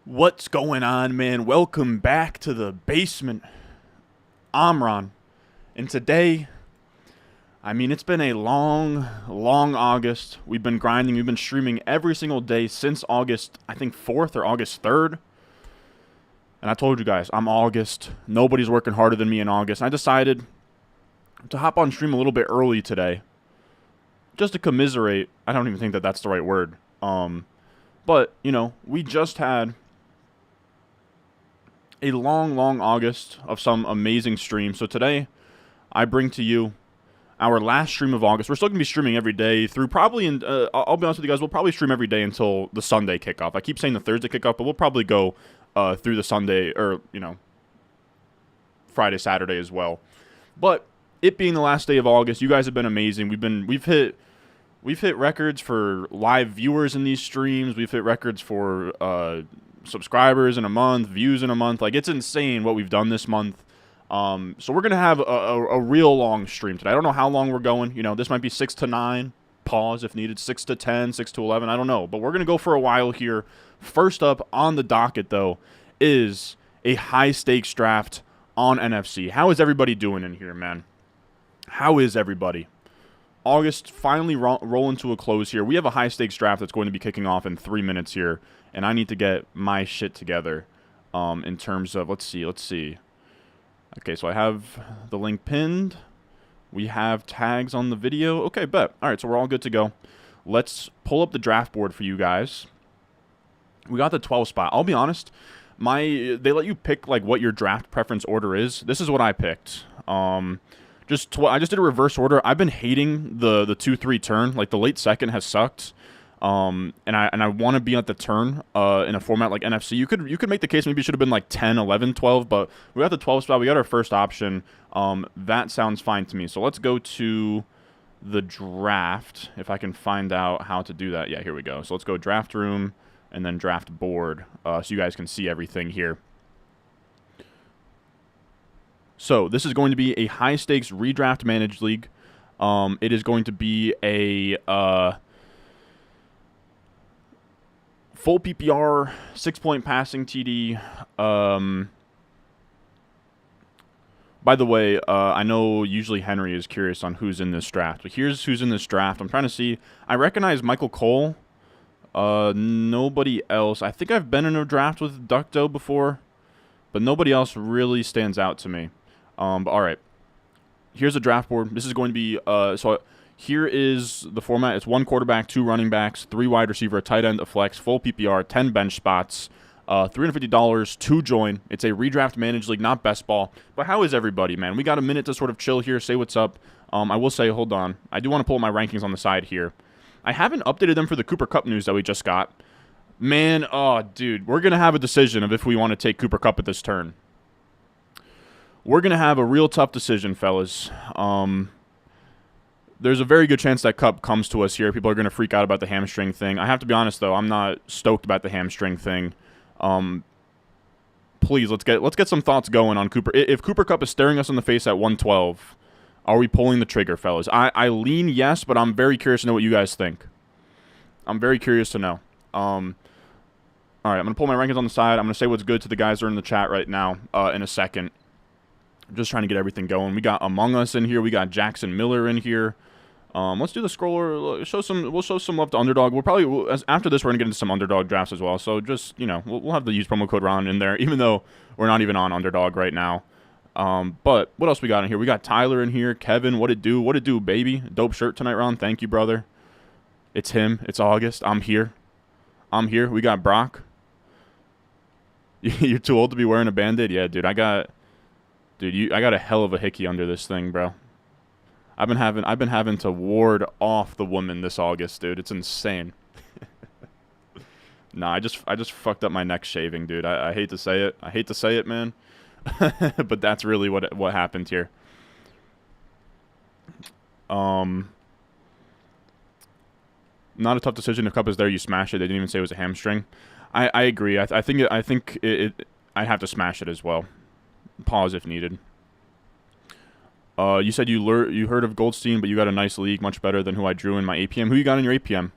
What's going on, man? Welcome back to the basement. I'm Ron. And today, it's been a long, long August. We've been grinding. We've been streaming every single day since August, I think, 4th or August 3rd. And I told you guys, I'm August. Nobody's working harder than me in August. And I decided to hop on stream a little bit early today. Just to commiserate. I don't even think that that's the right word. But, we just had a long, long August of some amazing streams. So today, I bring to you our last stream of August. We're still going to be streaming every day through probably, I'll be honest with you guys, we'll probably stream every day until the Sunday kickoff. I keep saying the Thursday kickoff, but we'll probably go through the Sunday or, Friday, Saturday as well. But it being the last day of August, you guys have been amazing. We've hit records for live viewers in these streams. We've hit records for subscribers in a month, views in a month. Like, it's insane what we've done this month. So we're gonna have a real long stream today. I don't know how long we're going. This might be 6 to 9. Pause if needed. 6 to 10, 6 to 11. I don't know, but we're gonna go for a while here. First up on the docket, though, is a high stakes draft on NFC. How is everybody doing in here, man? How is everybody? August finally rolling to a close here. We have a high stakes draft that's going to be kicking off in 3 minutes here, and I need to get my shit together in terms of, let's see. Okay, so I have the link pinned. We have tags on the video. Okay, bet. All right, so we're all good to go. Let's pull up the draft board for you guys. We got the 12 spot. I'll be honest, they let you pick like what your draft preference order is. This is what I picked. I just did a reverse order. I've been hating the 2-3 turn. Like, the late second has sucked. And I want to be at the turn in a format like NFC. You could make the case maybe it should have been like 10, 11, 12, but we got the 12 spot. We got our first option. That sounds fine to me. So let's go to the draft, if I can find out how to do that. Yeah, here we go. So let's go draft room and then draft board so you guys can see everything here. So this is going to be a high-stakes redraft managed league. It is going to be a full PPR, 6-point passing TD. By the way, I know usually Henry is curious on who's in this draft, but here's who's in this draft. I'm trying to see. I recognize Michael Cole. Nobody else. I think I've been in a draft with Ducto before, but nobody else really stands out to me. But all right, here's the draft board. This is going to be so here is the format. It's 1 quarterback, 2 running backs, 3 wide receiver, a tight end, a flex, full PPR, 10 bench spots, $350 to join. It's a redraft managed league, not best ball. But how is everybody, man? We got a minute to sort of chill here, say what's up. I will say, hold on, I do want to pull up my rankings on the side here. I haven't updated them for the Cooper Kupp news that we just got. Man, oh, dude, we're gonna have a decision of if we want to take Cooper Kupp at this turn. We're going to have a real tough decision, fellas. There's a very good chance that Kupp comes to us here. People are going to freak out about the hamstring thing. I have to be honest, though. I'm not stoked about the hamstring thing. Please, let's get some thoughts going on Cooper. If Cooper Kupp is staring us in the face at 112, are we pulling the trigger, fellas? I lean yes, but I'm very curious to know what you guys think. I'm very curious to know. All right, I'm going to pull my rankings on the side. I'm going to say what's good to the guys that are in the chat right now in a second. I'm just trying to get everything going. We got Among Us in here. We got Jackson Miller in here. Let's do the scroller. We'll show some love to Underdog. After this, we're gonna get into some Underdog drafts as well. So just we'll have the use promo code Ron in there, even though we're not even on Underdog right now. But what else we got in here? We got Tyler in here. Kevin, what it do? What it do, baby? Dope shirt tonight, Ron. Thank you, brother. It's him. It's August. I'm here. We got Brock. You're too old to be wearing a Band-Aid? Yeah, dude. I got a hell of a hickey under this thing, bro. I've been having to ward off the woman this August, dude. It's insane. Nah, I just fucked up my neck shaving, dude. I hate to say it. I hate to say it, man. But that's really what happened here. Not a tough decision. If Kupp is there, you smash it. They didn't even say it was a hamstring. I agree. I think I'd have to smash it as well. Pause if needed. You said you heard of Goldstein, but you got a nice league, much better than who I drew in my APM. Who you got in your APM?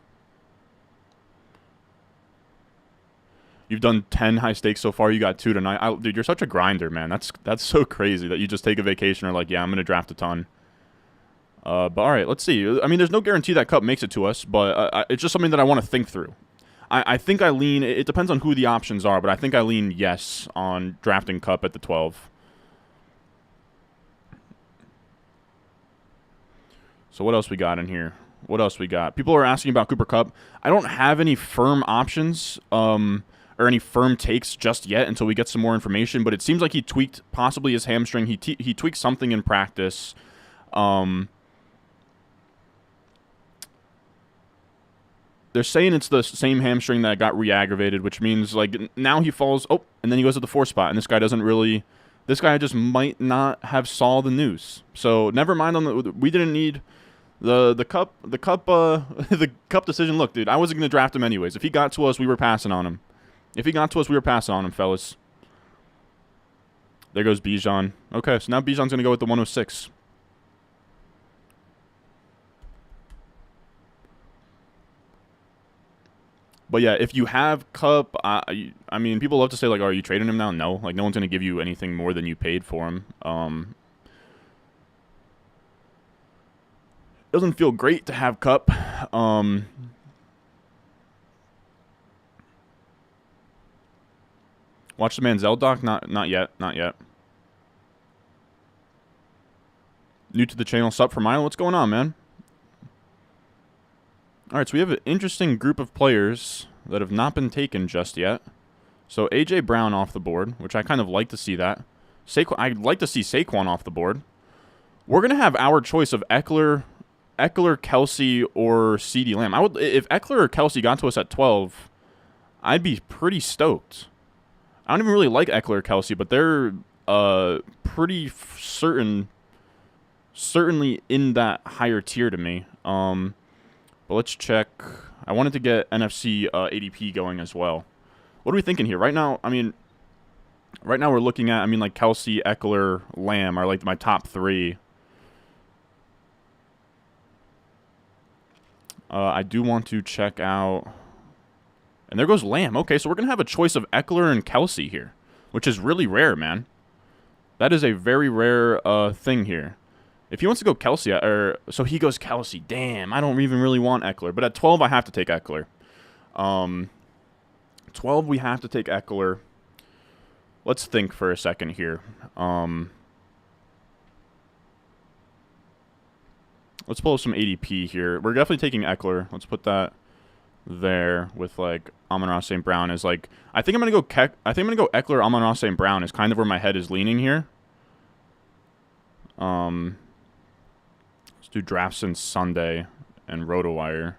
You've done 10 high stakes so far. You got 2 tonight. Dude, you're such a grinder, man. That's so crazy that you just take a vacation or like, yeah, I'm going to draft a ton. But all right, let's see. I mean, there's no guarantee that Kupp makes it to us, but it's just something that I want to think through. I think I lean, it depends on who the options are, but I think I lean yes on drafting Kupp at the 12. So what else we got in here? What else we got? People are asking about Cooper Kupp. I don't have any firm options or any firm takes just yet until we get some more information, but it seems like he tweaked possibly his hamstring. He tweaked something in practice. They're saying it's the same hamstring that got re-aggravated, which means like now he falls, and then he goes to the 4 spot, and this guy just might not have saw the news. So never mind we didn't need the Kupp decision. Look, dude, I wasn't gonna draft him anyways. If he got to us, we were passing on him. Fellas. There goes Bijan. Okay, so now Bijan's gonna go with the 106. But yeah, if you have Kupp, I mean, people love to say like, "Are you trading him now?" No, like no one's gonna give you anything more than you paid for him. It doesn't feel great to have Kupp. Watch the Manziel doc? Not yet. New to the channel, sup for Milo? What's going on, man? All right, so we have an interesting group of players that have not been taken just yet. So A.J. Brown off the board, which I kind of like to see that. I'd like to see Saquon off the board. We're going to have our choice of Eckler, Kelsey, or CeeDee Lamb. If Eckler or Kelsey got to us at 12, I'd be pretty stoked. I don't even really like Eckler or Kelsey, but they're pretty certainly in that higher tier to me. But let's check. I wanted to get NFC ADP going as well. What are we thinking here? Right now we're looking at, like Kelsey, Eckler, Lamb are like my top 3. I do want to check out. And there goes Lamb. Okay, so we're going to have a choice of Eckler and Kelsey here, which is really rare, man. That is a very rare thing here. If he wants to go Kelsey, so he goes Kelsey. Damn, I don't even really want Eckler. But at 12, I have to take Eckler. 12, we have to take Eckler. Let's think for a second here. Let's pull up some ADP here. We're definitely taking Eckler. Let's put that there with like Amon-Ra St. Brown is like. I think I'm gonna go Eckler, Amon-Ra St. Brown is kind of where my head is leaning here. Let's do drafts since Sunday and RotoWire.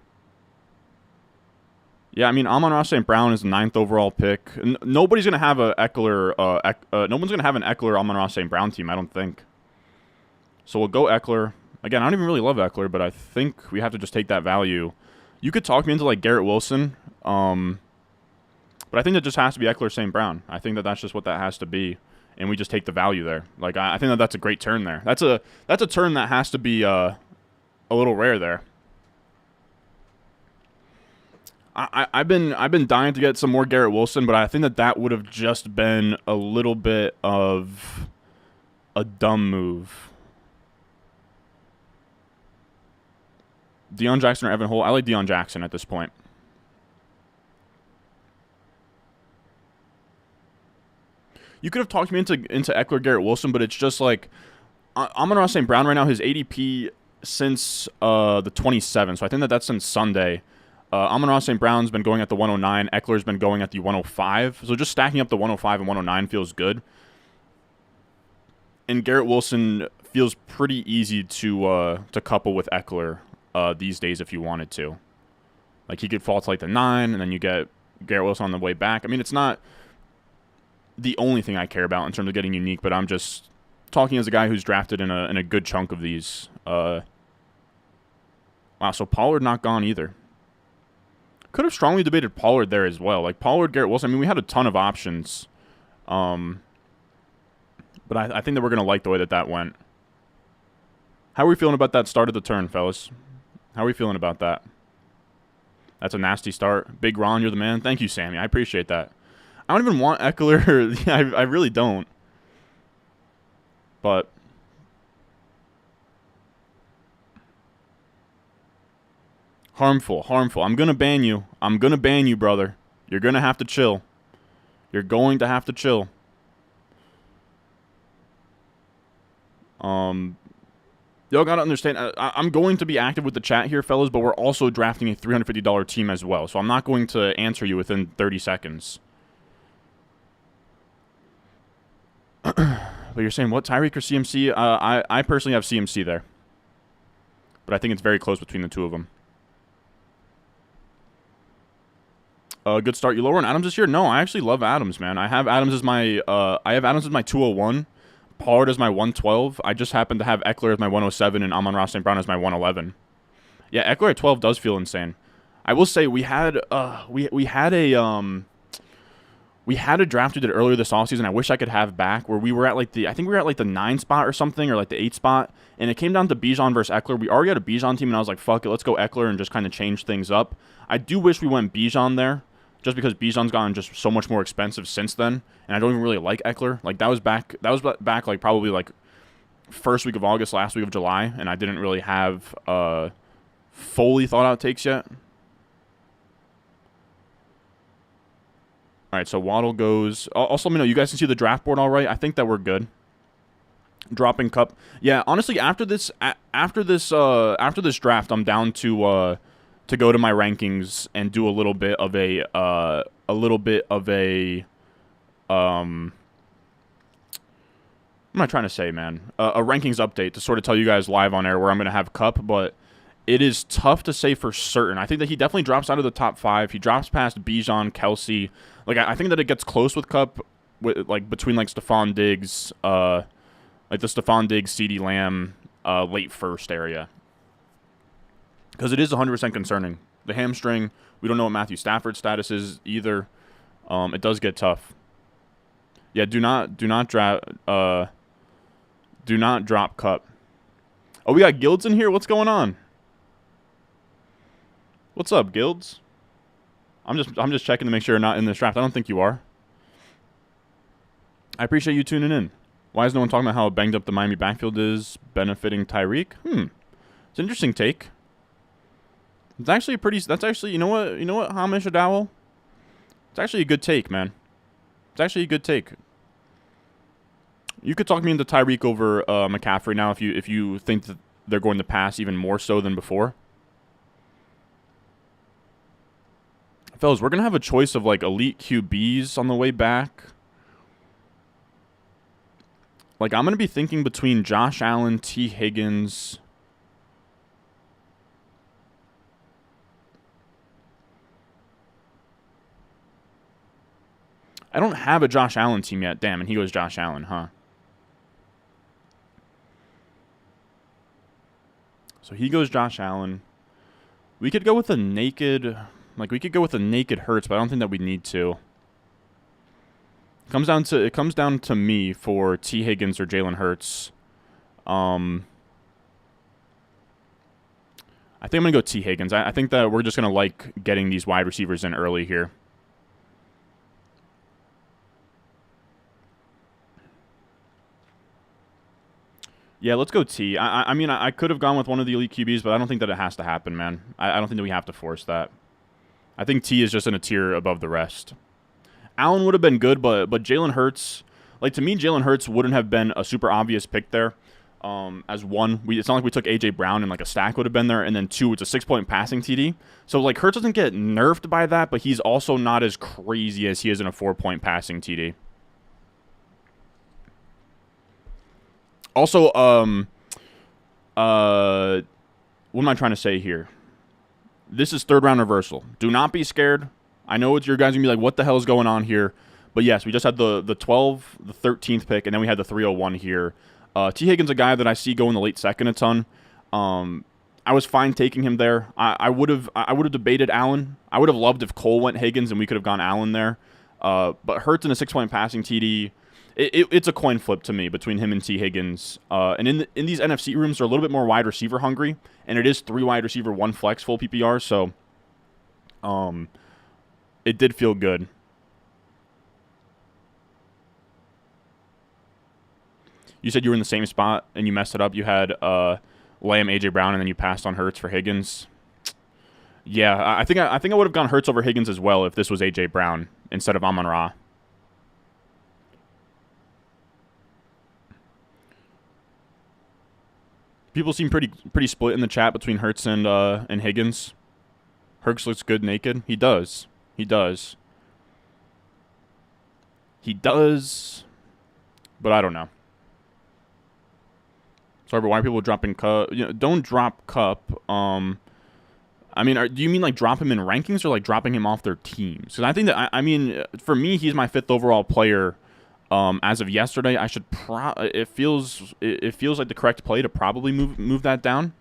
Yeah, I mean, Amon-Ra St. Brown is the 9th overall pick. Nobody's going to have a Eckler. No one's going to have an Eckler Amon-Ra St. Brown team, I don't think. So we'll go Eckler. Again, I don't even really love Eckler, but I think we have to just take that value. You could talk me into like Garrett Wilson, but I think that just has to be Eckler St. Brown. I think that that's just what that has to be. And we just take the value there. Like I think that that's a great turn there. That's a turn that has to be a little rare there. I've been dying to get some more Garrett Wilson, but I think that would have just been a little bit of a dumb move. Deion Jackson or Evan Hull? I like Deion Jackson at this point. You could have talked me into Eckler, Garrett Wilson, but it's just like Amon-Ra St. Brown right now, his ADP since the 27th. So I think that that's since Sunday. Amon-Ra St. Brown's been going at the 109. Eckler's been going at the 105. So just stacking up the 105 and 109 feels good. And Garrett Wilson feels pretty easy to couple with Eckler these days if you wanted to. Like he could fall to like the 9, and then you get Garrett Wilson on the way back. I mean, it's not the only thing I care about in terms of getting unique, but I'm just talking as a guy who's drafted in a good chunk of these. Wow, so Pollard not gone either. Could have strongly debated Pollard there as well. Like Pollard, Garrett Wilson. I mean, we had a ton of options. But I think that we're going to like the way that went. How are we feeling about that start of the turn, fellas? How are we feeling about that? That's a nasty start. Big Ron, you're the man. Thank you, Sammy. I appreciate that. I don't even want Eckler. I really don't. But harmful. I'm gonna ban you. I'm gonna ban you, brother. You're gonna have to chill. You're going to have to chill. Y'all gotta understand, I'm going to be active with the chat here, fellas, but we're also drafting a $350 team as well, so I'm not going to answer you within 30 seconds. But you're saying, what, Tyreek or CMC? I personally have CMC there. But I think it's very close between the two of them. Good start. You lower on Adams this year? No, I actually love Adams, man. I have Adams as my 201. Pollard as my 112. I just happen to have Eckler as my 107 and Amon-Ra St. Brown as my 111. Yeah, Eckler at 12 does feel insane. I will say we had a draft we did earlier this offseason. I wish I could have back where we were at I think we were at the 9 spot or something, or like the 8 spot, and it came down to Bijan versus Eckler. We already had a Bijan team, and I was like, fuck it, let's go Eckler and just kind of change things up. I do wish we went Bijan there, just because Bijan's gotten just so much more expensive since then, and I don't even really like Eckler. Like that was back like probably like first week of August, last week of July, and I didn't really have fully thought out takes yet. All right, so Waddle goes. Also, let me know. You guys can see the draft board all right? I think that we're good. Dropping Kupp. Yeah, honestly, after this draft, I'm down to go to my rankings and do a little bit of a what am I trying to say, man? A rankings update to sort of tell you guys live on air where I'm going to have Kupp, but it is tough to say for certain. I think that he definitely drops out of the top 5. He drops past Bijan, Kelsey. Like I think that it gets close with Kupp, between like Stephon Diggs, like the Stephon Diggs, CeeDee Lamb, late first area. Because it is 100% concerning. The hamstring, we don't know what Matthew Stafford's status is either. It does get tough. Yeah, do not drop Kupp. Oh, we got Guilds in here. What's going on? What's up, Guilds? I'm just checking to make sure you're not in this draft. I don't think you are. I appreciate you tuning in. Why is no one talking about how banged up the Miami backfield is benefiting Tyreek? It's an interesting take. That's actually, you know what, Hamish Adowell? It's actually a good take, man. It's actually a good take. You could talk me into Tyreek over McCaffrey now if you think that they're going to pass even more so than before. Fellas, we're going to have a choice of like elite QBs on the way back. Like I'm going to be thinking between Josh Allen, T. Higgins. I don't have a Josh Allen team yet. Damn, and he goes Josh Allen, huh? So he goes Josh Allen. We could go with a naked, Hurts, but I don't think that we need to. It comes down to me for T. Higgins or Jalen Hurts. I think I'm gonna go T. Higgins. I think that we're just gonna like getting these wide receivers in early here. Yeah, let's go T. I mean, I could have gone with one of the elite QBs, but I don't think that it has to happen, man. I don't think that we have to force that. I think T is just in a tier above the rest. Allen would have been good, but Jalen Hurts, like to me, Jalen Hurts wouldn't have been a super obvious pick there. As one, it's not like we took A.J. Brown and like a stack would have been there, and then 2, it's a 6-point passing TD. So like Hurts doesn't get nerfed by that, but he's also not as crazy as he is in a 4-point passing TD. Also, what am I trying to say here? This is 3rd round reversal. Do not be scared. I know you're guys gonna be like, what the hell is going on here? But yes, we just had the 12, the 13th pick, and then we had the 301 here. T. Higgins, a guy that I see go in the late 2nd a ton. I was fine taking him there. I would have debated Allen. I would have loved if Cole went Higgins and we could have gone Allen there. But Hurts in a 6-point passing TD. It's a coin flip to me between him and T. Higgins. And in these NFC rooms, they're a little bit more wide receiver hungry, and it is 3 wide receiver, 1 flex, full PPR. So, it did feel good. You said you were in the same spot and you messed it up. You had Lamb, AJ Brown, and then you passed on Hurts for Higgins. Yeah, I think I would have gone Hurts over Higgins as well if this was AJ Brown instead of Amon-Ra. People seem pretty split in the chat between Hurts and Higgins. Hurts looks good naked. He does. He does. He does. But I don't know. Sorry, but why are people dropping Kupp? You know, don't drop Kupp. I mean, do you mean like drop him in rankings or like dropping him off their teams? Because I think that I mean, for me, he's my 5th overall player. As of yesterday, I should it feels like the correct play to probably move that down.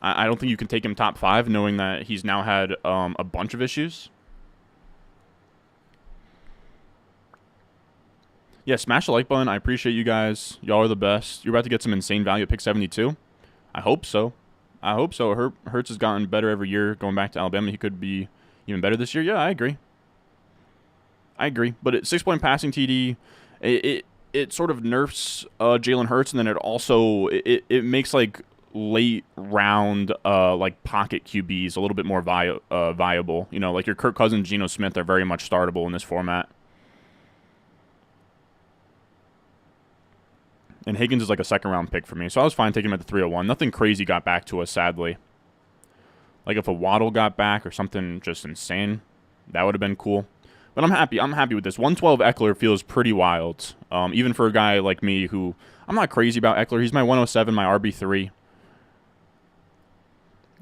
I don't think you can take him top 5, knowing that he's now had a bunch of issues. Yeah, smash the like button. I appreciate you guys. Y'all are the best. You're about to get some insane value at pick 72. I hope so. I hope so. Hurts has gotten better every year. Going back to Alabama, he could be even better this year. Yeah, I agree. But at 6-point passing TD, it sort of nerfs Jalen Hurts, and then it also it makes like late round like pocket QBs a little bit more viable. You know, like your Kirk Cousins, Geno Smith are very much startable in this format. And Higgins is like a 2nd-round pick for me, so I was fine taking him at the 301. Nothing crazy got back to us, sadly. Like if a Waddle got back or something just insane, that would have been cool. But I'm happy. I'm happy with this. 112 Eckler feels pretty wild, even for a guy like me who I'm not crazy about Eckler. He's my 107, my RB3.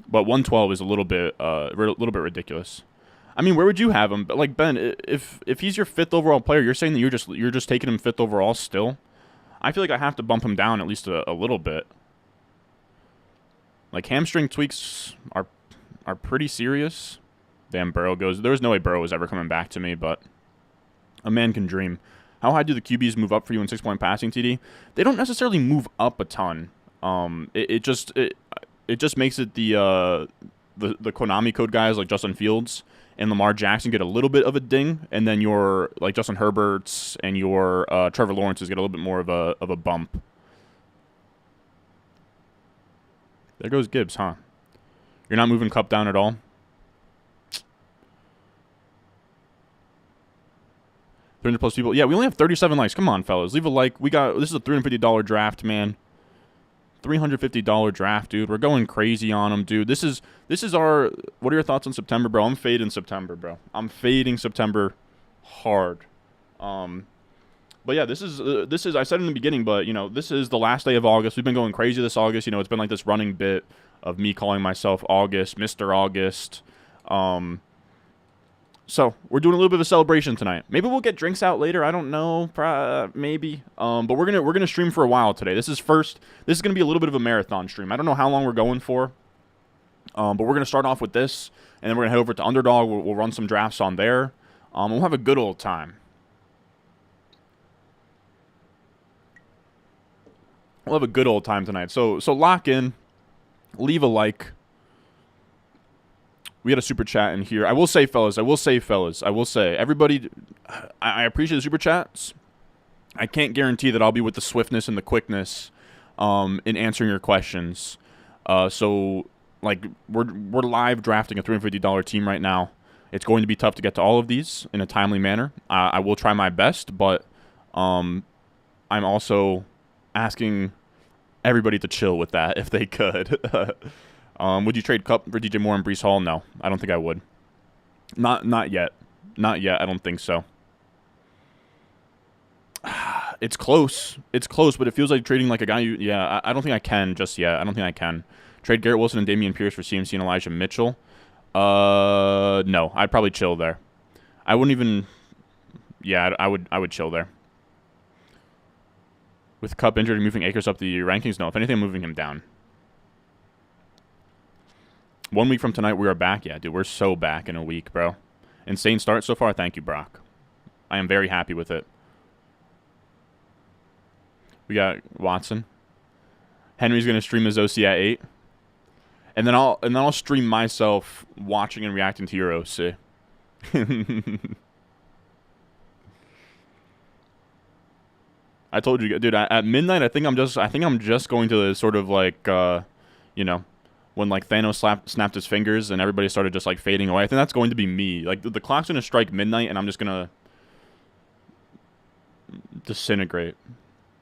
But 112 is a little bit ridiculous. I mean, where would you have him? But like Ben, if he's your 5th overall player, you're saying that you're just taking him 5th overall still. I feel like I have to bump him down at least a little bit. Like hamstring tweaks are pretty serious. Damn, Burrow goes. There was no way Burrow was ever coming back to me, but a man can dream. How high do the QBs move up for you in 6-point passing TD? They don't necessarily move up a ton. It just makes it the Konami code guys like Justin Fields and Lamar Jackson get a little bit of a ding, and then your like Justin Herberts and your Trevor Lawrence's get a little bit more of a bump. There goes Gibbs, huh? You're not moving Kupp down at all? 300 plus people. Yeah, we only have 37 likes. Come on, fellas. Leave a like. This is a $350 draft, man. $350 draft, dude. We're going crazy on them, dude. This is our. What are your thoughts on September, bro? I'm fading September, bro. I'm fading September hard. But yeah, this is. I said in the beginning, but you know, this is the last day of August. We've been going crazy this August. You know, it's been like this running bit of me calling myself August, Mr. August. So we're doing a little bit of a celebration tonight. Maybe we'll get drinks out later. I don't know. Maybe. But we're gonna stream for a while today. This is gonna be a little bit of a marathon stream. I don't know how long we're going for. But we're gonna start off with this, and then we're gonna head over to Underdog. We'll run some drafts on there. We'll have a good old time. We'll have a good old time tonight. So lock in, leave a like. We had a super chat in here. I will say, fellas, everybody, I appreciate the super chats. I can't guarantee that I'll be with the swiftness and the quickness in answering your questions. So, like, we're live drafting a $350 team right now. It's going to be tough to get to all of these in a timely manner. I will try my best, but I'm also asking everybody to chill with that if they could. Would you trade Kupp for DJ Moore and Breece Hall? No, I don't think I would. Not yet. Not yet. I don't think so. It's close. It's close, but it feels like trading like a guy. I don't think I can just yet. I don't think I can. Trade Garrett Wilson and Dameon Pierce for CMC and Elijah Mitchell. No, I'd probably chill there. I wouldn't even. Yeah, I would chill there. With Kupp injured and moving Akers up the rankings, no. If anything, I'm moving him down. 1 week from tonight, we are back. Yeah, dude, we're so back in a week, bro. Insane start so far. Thank you, Brock. I am very happy with it. We got Watson. Henry's gonna stream his OC at 8, and then I'll stream myself watching and reacting to your OC. I I told you, dude. At midnight, I think I'm just going to sort of like, you know, when like Thanos snapped his fingers and everybody started just like fading away. I think that's going to be me. Like the clock's gonna strike midnight, and I'm just gonna disintegrate,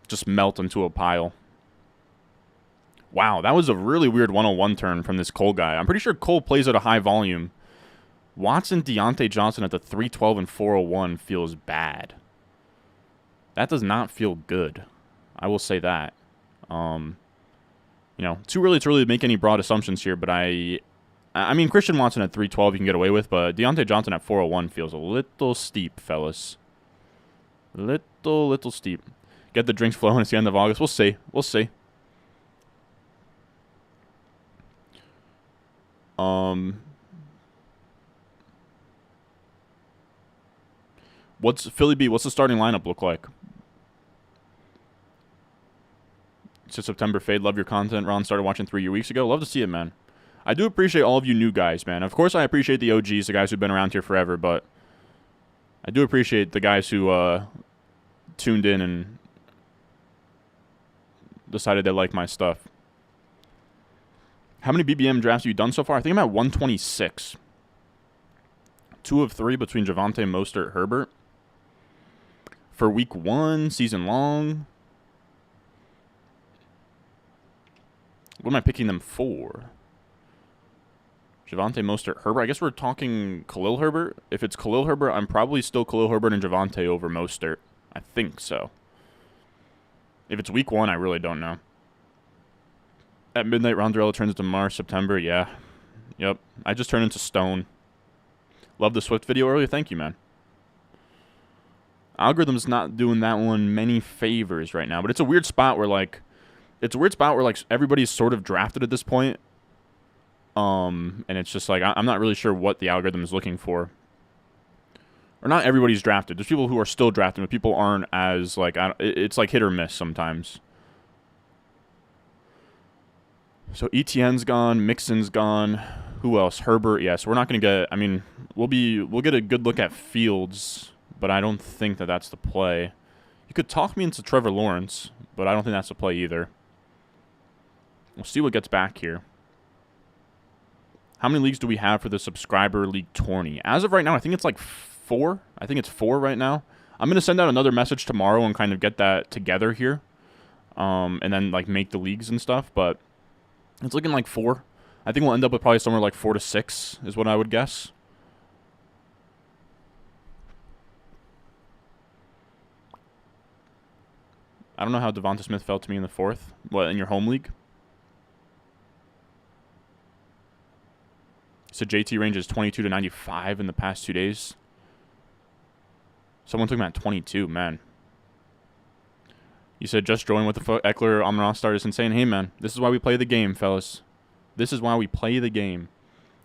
just melt into a pile. Wow, that was a really weird 101 turn from this Cole guy. I'm pretty sure Cole plays at a high volume. Watson, Deontay Johnson at the 312 and 401 feels bad. That does not feel good. I will say that. You know, too early to really make any broad assumptions here, but I mean, Christian Watson at 312 you can get away with, but Deontay Johnson at 401 feels a little steep, fellas. Little steep. Get the drinks flowing. It's the end of August. We'll see. We'll see. What's Philly B? What's the starting lineup look like? It's a September fade. Love your content. Ron started watching 3 weeks ago. Love to see it, man. I do appreciate all of you new guys, man. Of course, I appreciate the OGs, the guys who've been around here forever, but I do appreciate the guys who tuned in and decided they like my stuff. How many BBM drafts have you done so far? I think I'm at 126. 2 of 3 between Javonte, Mostert, Herbert. For week 1, season long. What am I picking them for? Javonte, Mostert, Herbert. I guess we're talking Khalil Herbert. If it's Khalil Herbert, I'm probably still Khalil Herbert and Javonte over Mostert. I think so. If it's week 1, I really don't know. At midnight, Rondarella turns into Mars, September. Yeah. Yep. I just turned into stone. Love the Swift video earlier. Thank you, man. Algorithm's not doing that one many favors right now, but it's a weird spot where like everybody's sort of drafted at this point. And it's just like I'm not really sure what the algorithm is looking for. Or not everybody's drafted. There's people who are still drafting, but people aren't as like it's like hit or miss sometimes. So ETN's gone, Mixon's gone. Who else? Herbert. Yes, yeah, so we're not going to get. I mean, we'll get a good look at Fields, but I don't think that that's the play. You could talk me into Trevor Lawrence, but I don't think that's the play either. We'll see what gets back here. How many leagues do we have for the subscriber league tourney? As of right now, I think it's like 4. I think it's 4 right now. I'm going to send out another message tomorrow and kind of get that together here, and then like make the leagues and stuff. But it's looking like 4. I think we'll end up with probably somewhere like 4 to 6 is what I would guess. I don't know how Devonta Smith felt to me in the 4th. What, in your home league? So JT range is 22 to 95 in the past 2 days. Someone took him at 22, man. You said just join with the Eckler Amon start is insane. Hey, man, this is why we play the game, fellas. This is why we play the game.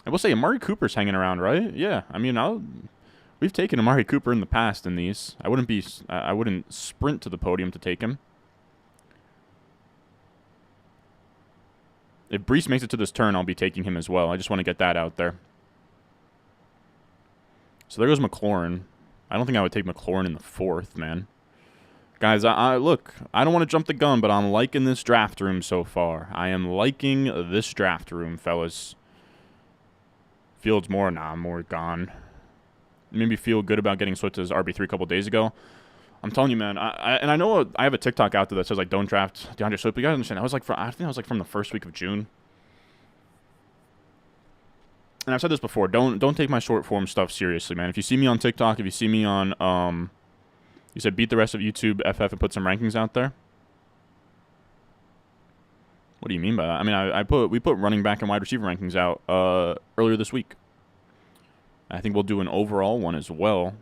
I will say Amari Cooper's hanging around, right? Yeah, I mean, we've taken Amari Cooper in the past in these. I wouldn't sprint to the podium to take him. If Brees makes it to this turn, I'll be taking him as well. I just want to get that out there. So there goes McLaurin. I don't think I would take McLaurin in the 4th, man. Guys, look, I don't want to jump the gun, but I'm liking this draft room so far. I am liking this draft room, fellas. Fields more? Nah, more gone. Made me feel good about getting Swift as RB3 a couple days ago. I'm telling you, man. I know I have a TikTok out there that says like don't draft DeAndre Swift. But you gotta understand, I think that was like from the first week of June. And I've said this before. Don't take my short form stuff seriously, man. If you see me on TikTok, if you see me on you said beat the rest of YouTube FF and put some rankings out there. What do you mean by that? I mean, we put running back and wide receiver rankings out earlier this week. I think we'll do an overall one as well.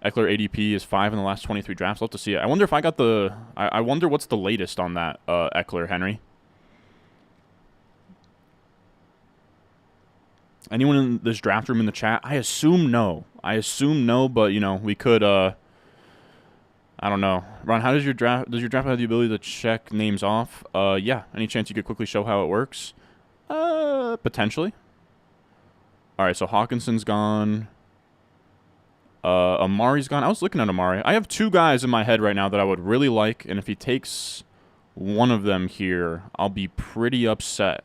Eckler ADP is 5 in the last 23 drafts. Love to see it. I wonder if I got the. I wonder what's the latest on that Eckler, Henry. Anyone in this draft room in the chat? I assume no. But you know we could. I don't know. Ron, how does your draft have the ability to check names off? Yeah. Any chance you could quickly show how it works? Potentially. All right. So Hawkinson's gone. Amari's gone. I was looking at Amari. I have 2 guys in my head right now that I would really like, and if he takes one of them here, I'll be pretty upset.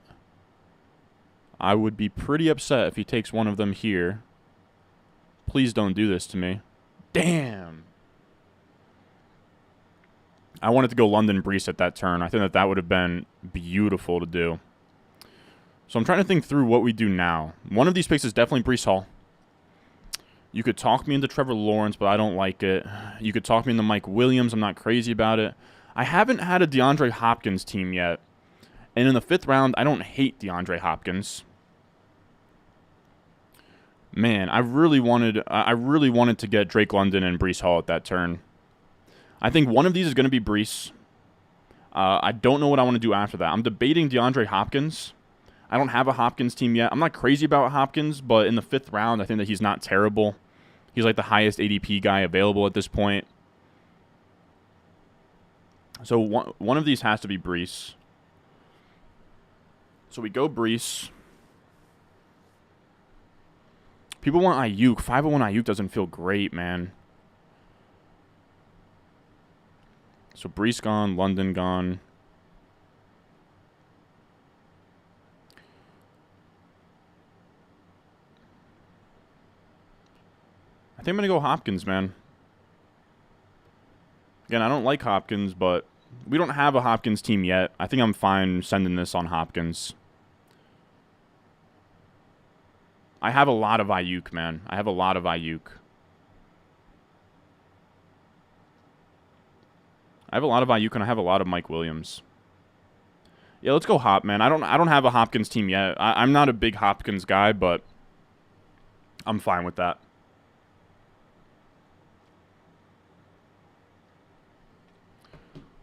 I would be pretty upset if he takes one of them here. Please don't do this to me. Damn. I wanted to go London Brees at that turn. I think that would have been beautiful to do. So I'm trying to think through what we do now. One of these picks is definitely Brees Hall. You could talk me into Trevor Lawrence, but I don't like it. You could talk me into Mike Williams. I'm not crazy about it. I haven't had a DeAndre Hopkins team yet. And in the 5th round, I don't hate DeAndre Hopkins. Man, I really wanted to get Drake London and Brees Hall at that turn. I think one of these is going to be Brees. I don't know what I want to do after that. I'm debating DeAndre Hopkins. I don't have a Hopkins team yet. I'm not crazy about Hopkins, but in the 5th round, I think that he's not terrible. He's like the highest ADP guy available at this point. So one of these has to be Brees. So we go Brees. People want Ayuk. 501 Ayuk doesn't feel great, man. So Brees gone, London gone. I think I'm going to go Hopkins, man. Again, I don't like Hopkins, but we don't have a Hopkins team yet. I think I'm fine sending this on Hopkins. I have a lot of Ayuk, man. I have a lot of Ayuk. I have a lot of Ayuk, and I have a lot of Mike Williams. Yeah, let's go Hop, man. I don't have a Hopkins team yet. I'm not a big Hopkins guy, but I'm fine with that.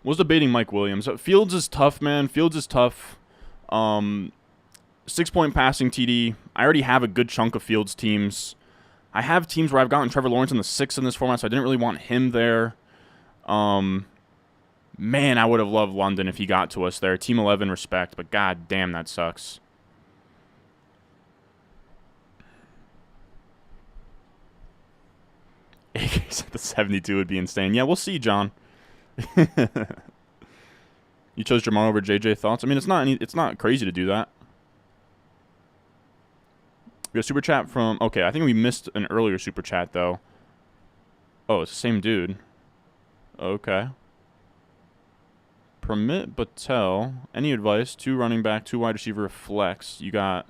Was debating Mike Williams. Fields is tough, man. Fields is tough. 6-point passing TD. I already have a good chunk of Fields teams. I have teams where I've gotten Trevor Lawrence in the 6th in this format, so I didn't really want him there. Man, I would have loved London if he got to us there. Team 11, respect, but god damn, that sucks. AK said the 72 would be insane. Yeah, we'll see, John. You chose Jamar over JJ. Thoughts? I mean, it's not crazy to do that. We got a super chat from... Okay, I think we missed an earlier super chat, though. Oh, it's the same dude. Okay. Permit Batel. Any advice? 2 running back, 2 wide receiver, flex. You got...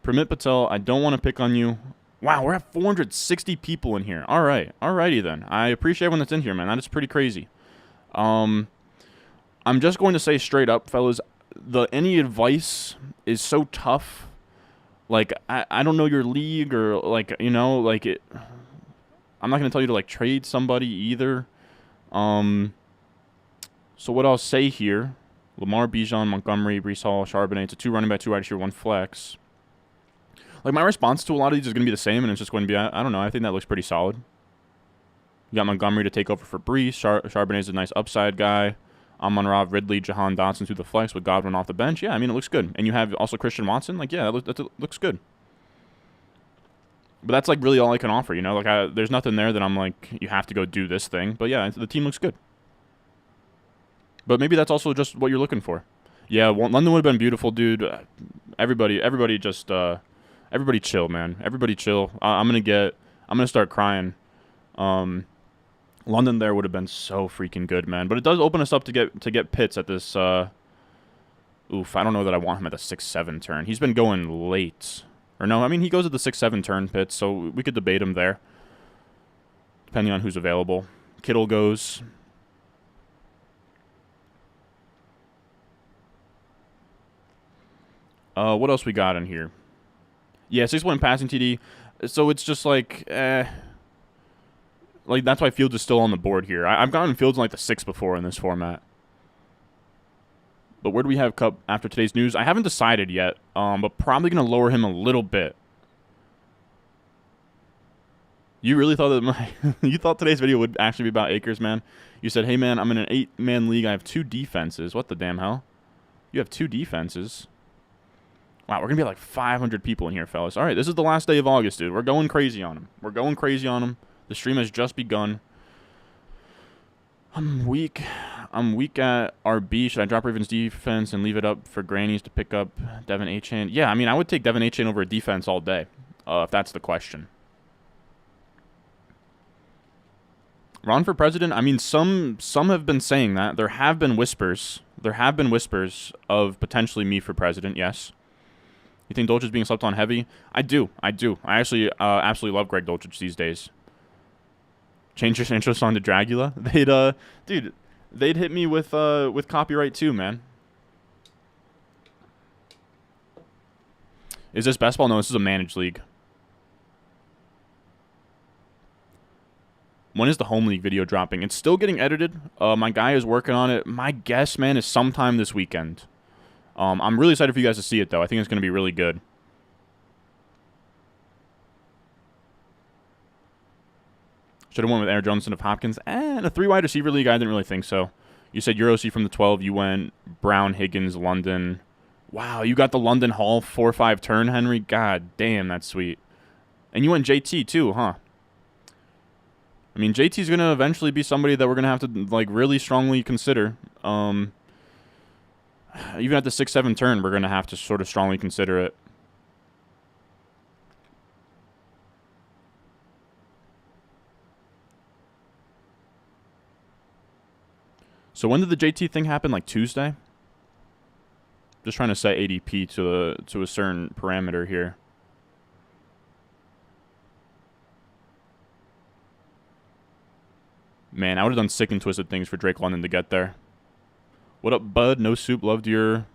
Permit Patel, I don't want to pick on you. Wow, we're at 460 people in here. All right. Alrighty then. I appreciate everyone that's in here, man. That is pretty crazy. I'm just going to say straight up, fellas, any advice is so tough. Like, I don't know your league or, like, you know, like, I'm not going to tell you to, like, trade somebody either. So what I'll say here, Lamar, Bijan, Montgomery, Brees Hall, Charbonnet, it's a 2 running back, 2 wide receiver, 1 flex. Like, my response to a lot of these is going to be the same, and it's just going to be, I don't know, I think that looks pretty solid. You got Montgomery to take over for Brees. Charbonnet's a nice upside guy. Amon-Ra, Ridley, Jahan Dotson through the flex with Godwin off the bench. Yeah, I mean, it looks good. And you have also Christian Watson. Like, yeah, that looks good. But that's, like, really all I can offer, you know? Like, there's nothing there that I'm like, you have to go do this thing. But, yeah, the team looks good. But maybe that's also just what you're looking for. Yeah, London would have been beautiful, dude. Everybody just... Everybody chill, man. Everybody chill. I'm gonna start crying. London there would have been so freaking good, man. But it does open us up to get Pitts at this. Oof, I don't know that I want him at the 6-7 turn. He's been going late, or no? I mean, he goes at the 6-7 turn, Pitts. So we could debate him there, depending on who's available. Kittle goes. What else we got in here? Yeah, 6-point passing TD. So it's just like, like, that's why Fields is still on the board here. I've gotten Fields in, like, the 6 before in this format. But where do we have Kupp after today's news? I haven't decided yet, but probably going to lower him a little bit. You really thought that you thought today's video would actually be about Akers, man? You said, hey, man, I'm in an 8-man league. I have 2 defenses. What the damn hell? You have 2 defenses. Wow, we're going to be like 500 people in here, fellas. All right, this is the last day of August, dude. We're going crazy on him. We're going crazy on him. The stream has just begun. I'm weak. I'm weak at RB. Should I drop Ravens defense and leave it up for grannies to pick up Devin Achane? Yeah, I mean, I would take Devin Achane over a defense all day, if that's the question. Run for president? I mean, some have been saying that. There have been whispers. There have been whispers of potentially me for president, yes. You think Dolchich being slept on heavy? I do. I actually absolutely love Greg Dolchich these days. Change your intro song to Dragula? They'd hit me with copyright too, man. Is this best ball? No, this is a managed league. When is the home league video dropping? It's still getting edited. My guy is working on it. My guess, man, is sometime this weekend. I'm really excited for you guys to see it, though. I think it's going to be really good. Should have went with Aaron Jones instead of Hopkins. In a 3-wide receiver league, I didn't really think so. You said Euroc from the 12. You went Brown, Higgins, London. Wow, you got the London Hall 4-5 turn, Henry. God damn, that's sweet. And you went JT, too, huh? I mean, JT's going to eventually be somebody that we're going to have to, like, really strongly consider. Even at the 6-7 turn, we're going to have to sort of strongly consider it. So when did the JT thing happen? Like Tuesday? Just trying to set ADP to a certain parameter here. Man, I would have done sick and twisted things for Drake London to get there. What up, bud? No soup. Loved your...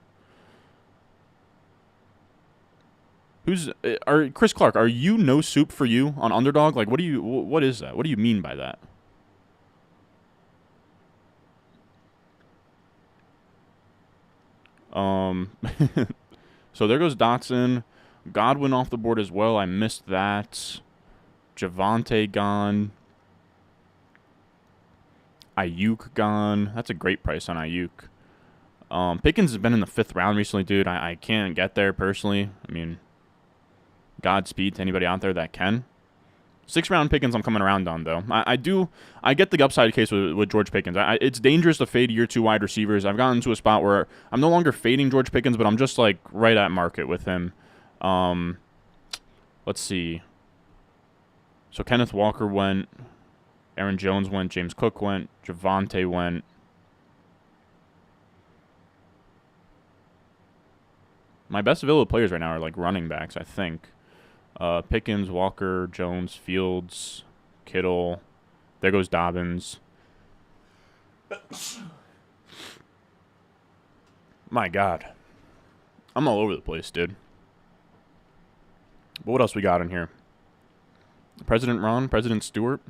Chris Clark, are you no soup for you on Underdog? Like, what is that? What do you mean by that? So there goes Dotson. Godwin off the board as well. I missed that. Javonte gone. Ayuk gone. That's a great price on Ayuk. Pickens has been in the 5th round recently, dude. I can't get there personally. I mean, Godspeed to anybody out there that can. 6th-round Pickens I'm coming around on, though. I get the upside case with George Pickens. It's dangerous to fade year 2 wide receivers. I've gotten to a spot where I'm no longer fading George Pickens, but I'm just, like, right at market with him. Let's see. So Kenneth Walker went. Aaron Jones went. James Cook went. Javonte went. My best available players right now are, like, running backs, I think. Pickens, Walker, Jones, Fields, Kittle. There goes Dobbins. My God. I'm all over the place, dude. But what else we got in here? President Ron, President Stewart.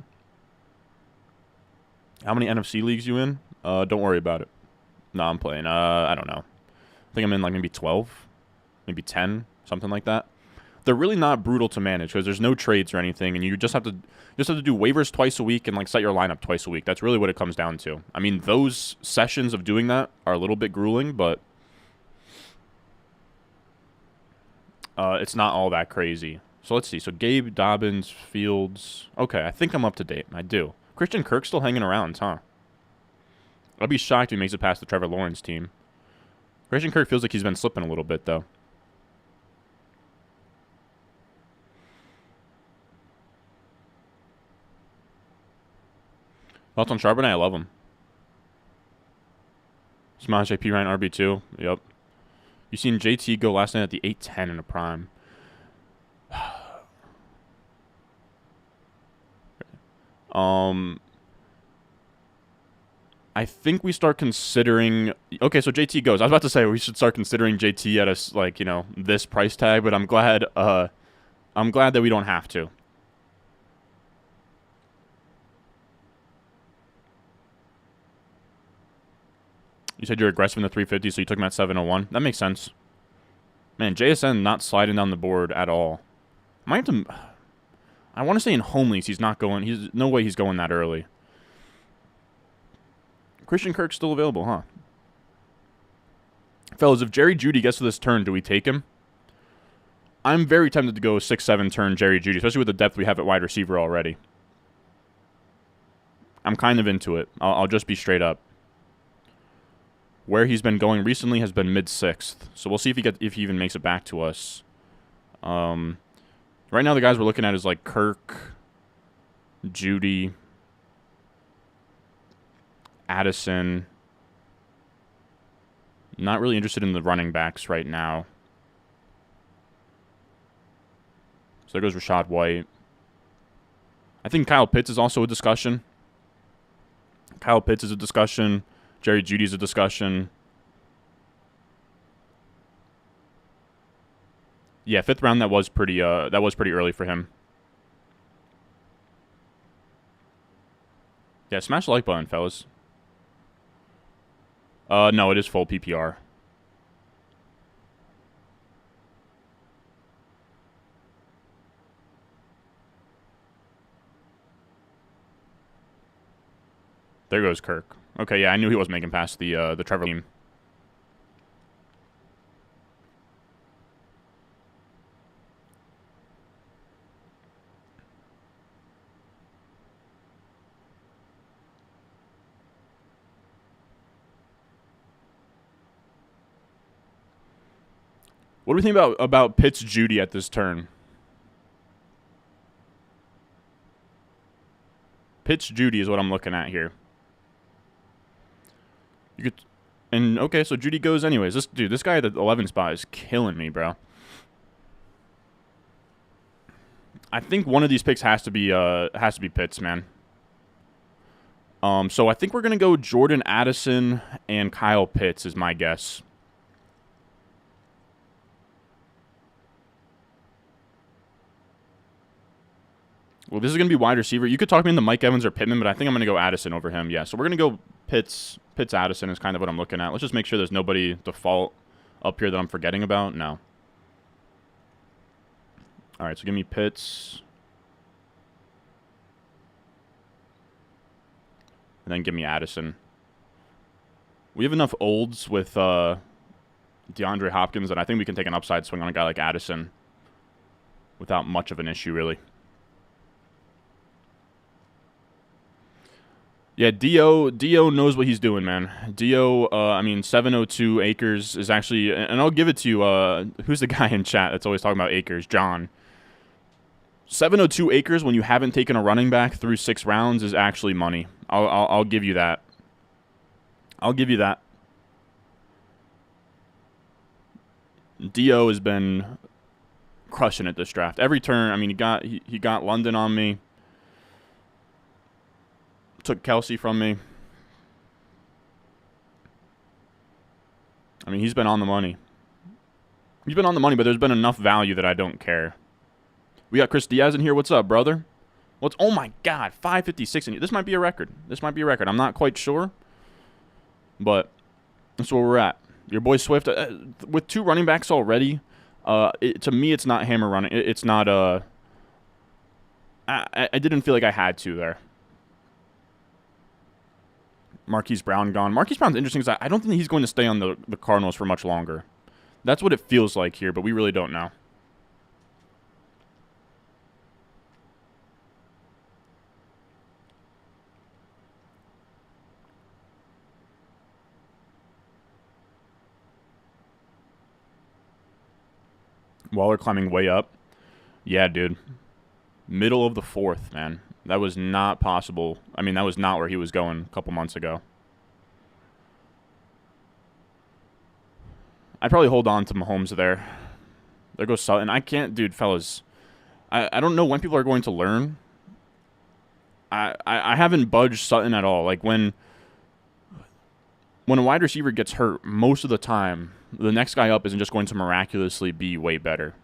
How many NFC leagues you in? Don't worry about it. No, I'm playing. I don't know. I think I'm in like maybe 12, maybe 10, something like that. They're really not brutal to manage because there's no trades or anything, and you just have to do waivers twice a week and like set your lineup twice a week. That's really what it comes down to. I mean, those sessions of doing that are a little bit grueling, but it's not all that crazy. So let's see. So Gabe, Dobbins, Fields. Okay, I think I'm up to date. I do. Christian Kirk's still hanging around, huh? I'd be shocked if he makes it past the Trevor Lawrence team. Christian Kirk feels like he's been slipping a little bit, though. Thoughts on Charbonnet? I love him. Smash AP Ryan RB2. Yep. You seen JT go last night at the 8-10 in a prime. I think we start considering... Okay, so JT goes. I was about to say we should start considering JT at a, like, you know, this price tag, but I'm glad that we don't have to. You said you're aggressive in the 350, so you took him at 701. That makes sense. Man, JSN not sliding down the board at all. I might have to... I want to say in home leagues he's not going... He's no way he's going that early. Christian Kirk's still available, huh? Fellas, if Jerry Jeudy gets to this turn, do we take him? I'm very tempted to go 6-7 turn Jerry Jeudy, especially with the depth we have at wide receiver already. I'm kind of into it. I'll just be straight up. Where he's been going recently has been mid-6th, so we'll see if he even makes it back to us. Right now, the guys we're looking at is like Kirk, Jeudy, Addison. Not really interested in the running backs right now. So there goes Rashad White. I think Kyle Pitts is also a discussion. Kyle Pitts is a discussion. Jerry Jeudy is a discussion. Yeah, 5th round, that was pretty early for him. Yeah, smash the like button, fellas. No, it is full PPR. There goes Kirk. Okay, yeah, I knew he wasn't making past the Trevor team. What do we think about Pitts Jeudy at this turn? Pitts Jeudy is what I'm looking at here. You could, and okay, so Jeudy goes anyways. This guy at the 11 spot is killing me, bro. I think one of these picks has to be Pitts, man. So I think we're gonna go Jordan Addison and Kyle Pitts is my guess. Well, this is going to be wide receiver. You could talk me into Mike Evans or Pittman, but I think I'm going to go Addison over him. Yeah, so we're going to go Pitts Addison is kind of what I'm looking at. Let's just make sure there's nobody default up here that I'm forgetting about. No. All right, so give me Pitts. And then give me Addison. We have enough olds with DeAndre Hopkins, and I think we can take an upside swing on a guy like Addison without much of an issue, really. Yeah, Dio knows what he's doing, man. Dio, I mean, 702 acres is actually, and I'll give it to you, who's the guy in chat that's always talking about acres? John. 702 acres when you haven't taken a running back through 6 rounds is actually money. I'll give you that. I'll give you that. Dio has been crushing it this draft. Every turn, I mean, he got London on me. Took Kelsey from me. I mean, he's been on the money. He's been on the money, but there's been enough value that I don't care. We got Chris Diaz in here. What's up, brother? Oh my God, 556 in here. This might be a record. I'm not quite sure, but that's where we're at. Your boy Swift, with 2 running backs already, to me, it's not hammer running. It's not, I didn't feel like I had to there. Marquise Brown gone. Marquise Brown's interesting because I don't think he's going to stay on the Cardinals for much longer. That's what it feels like here, but we really don't know. Waller climbing way up. Yeah, dude. Middle of the 4th, man. That was not possible. I mean, that was not where he was going a couple months ago. I'd probably hold on to Mahomes there. There goes Sutton. I can't, dude, fellas. I don't know when people are going to learn. I haven't budged Sutton at all. Like, when a wide receiver gets hurt, most of the time, the next guy up isn't just going to miraculously be way better.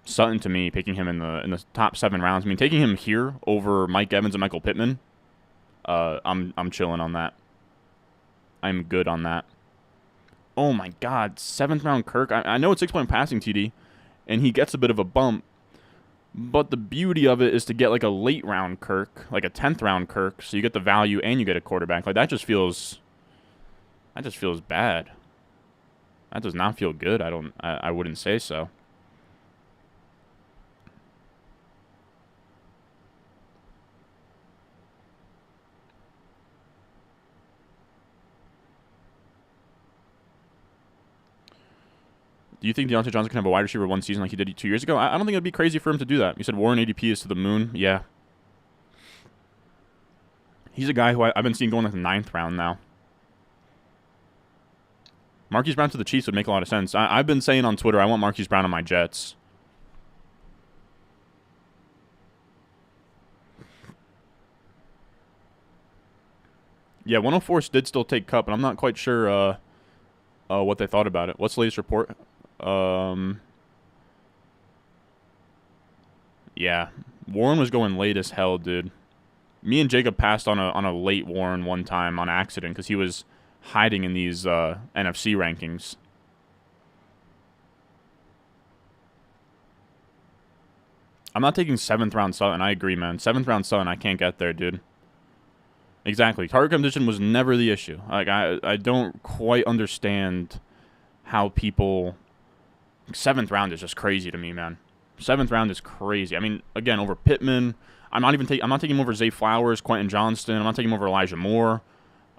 Sutton, to me, picking him in the top 7 rounds. I mean, taking him here over Mike Evans and Michael Pittman, I'm chilling on that. I'm good on that. Oh my God, 7th round Kirk. I know it's 6-point passing TD, and he gets a bit of a bump. But the beauty of it is to get like a late round Kirk, like a 10th round Kirk, so you get the value and you get a quarterback. Like that just feels bad. That does not feel good. I wouldn't say so. Do you think Deontay Johnson can have a wide receiver one season like he did 2 years ago? I don't think it'd be crazy for him to do that. You said Warren ADP is to the moon. Yeah. He's a guy who I've been seeing going like the 9th round now. Marquise Brown to the Chiefs would make a lot of sense. I've been saying on Twitter I want Marquise Brown on my Jets. Yeah, 104 did still take Kupp, and I'm not quite sure what they thought about it. What's the latest report? Yeah, Warren was going late as hell, dude. Me and Jacob passed on a late Warren one time on accident because he was hiding in these NFC rankings. I'm not taking 7th round Sutton. I agree, man. 7th round Sutton, I can't get there, dude. Exactly. Target competition was never the issue. Like I don't quite understand how people. 7th round is just crazy to me, man. 7th round is crazy. I mean, again, over Pittman. I'm not taking him over Zay Flowers, Quentin Johnston. I'm not taking him over Elijah Moore.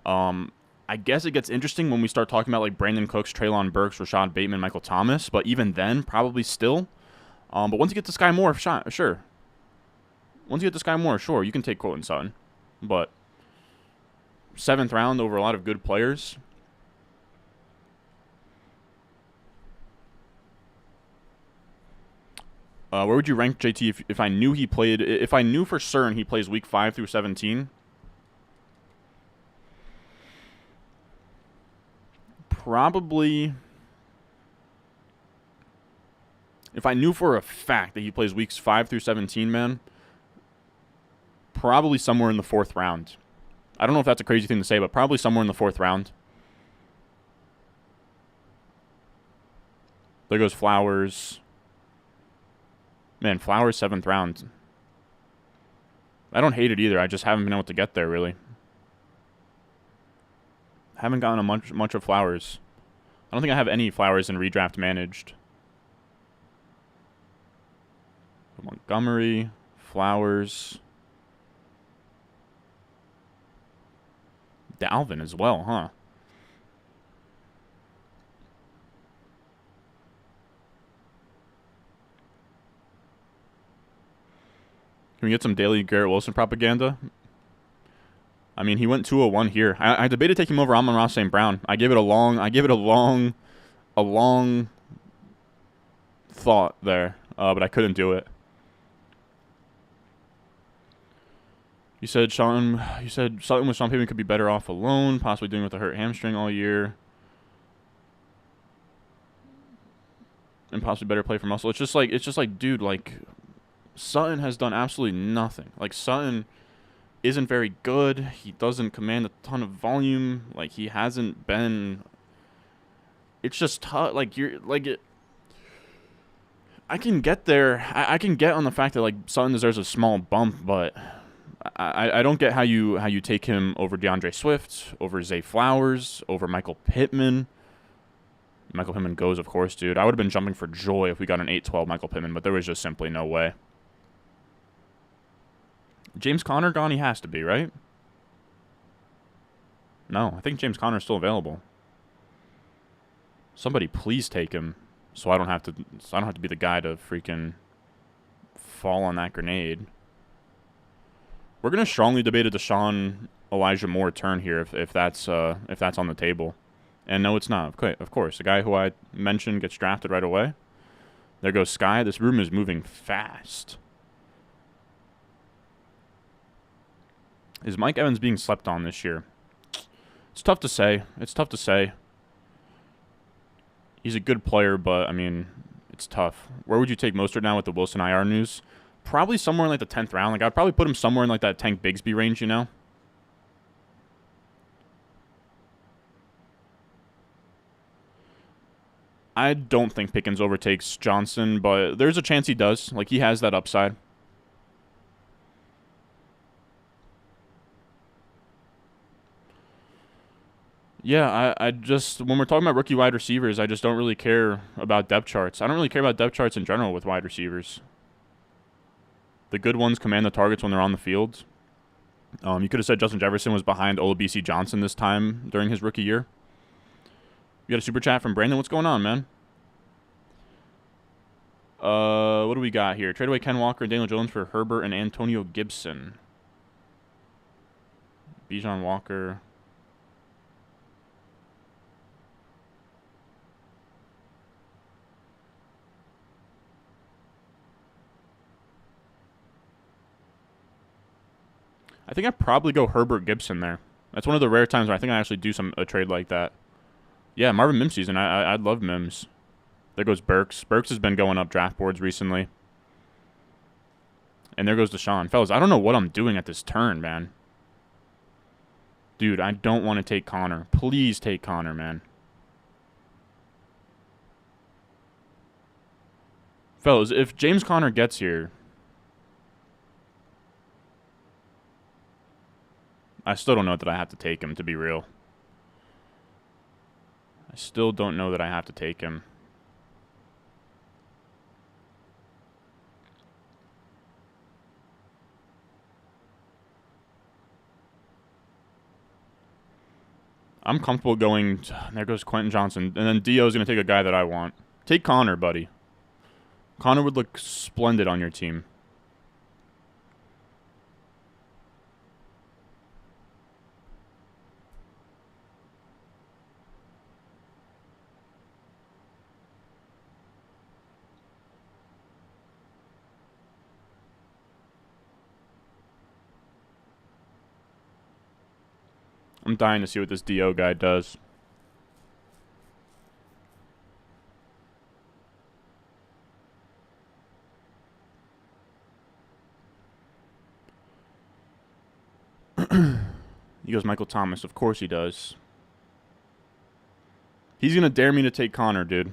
I guess it gets interesting when we start talking about like Brandon Cooks, Treylon Burks, Rashad Bateman, Michael Thomas. But even then, probably still. But once you get to Sky Moore, sure. Once you get to Sky Moore, sure, you can take Courtland Sutton. But 7th round over a lot of good players. Where would you rank JT if I knew he played? If I knew for certain he plays week 5 through 17? Probably. If I knew for a fact that he plays weeks 5 through 17, man, probably somewhere in the 4th round. I don't know if that's a crazy thing to say, but probably somewhere in the 4th round. There goes Flowers. Man, Flowers 7th round. I don't hate it either. I just haven't been able to get there, really. Haven't gotten a much of Flowers. I don't think I have any Flowers in redraft managed. Montgomery, Flowers. Dalvin as well, huh? Can we get some daily Garrett Wilson propaganda? I mean, he went 201 here. I debated taking him over Amon-Ra St. Brown. I gave it a long thought there, but I couldn't do it. You said Sutton with Sean Payton could be better off alone, possibly dealing with a hurt hamstring all year. And possibly better play for muscle. It's just like, dude, like, Sutton has done absolutely nothing. Like, Sutton isn't very good. He doesn't command a ton of volume. Like, he hasn't been. It's just tough. Like, I can get there. I can get on the fact that like Sutton deserves a small bump, but I don't get how you take him over DeAndre Swift, over Zay Flowers, over Michael Pittman. Michael Pittman goes, of course, dude. I would have been jumping for joy if we got an 8-12 Michael Pittman, but there was just simply no way. James Conner gone? He has to be, right? No, I think James Conner's still available. Somebody please take him, so I don't have to be the guy to freaking fall on that grenade. We're gonna strongly debate a Deshaun Elijah Moore turn here if that's on the table. And no, it's not. Of course, the guy who I mentioned gets drafted right away. There goes Sky. This room is moving fast. Is Mike Evans being slept on this year? It's tough to say. He's a good player, but, I mean, it's tough. Where would you take Mostert now with the Wilson IR news? Probably somewhere in, like, the 10th round. Like, I'd probably put him somewhere in, like, that Tank Bigsby range, you know? I don't think Pickens overtakes Johnson, but there's a chance he does. Like, he has that upside. Yeah, I just, when we're talking about rookie wide receivers, I just don't really care about depth charts. I don't really care about depth charts in general with wide receivers. The good ones command the targets when they're on the field. You could have said Justin Jefferson was behind Olabisi Johnson this time during his rookie year. We got a super chat from Brandon. What's going on, man? What do we got here? Trade away Ken Walker and Daniel Jones for Herbert and Antonio Gibson. Bijan Walker. I think I'd probably go Herbert Gibson there. That's one of the rare times where I think I actually do a trade like that. Yeah, Marvin Mims season. I'd love Mims. There goes Burks. Burks has been going up draft boards recently. And there goes Deshaun. Fellas, I don't know what I'm doing at this turn, man. Dude, I don't want to take Connor. Please take Connor, man. Fellas, if James Conner gets here, I still don't know that I have to take him, to be real. I still don't know that I have to take him. I'm comfortable going. There goes Quentin Johnson. And then Dio's going to take a guy that I want. Take Connor, buddy. Connor would look splendid on your team. I'm dying to see what this Dio guy does. He goes Michael Thomas. Of course he does. He's going to dare me to take Connor, dude.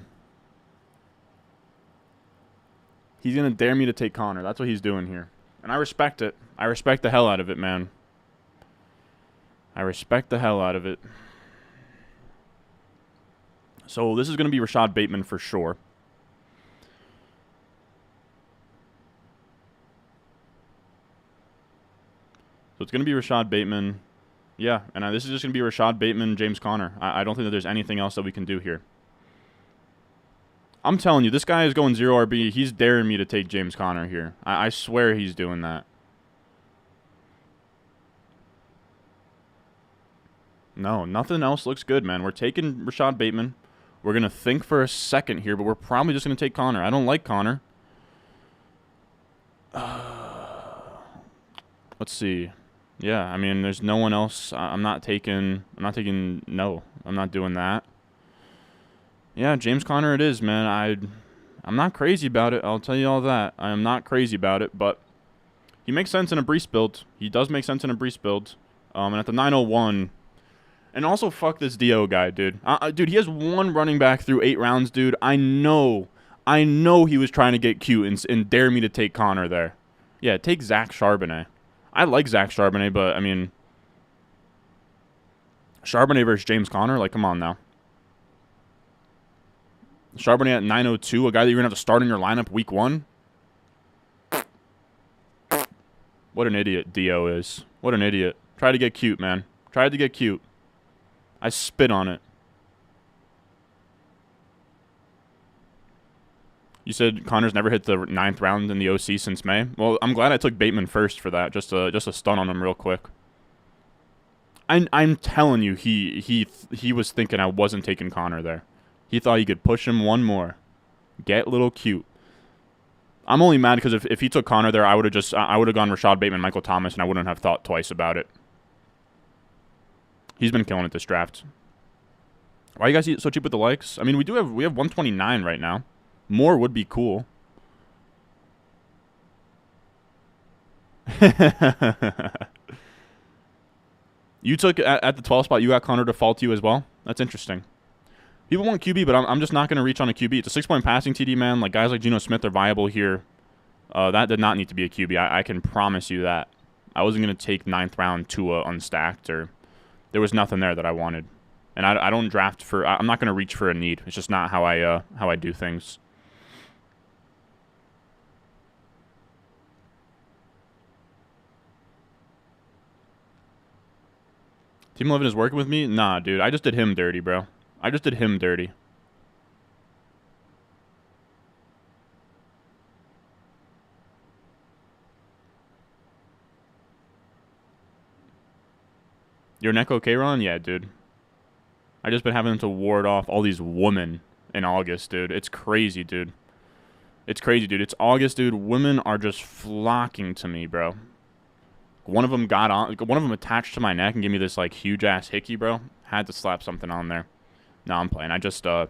He's going to dare me to take Connor. That's what he's doing here. And I respect it. I respect the hell out of it, man. I respect the hell out of it. So this is going to be Rashad Bateman for sure. So it's going to be Rashad Bateman. Yeah, and this is just going to be Rashad Bateman, James Conner. I don't think that there's anything else that we can do here. I'm telling you, this guy is going 0 RB. He's daring me to take James Conner here. I swear he's doing that. No, nothing else looks good, man. We're taking Rashad Bateman. We're going to think for a second here, but we're probably just going to take Conner. I don't like Conner. Let's see. Yeah, I mean, there's no one else. I'm not taking. No, I'm not doing that. Yeah, James Conner it is, man. I'm not crazy about it. I'll tell you all that. I am not crazy about it, but he makes sense in a Breece build. He does make sense in a Breece build. And at the 901, and also fuck this Dio guy, dude. Dude, he has one running back through 8 rounds, dude. I know he was trying to get cute and dare me to take Conner there. Yeah, take Zach Charbonnet. I like Zach Charbonnet, but, I mean, Charbonnet versus James Conner? Like, come on now. Charbonnet at 902, a guy that you're going to have to start in your lineup week 1? What an idiot Dio is. What an idiot. Try to get cute, man. Tried to get cute. I spit on it. You said Connor's never hit the 9th round in the OC since May. Well, I'm glad I took Bateman first for that, just a stun on him real quick. I'm telling you, he was thinking I wasn't taking Connor there. He thought he could push him one more, get a little cute. I'm only mad because if he took Connor there, I would have gone Rashad Bateman, Michael Thomas, and I wouldn't have thought twice about it. He's been killing it this draft. Why are you guys so cheap with the likes? I mean, we have 129 right now. More would be cool. You took at the 12 spot. You got Connor default to you as well. That's interesting. People want QB, but I'm just not going to reach on a QB. It's a 6-point passing TD, man. Like guys like Geno Smith are viable here. That did not need to be a QB. I can promise you that. I wasn't going to take 9th round Tua unstacked, or there was nothing there that I wanted. And I don't draft for. I'm not going to reach for a need. It's just not how I do things. Team 11 is working with me? Nah, dude. I just did him dirty, bro. I just did him dirty. Your neck okay, Ron? Yeah, dude. I just been having to ward off all these women in August, dude. It's crazy, dude. It's crazy, dude. It's August, dude. Women are just flocking to me, bro. One of them got on. One of them attached to my neck and gave me this like huge ass hickey, bro. Had to slap something on there. No, I'm playing. I just I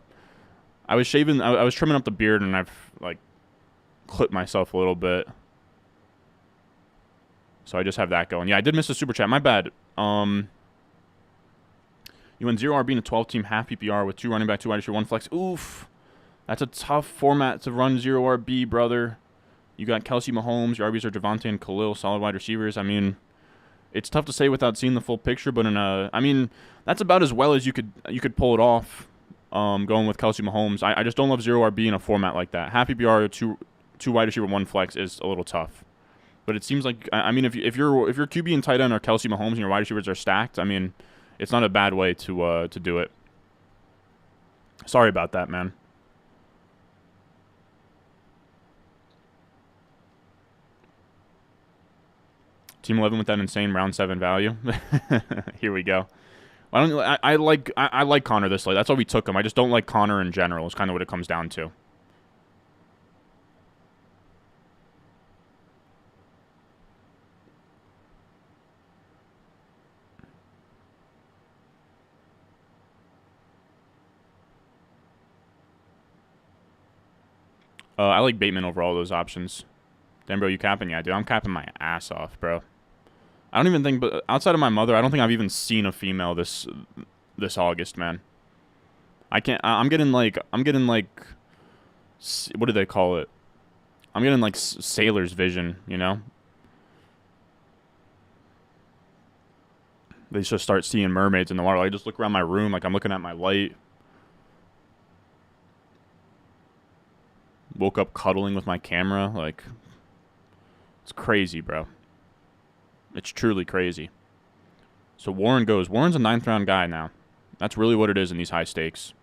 was shaving. I was trimming up the beard and I've like clipped myself a little bit. So I just have that going. Yeah, I did miss a super chat. My bad. You went 0 RB in a 12-team half PPR with 2 running back, 2 wide receiver, 1 flex. Oof. That's a tough format to run 0 RB, brother. You got Kelsey, Mahomes. Your RBs are Javonte and Khalil, solid wide receivers. I mean, it's tough to say without seeing the full picture, but I mean, that's about as well as you could pull it off. Going with Kelsey, Mahomes. I just don't love 0 RB in a format like that. Half PPR, 2 wide receiver, 1 flex is a little tough. But it seems like I mean, if your QB and tight end are Kelsey, Mahomes, and your wide receivers are stacked, I mean, it's not a bad way to do it. Sorry about that, man. Team 11 with that insane round 7 value. Here we go. I like Connor this late. That's why we took him. I just don't like Connor in general. Is kind of what it comes down to. I like Bateman over all those options. Damn, bro, you capping? Yeah, dude, I'm capping my ass off, bro. I don't even think, but outside of my mother, I don't think I've even seen a female this August, man. I can't. I'm getting like, what do they call it? I'm getting like sailor's vision, you know. They just start seeing mermaids in the water. I just look around my room like I'm looking at my light. Woke up cuddling with my camera. Like, it's crazy, bro. It's truly crazy. So Warren goes. Warren's a 9th round guy now. That's really what it is in these high stakes.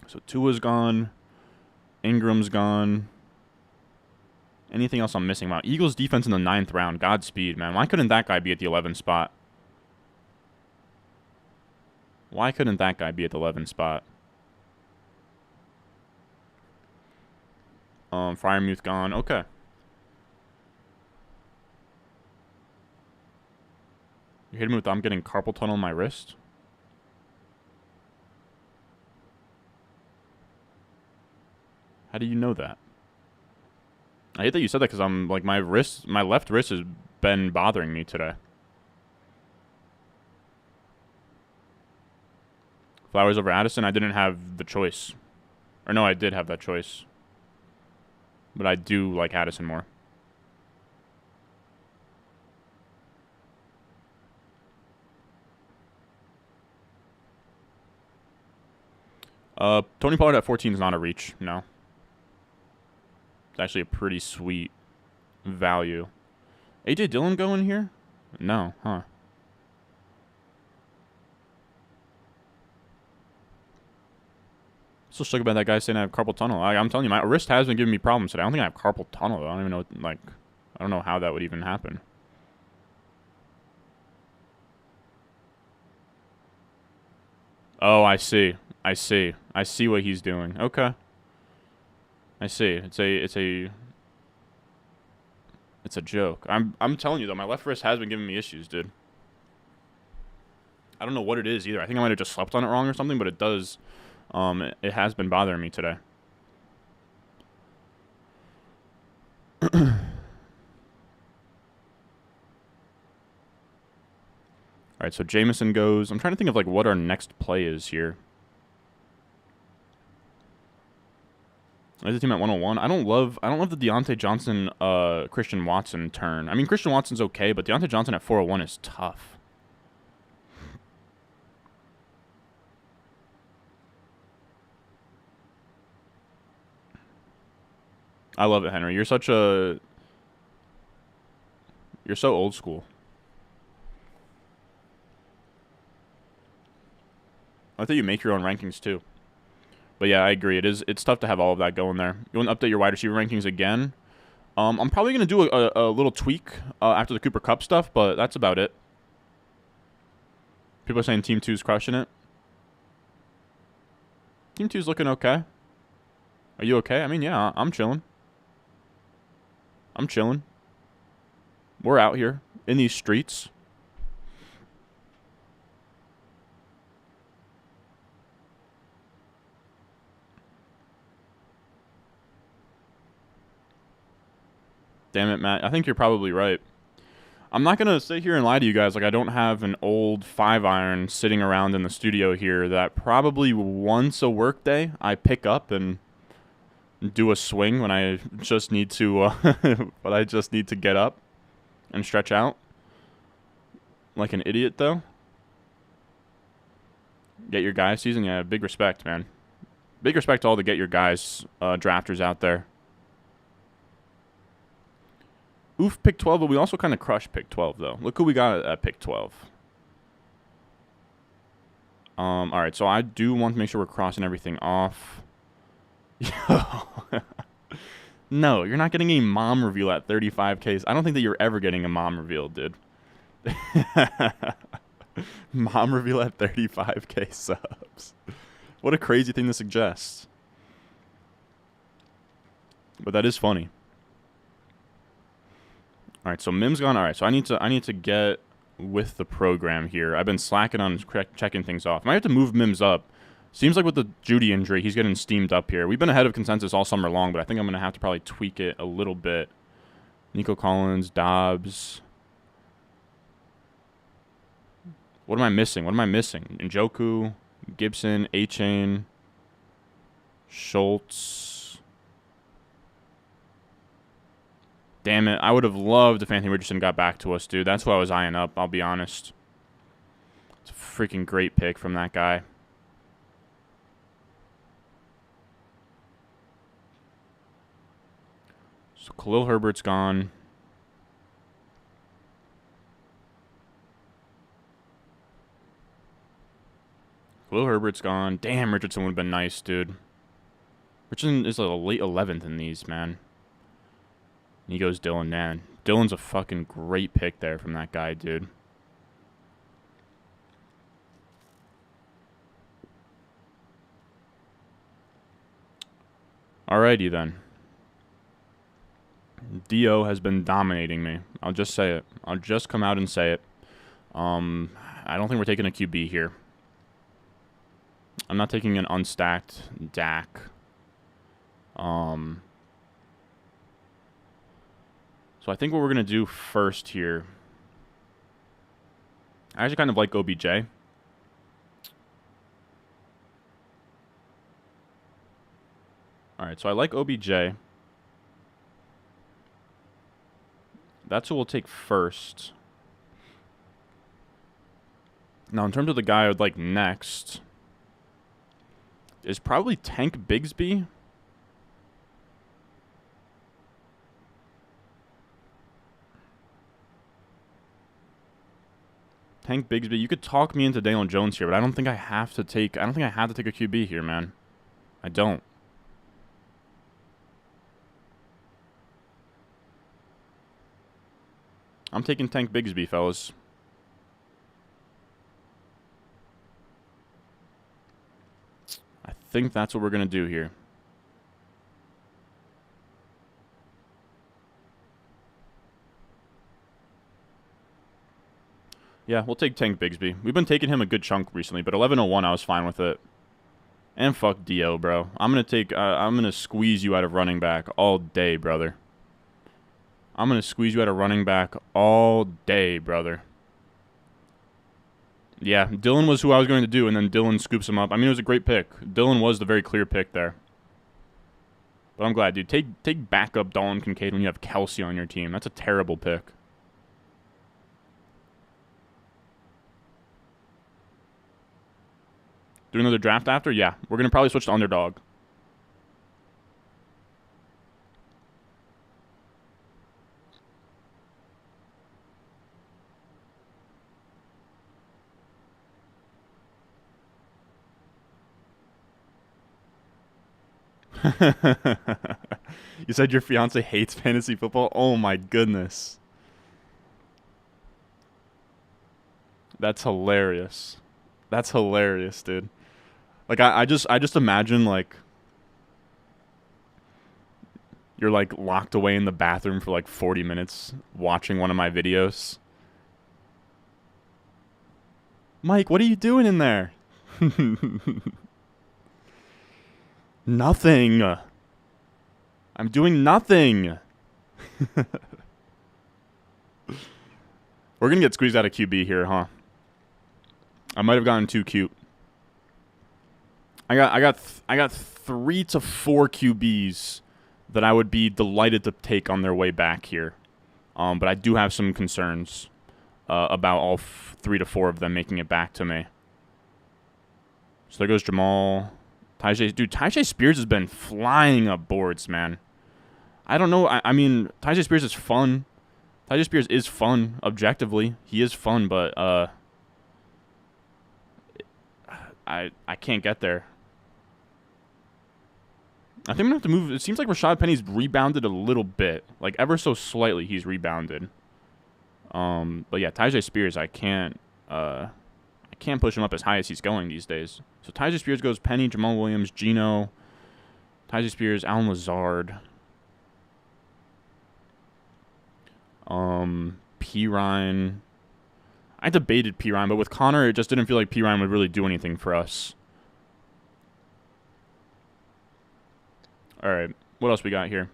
So Tua's gone. Ingram's gone. Anything else I'm missing? Wow. Eagles defense in the 9th round. Godspeed, man. Why couldn't that guy be at the 11th spot? Why couldn't that guy be at the 11th spot? Fryermuth gone. Okay. You hit me with I'm getting carpal tunnel in my wrist? How do you know that? I hate that you said that because I'm like my left wrist has been bothering me today. Flowers over Addison. I didn't have the choice. Or no, I did have that choice. But I do like Addison more. Tony Pollard at 14 is not a reach. No. It's actually a pretty sweet value. AJ Dillon going here? No, huh? Still shook about that guy saying I have carpal tunnel. I'm telling you, my wrist has been giving me problems today. I don't think I have carpal tunnel, though. I don't even know, like, I don't know how that would even happen. Oh, I see. I see. I see what he's doing. Okay. I see. It's a joke. I'm telling you though, my left wrist has been giving me issues, dude. I don't know what it is either. I think I might have just slept on it wrong or something, but it does. It has been bothering me today. All right, so Jameson goes. I'm trying to think of like what our next play is here. Is the team at 101? I don't love the Deontay Johnson, Christian Watson turn. I mean, Christian Watson's okay, but Deontay Johnson at 401 is tough. I love it, Henry. You're so old school. I think you make your own rankings too. But yeah, I agree. It's tough to have all of that going there. You want to update your wide receiver rankings again? I'm probably going to do a little tweak after the Cooper Kupp stuff, but that's about it. People are saying Team 2's crushing it. Team 2's looking okay. Are you okay? I mean, yeah, I'm chilling. I'm chilling. We're out here in these streets. Damn it, Matt. I think you're probably right. I'm not going to sit here and lie to you guys like I don't have an old 5-iron sitting around in the studio here that probably once a workday I pick up and do a swing when I just need to but I just need to get up and stretch out like an idiot though. Get your guys season, yeah, big respect, man. Big respect to all the get your guys drafters out there. Oof, pick 12, but we also kind of crushed pick 12 though. Look who we got at pick 12. All right, so I do want to make sure we're crossing everything off. No, you're not getting a mom reveal at 35K. I don't think that you're ever getting a mom reveal, dude. Mom reveal at 35K subs. What a crazy thing to suggest. But that is funny. All right, so Mim's gone. All right, so I need to get with the program here. I've been slacking on checking things off. Might have to move Mims up. Seems like with the Judy injury, he's getting steamed up here. We've been ahead of consensus all summer long, but I think I'm going to have to probably tweak it a little bit. Nico Collins, Dobbs. What am I missing? Njoku, Gibson, A-Chain, Schultz. Damn it. I would have loved if Anthony Richardson got back to us, dude. That's who I was eyeing up, I'll be honest. It's a freaking great pick from that guy. So Khalil Herbert's gone. Damn, Richardson would have been nice, dude. Richardson is a late 11th in these, man. And he goes Dylan, man. Dylan's a fucking great pick there from that guy, dude. Alrighty then. Dio has been dominating me. I'll just say it. I'll just come out and say it. I don't think we're taking a QB here. I'm not taking an unstacked Dak. So I think what we're going to do first here, I actually kind of like OBJ. All right, so I like OBJ. That's who we'll take first. Now, in terms of the guy I would like next, is probably Tank Bigsby. Tank Bigsby. You could talk me into Daniel Jones here, but I don't think I have to take a QB here, man. I don't. I'm taking Tank Bigsby, fellas. I think that's what we're going to do here. Yeah, we'll take Tank Bigsby. We've been taking him a good chunk recently, but 1101, I was fine with it. And fuck Dio, bro. I'm gonna squeeze you out of running back all day, brother. I'm gonna squeeze you out of running back all day, brother. Yeah, Dylan was who I was going to do, and then Dylan scoops him up. I mean, it was a great pick. Dylan was the very clear pick there. But I'm glad, dude. Take backup Dalton Kincaid when you have Kelsey on your team. That's a terrible pick. Do another draft after? Yeah. We're going to probably switch to underdog. You said your fiance hates fantasy football? Oh my goodness. That's hilarious. That's hilarious, dude. Like I just imagine like you're like locked away in the bathroom for like 40 minutes watching one of my videos. Mike, what are you doing in there? Nothing. I'm doing nothing. We're going to get squeezed out of QB here, huh? I might have gotten too cute. I got 3 to 4 QBs that I would be delighted to take on their way back here. But I do have some concerns about all 3 to 4 of them making it back to me. So there goes Jamal. Tyjae Spears has been flying up boards, man. I don't know. I mean, Tyjae Spears is fun. Tyjae Spears is fun, objectively. He is fun, but I can't get there. I think I'm going to have to move. It seems like Rashad Penny's rebounded a little bit. Like, ever so slightly, he's rebounded. But yeah, Tyjae Spears, I can't push him up as high as he's going these days. So Tyjae Spears goes Penny, Jamal Williams, Geno, Tyjae Spears, Allen Lazard, Pirine. I debated Pirine, but with Connor, it just didn't feel like Pirine would really do anything for us. All right, what else we got here?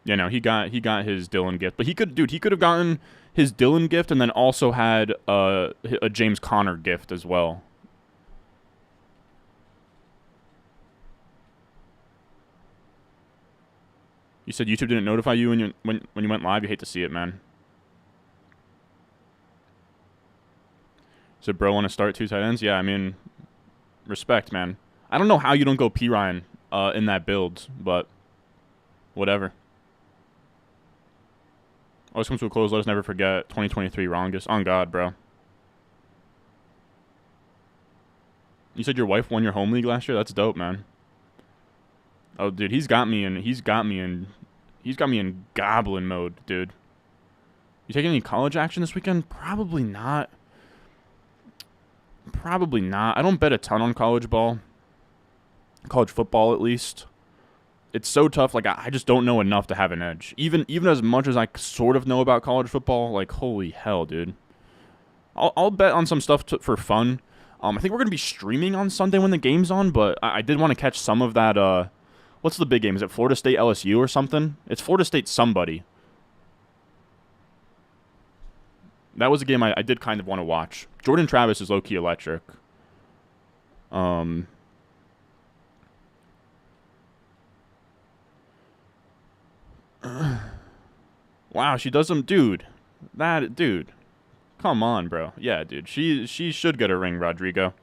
Yeah, no, he got his Dylan gift, but he could have gotten his Dylan gift and then also had a James Conner gift as well. You said YouTube didn't notify you when you went live. You hate to see it, man. So, bro, want to start 2 tight ends? Yeah, I mean, respect, man. I don't know how you don't go Pirine in that build, but whatever. Always comes to a close. Let us never forget 2023 wrongest. On God, bro. You said your wife won your home league last year? That's dope, man. Oh, dude, he's got me in goblin mode, dude. You taking any college action this weekend? Probably not. Probably not. I don't bet a ton on college ball. College football, at least. It's so tough. Like, I just don't know enough to have an edge. Even as much as I sort of know about college football, like, holy hell, dude. I'll bet on some stuff for fun. I think we're going to be streaming on Sunday when the game's on, but I did want to catch some of that. What's the big game? Is it Florida State LSU or something? It's Florida State somebody. That was a game I did kind of want to watch. Jordan Travis is low-key electric. Wow, she does some... Dude. Dude. Come on, bro. Yeah, dude. She should get a ring, Rodrigo.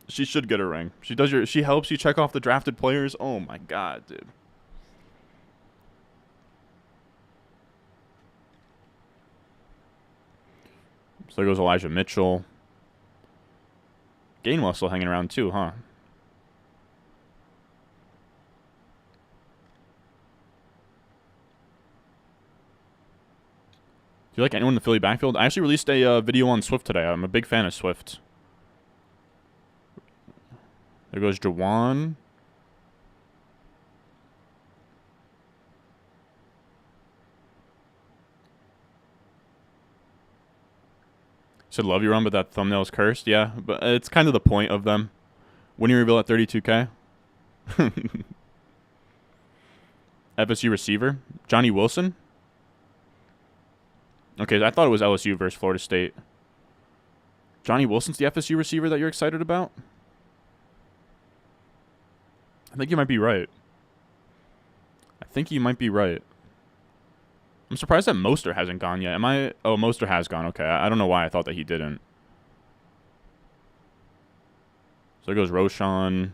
She should get a ring. She helps you check off the drafted players. Oh, my God, dude. So there goes Elijah Mitchell. Gainwell still hanging around too, huh? Do you like anyone in the Philly backfield? I actually released a video on Swift today. I'm a big fan of Swift. There goes Jawan. Said love you run, but that thumbnail is cursed. Yeah, but it's kind of the point of them. When you reveal at 32K. FSU receiver. Johnny Wilson. Okay, I thought it was LSU versus Florida State. Johnny Wilson's the FSU receiver that you're excited about? I think you might be right. I'm surprised that Mostert hasn't gone yet. Oh, Mostert has gone. Okay. I don't know why I thought that he didn't. So there goes Roshan.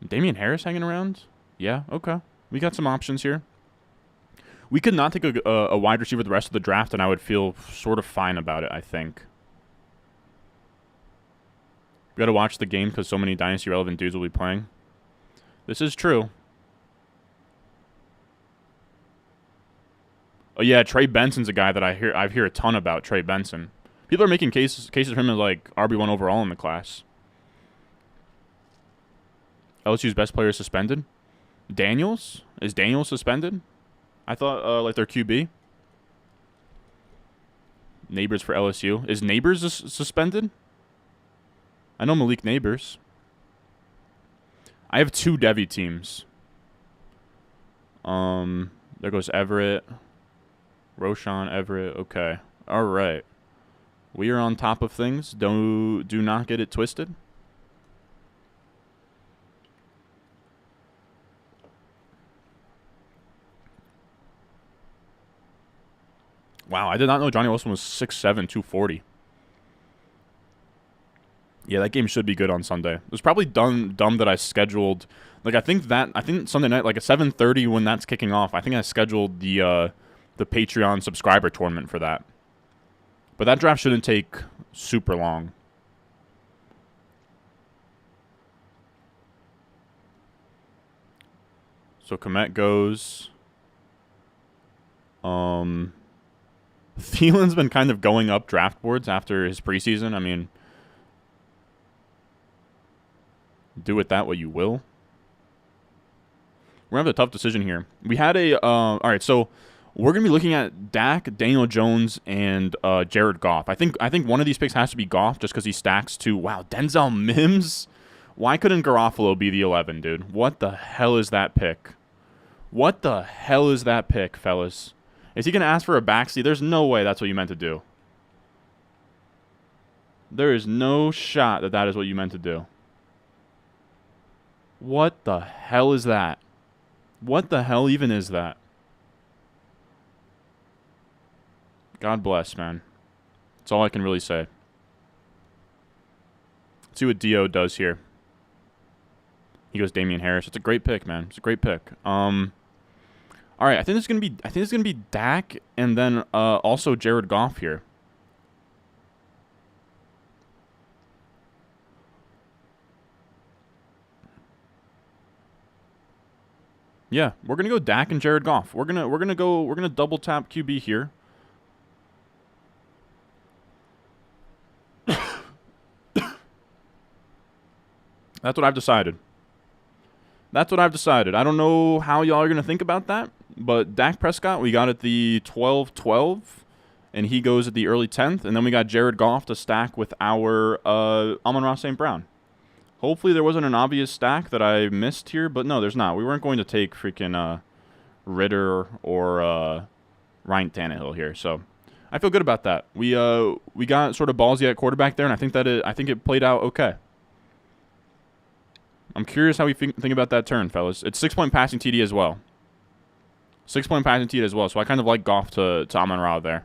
Damian Harris hanging around? Yeah, okay. We got some options here. We could not take a wide receiver the rest of the draft, and I would feel sort of fine about it, I think. We got to watch the game because so many Dynasty-relevant dudes will be playing. This is true. Oh, yeah, Trey Benson's a guy that I hear a ton about, Trey Benson. People are making cases for him as, like, RB1 overall in the class. LSU's best player is suspended. Daniels? Is Daniels suspended? I thought, like, their QB. Neighbors for LSU. Is Neighbors suspended? I know Malik Neighbors. I have 2 Devy teams. There goes Everett. Roshan, Everett. Okay. All right. We are on top of things. Do not get it twisted. Wow, I did not know Johnny Wilson was 6'7", 240. Yeah, that game should be good on Sunday. It was probably dumb that I scheduled. Like, I think Sunday night, like at 7:30 when that's kicking off, I think I scheduled the Patreon subscriber tournament for that. But that draft shouldn't take super long. So Komet goes. Thielen's been kind of going up draft boards after his preseason. I mean, do with that what you will. We're going to have a tough decision here. We had all right, so we're going to be looking at Dak, Daniel Jones, and Jared Goff. I think one of these picks has to be Goff just because he stacks to, wow, Denzel Mims? Why couldn't Garofalo be the 11, dude? What the hell is that pick? What the hell is that pick, fellas? Is he going to ask for a backseat? There's no way that's what you meant to do. There is no shot that is what you meant to do. What the hell is that? What the hell even is that? God bless, man. That's all I can really say. Let's see what Dio does here. He goes Damian Harris. It's a great pick, man. It's a great pick. All right, I think it's gonna be Dak and then also Jared Goff here. Yeah, we're gonna go Dak and Jared Goff. We're gonna double tap QB here. That's what I've decided. I don't know how y'all are going to think about that, but Dak Prescott, we got at the 12-12, and he goes at the early 10th, and then we got Jared Goff to stack with our Amon-Ra St. Brown. Hopefully there wasn't an obvious stack that I missed here, but no, there's not. We weren't going to take freaking Ritter or Ryan Tannehill here, so I feel good about that. We got sort of ballsy at quarterback there, and I think it played out okay. I'm curious how we think about that turn, fellas. It's 6-point passing TD as well. 6-point passing TD as well, so I kind of like Goff to Amon-Ra there.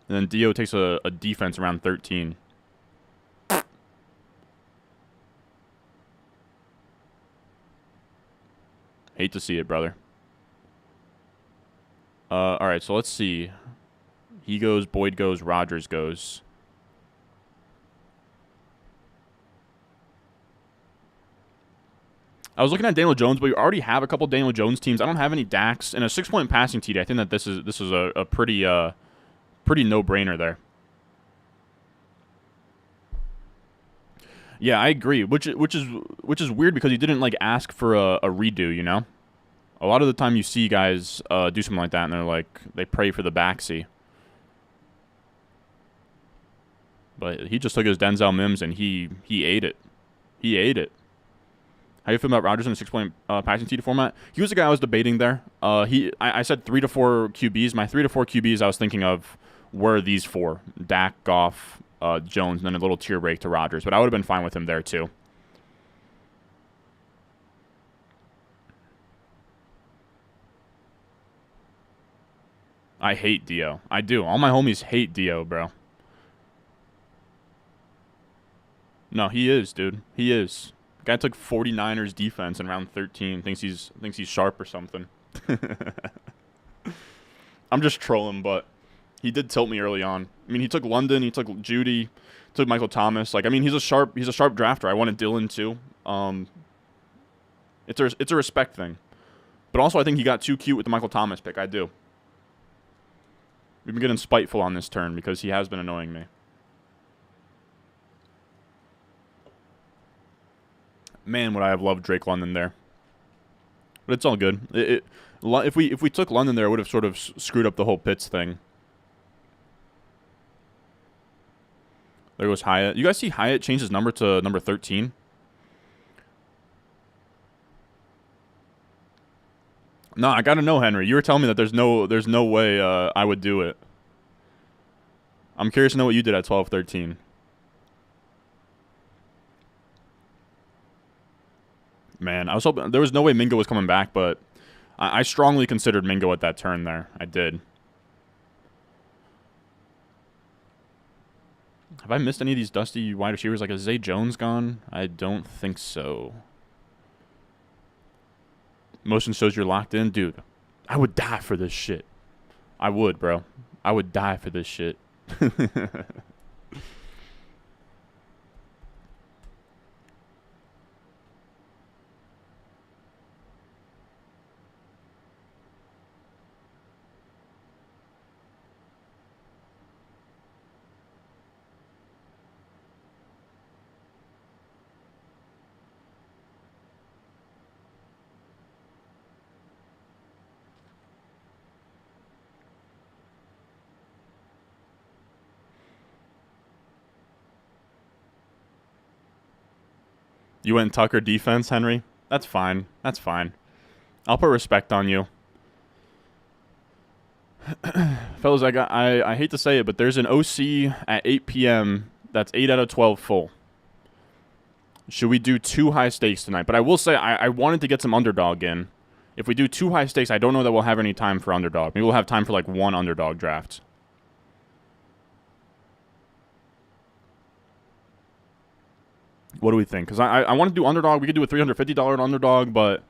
And then Dio takes a defense around 13. Hate to see it, brother. All right, so let's see. He goes, Boyd goes, Rodgers goes. I was looking at Daniel Jones, but we already have a couple Daniel Jones teams. I don't have any Dax. And a 6-point passing TD, I think that this is a pretty no-brainer there. Yeah, I agree. Which is weird because he didn't like ask for a redo, you know? A lot of the time you see guys do something like that, and they're like, they pray for the backseat. But he just took his Denzel Mims, and he ate it. He ate it. How you feel about Rodgers in a 6-point passing TD format? He was the guy I was debating there. I said 3 to 4 QBs. My 3 to 4 QBs I was thinking of were these 4. Dak, Goff, Jones, and then a little tier break to Rodgers. But I would have been fine with him there, too. I hate Dio. I do. All my homies hate Dio, bro. No, he is, dude. He is. Guy took 49ers defense in round 13. Thinks he's sharp or something. I'm just trolling, but he did tilt me early on. I mean, he took London, he took Judy, took Michael Thomas. Like, I mean, he's a sharp drafter. I wanted Dylan too. It's a respect thing. But also, I think he got too cute with the Michael Thomas pick. I do. We've been getting spiteful on this turn because he has been annoying me. Man, would I have loved Drake London there. But it's all good. If we took London there, it would have sort of screwed up the whole Pitts thing. There goes Hyatt. You guys see Hyatt change his number to number 13? No, I gotta know, Henry. You were telling me that there's no way I would do it. I'm curious to know what you did at 12-13. Man, I was hoping there was no way Mingo was coming back, but I strongly considered Mingo at that turn there. I did. Have I missed any of these dusty wide receivers? Like, is Zay Jones gone? I don't think so. Motion shows you're locked in. Dude, I would die for this shit. I would, bro. I would die for this shit. You went Tucker defense, Henry? That's fine. That's fine. I'll put respect on you. Fellas, I hate to say it, but there's an OC at 8 p.m. that's 8 out of 12 full. Should we do 2 high stakes tonight? But I will say I wanted to get some underdog in. If we do 2 high stakes, I don't know that we'll have any time for underdog. Maybe we'll have time for like 1 underdog draft. What do we think? Because I want to do underdog. We could do a $350 underdog, but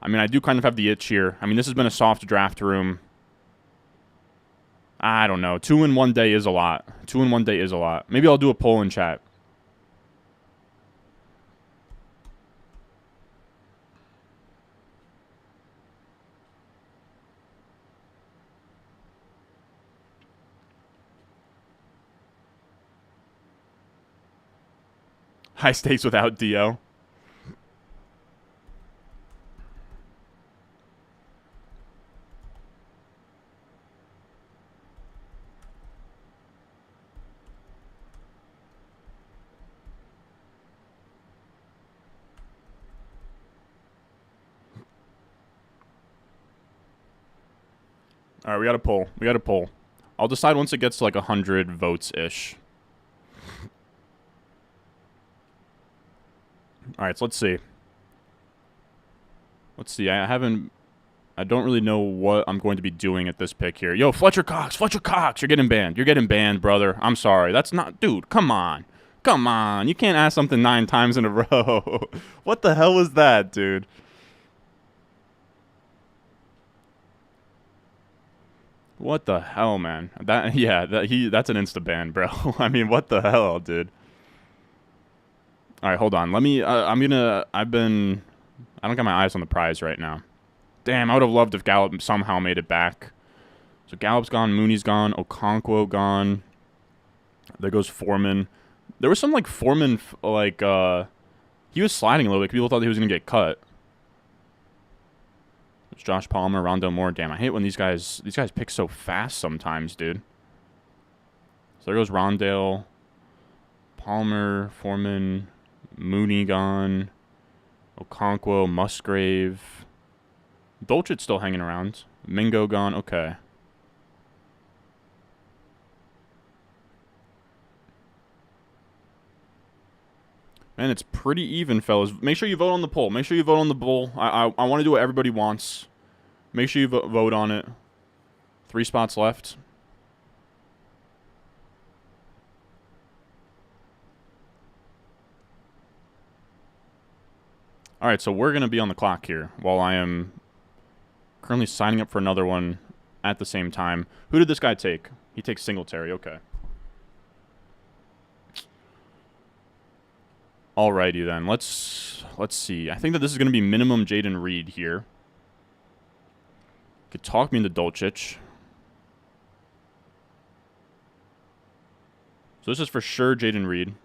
I mean, I do kind of have the itch here. I mean, this has been a soft draft room. I don't know. 2 in 1 day is a lot. 2 in 1 day is a lot. Maybe I'll do a poll in chat. High stakes without DO. All right, we got a poll. We got a poll. I'll decide once it gets to like 100 votes-ish. All right, so let's see. Let's see. I don't really know what I'm going to be doing at this pick here. Yo, Fletcher Cox, you're getting banned. You're getting banned, brother. I'm sorry. That's not, dude. Come on, You can't ask something 9 times in a row. What the hell is that, dude? What the hell, man? That's an insta ban, bro. I mean, what the hell, dude? All right, hold on. Let me. I don't got my eyes on the prize right now. Damn, I would have loved if Gallup somehow made it back. So Gallup's gone, Mooney's gone, Okonkwo gone. There goes Foreman. There was some like Foreman he was sliding a little bit. People thought he was gonna get cut. It's Josh Palmer, Rondale Moore. Damn, I hate when these guys pick so fast sometimes, dude. So there goes Rondale, Palmer, Foreman, Mooney gone, Okonkwo, Musgrave. Dolchit's still hanging around. Mingo gone. Okay. Man, it's pretty even, fellas. Make sure you vote on the poll. Make sure you vote on the poll. I want to do what everybody wants. Make sure you vote on it. 3 spots left. All right, so we're going to be on the clock here while I am currently signing up for another one at the same time. Who did this guy take? He takes Singletary. Okay. Alrighty then. Let's see. I think that this is going to be minimum Jaden Reed here. Could talk me into Dolchich. So this is for sure Jaden Reed.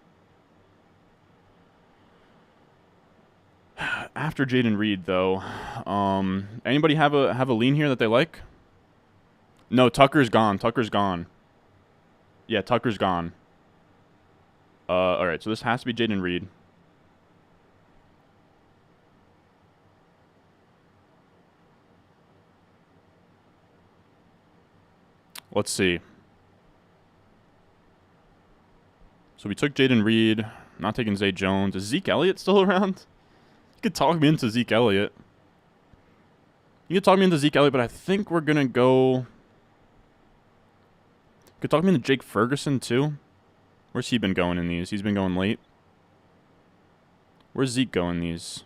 After Jaden Reed, though, anybody have a lean here that they like? No, Tucker's gone. Tucker's gone. Yeah, Tucker's gone. All right, so this has to be Jaden Reed. Let's see. So we took Jaden Reed. Not taking Zay Jones. Is Zeke Elliott still around? You could talk me into Zeke Elliott. You could talk me into Zeke Elliott, but I think we're going to go... You could talk me into Jake Ferguson, too. Where's he been going in these? He's been going late. Where's Zeke going in these?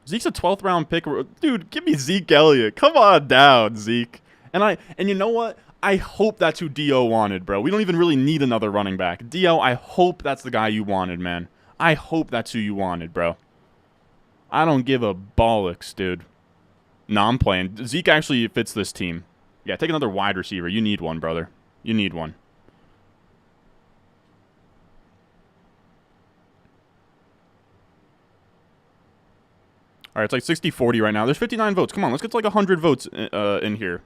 Zeke's a 12th round pick. Dude, give me Zeke Elliott. Come on down, Zeke. And you know what? I hope that's who Dio wanted, bro. We don't even really need another running back. Dio, I hope that's the guy you wanted, man. I hope that's who you wanted, bro. I don't give a bollocks, dude. No, I'm playing. Zeke actually fits this team. Yeah, take another wide receiver. You need one, brother. You need one. All right, it's like 60-40 right now. There's 59 votes. Come on, let's get to like 100 votes in here.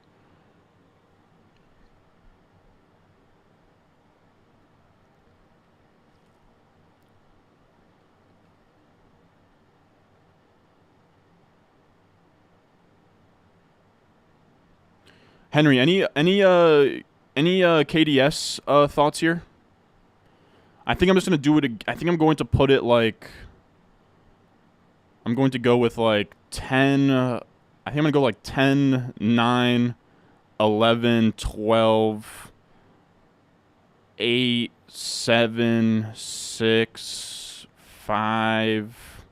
Henry, any KDS thoughts here? I think I'm just gonna do it. I think I'm going to put it like. I'm going to go with like 10. I think I'm gonna go like 10, 9, 11, 12, 8, 7, 6, 5,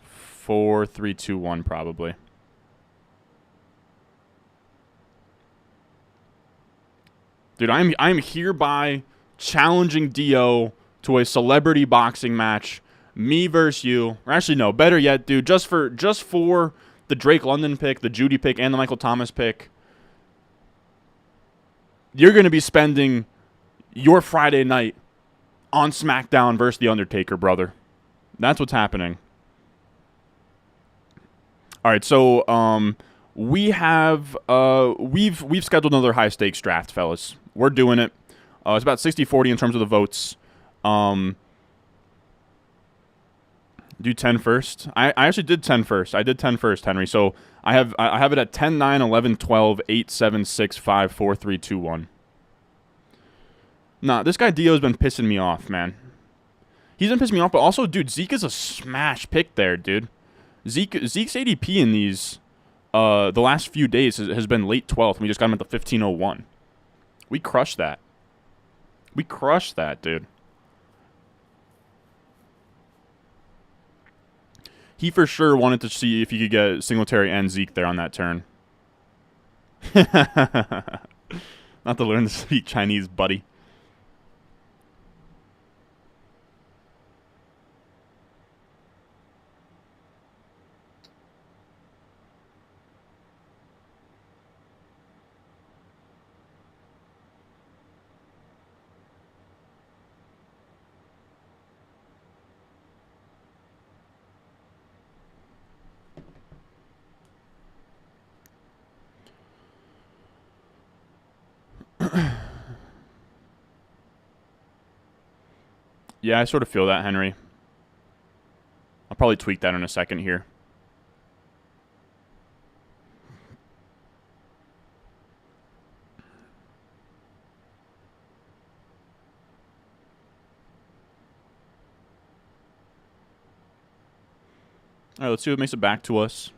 4, 3, 2, 1 probably. Dude, I'm hereby challenging Dio to a celebrity boxing match, me versus you. Or actually, no, better yet, dude, just for the Drake London pick, the Judy pick, and the Michael Thomas pick, you're gonna be spending your Friday night on SmackDown versus The Undertaker, brother. That's what's happening. All right, so we have we've scheduled another high stakes draft, fellas. We're doing it. It's about 60-40 in terms of the votes. Do 10 first. I actually did 10 first. I did 10 first, Henry. So I have it at 10, 9, 11, 12, 8, 7, 6, 5, 4, 3, 2, 1. Nah, this guy Dio's been pissing me off, man. He's been pissing me off, but also, dude, Zeke is a smash pick there, dude. Zeke's ADP in these the last few days has been late 12th. We just got him at the 1501. We crushed that. We crushed that, dude. He for sure wanted to see if he could get Singletary and Zeke there on that turn. Not to learn to speak Chinese, buddy. Yeah, I sort of feel that, Henry. I'll probably tweak that in a second here. All right, let's see what makes it back to us.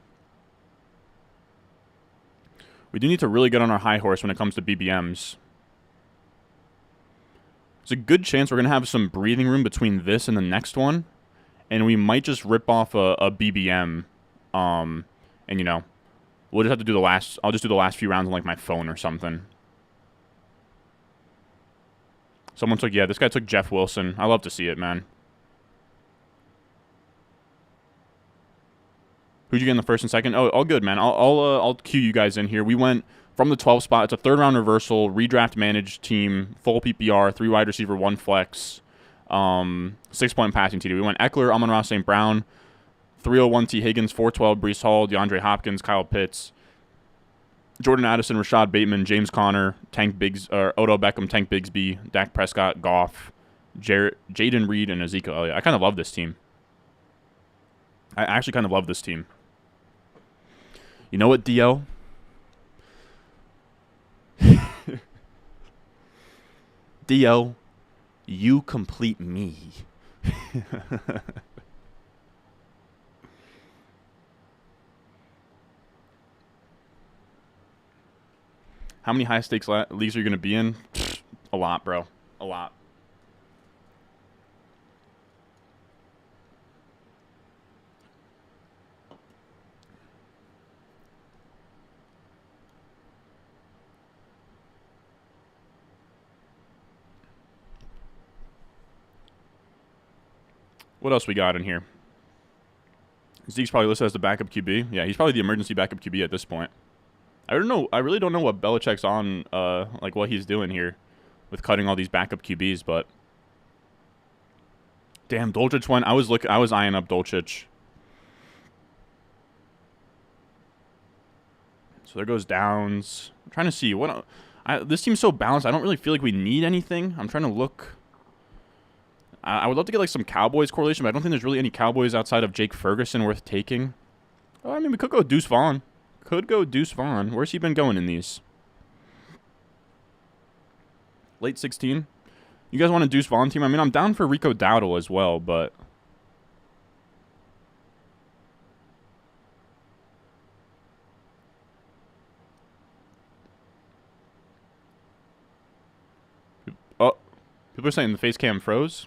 We do need to really get on our high horse when it comes to BBMs. There's a good chance we're going to have some breathing room between this and the next one. And we might just rip off a BBM. And, you know, we'll just have to do the last... I'll just do the last few rounds on, like, my phone or something. Someone took... Yeah, this guy took Jeff Wilson. I love to see it, man. Who'd you get in the first and second? Oh, all good, man. I'll cue you guys in here. We went from the 12 spot. It's a third-round reversal, redraft managed team, full PPR, 3 wide receiver, 1 flex, 6-point passing TD. We went Eckler, Amon-Ra St. Brown, 301 T. Higgins, 412 Breece Hall, DeAndre Hopkins, Kyle Pitts, Jordan Addison, Rashad Bateman, James Conner, Odell Beckham, Tank Bigsby, Dak Prescott, Goff, Jaden Reed, and Ezekiel Elliott. I kind of love this team. I actually kind of love this team. You know what, Dio? Dio, you complete me. How many high-stakes leagues are you going to be in? A lot, bro. A lot. What else we got in here? Zeke's probably listed as the backup QB. Yeah, he's probably the emergency backup QB at this point. I don't know. I really don't know what Belichick's on, like what he's doing here with cutting all these backup QBs, but damn, Dolchich went. I was eyeing up Dolchich. So there goes Downs. I'm trying to see what this team's so balanced. I don't really feel like we need anything. I'm trying to look. I would love to get like some Cowboys correlation, but I don't think there's really any Cowboys outside of Jake Ferguson worth taking. Oh, I mean, we could go Deuce Vaughn. Where's he been going in these? Late 16? You guys want a Deuce Vaughn team? I mean, I'm down for Rico Dowdle as well, but... Oh, people are saying the face cam froze?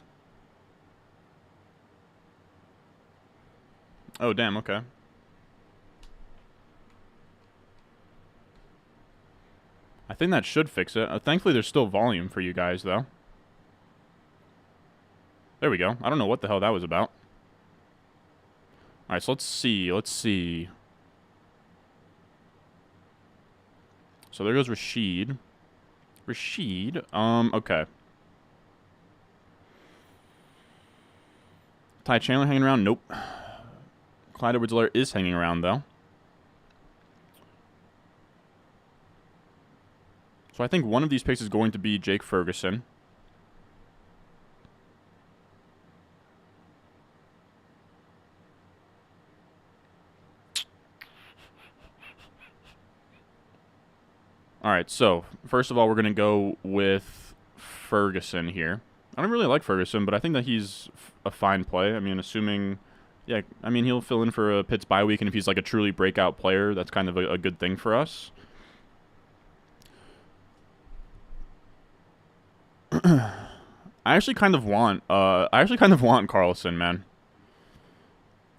Oh, damn, okay. I think that should fix it. Thankfully, there's still volume for you guys, though. There we go. I don't know what the hell that was about. All right, so let's see. So there goes Rashid. Okay. Ty Chandler hanging around? Nope. Clyde Edwards-Helaire is hanging around, though. So I think one of these picks is going to be Jake Ferguson. All right, so first of all, we're going to go with Ferguson here. I don't really like Ferguson, but I think that he's a fine play. I mean, assuming... Yeah, I mean, he'll fill in for a Pitt's bye week, and if he's like a truly breakout player, that's kind of a good thing for us. I actually kind of want Carlson, man.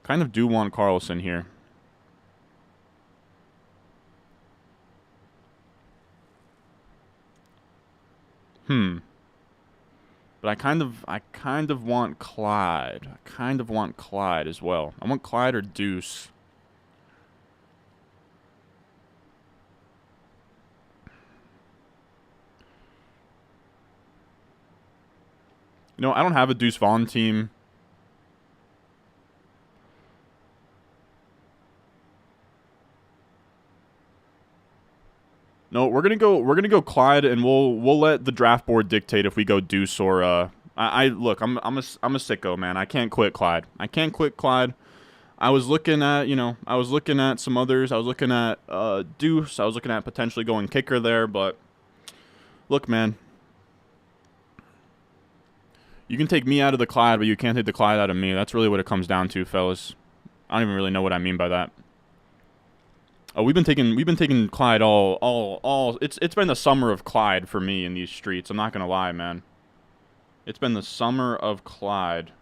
Kind of do want Carlson here. But I kind of want Clyde. I kind of want Clyde as well. I want Clyde or Deuce. You know, I don't have a Deuce Vaughn team. No, we're gonna go Clyde, and we'll let the draft board dictate if we go Deuce or I look, I'm a sicko, man. I can't quit Clyde. I can't quit Clyde. I was looking at, I was looking at some others. I was looking at Deuce. I was looking at potentially going kicker there, but look, man. You can take me out of the Clyde, but you can't take the Clyde out of me. That's really what it comes down to, fellas. I don't even really know what I mean by that. Oh, we've been taking Clyde all. It's been the summer of Clyde for me in these streets. I'm not gonna lie, man. It's been the summer of Clyde.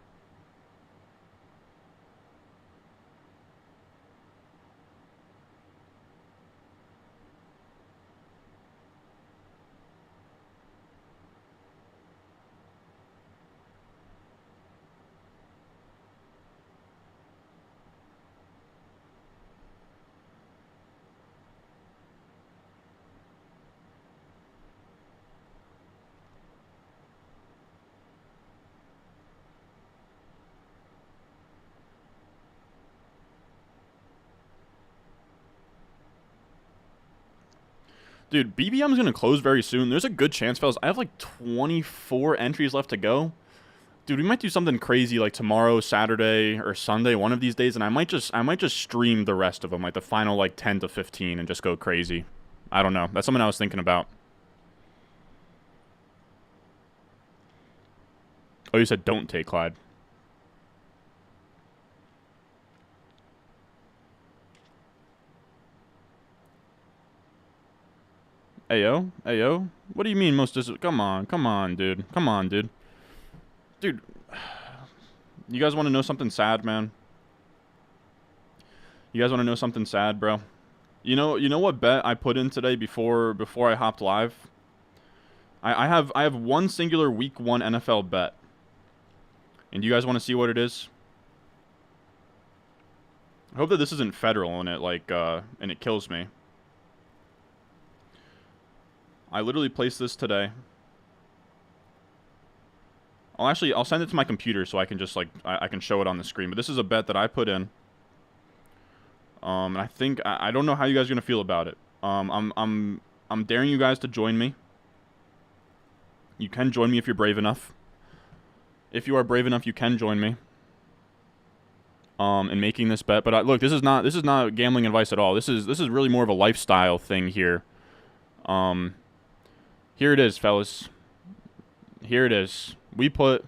Dude, BBM's going to close very soon. There's a good chance, fellas. I have like 24 entries left to go. Dude, we might do something crazy like tomorrow, Saturday, or Sunday, one of these days, and I might just stream the rest of them, like the final like 10 to 15, and just go crazy. I don't know. That's something I was thinking about. Oh, you said don't take Clyde. Ayo, ayo. What do you mean most come on, dude. Come on, dude. Dude, you guys want to know something sad, man? You guys want to know something sad, bro? You know what bet I put in today before I hopped live? I have one singular week 1 NFL bet. And do you guys want to see what it is? I hope that this isn't federal and it kills me. I literally placed this today. I'll send it to my computer so I can just I can show it on the screen. But this is a bet that I put in. And I think I don't know how you guys are gonna feel about it. I'm daring you guys to join me. You can join me if you're brave enough. If you are brave enough, you can join me. In making this bet. But look, this is not gambling advice at all. This is really more of a lifestyle thing here. Here it is, fellas. Here it is. We put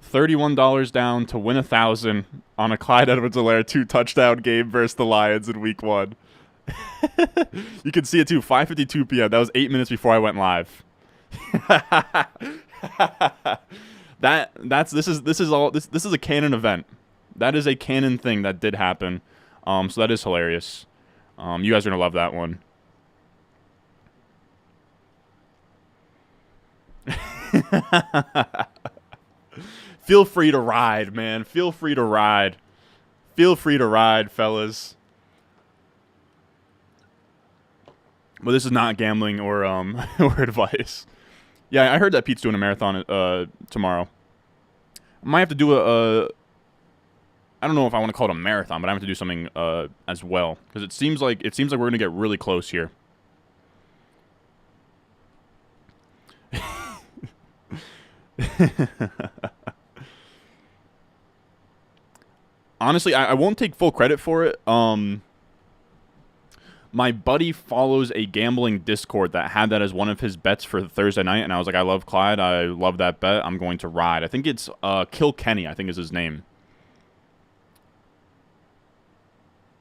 $31 down to win 1,000 on a Clyde Edwards-Helaire 2 touchdown game versus the Lions in Week 1. You can see it too. 5:52 p.m. That was 8 minutes before I went live. This is a canon event. That is a canon thing that did happen. So that is hilarious. You guys are gonna love that one. Feel free to ride, man. Feel free to ride. Feel free to ride, fellas. But this is not gambling or or advice. Yeah, I heard that Pete's doing a marathon tomorrow. I might have to do I don't know if I want to call it a marathon, but I have to do something as well because it seems like we're gonna get really close here. Honestly, I won't take full credit for it. My buddy follows a gambling Discord that had that as one of his bets for Thursday night, and I was like, I love Clyde. I love that bet. I'm going to ride. I think it's Kilkenny, I think is his name.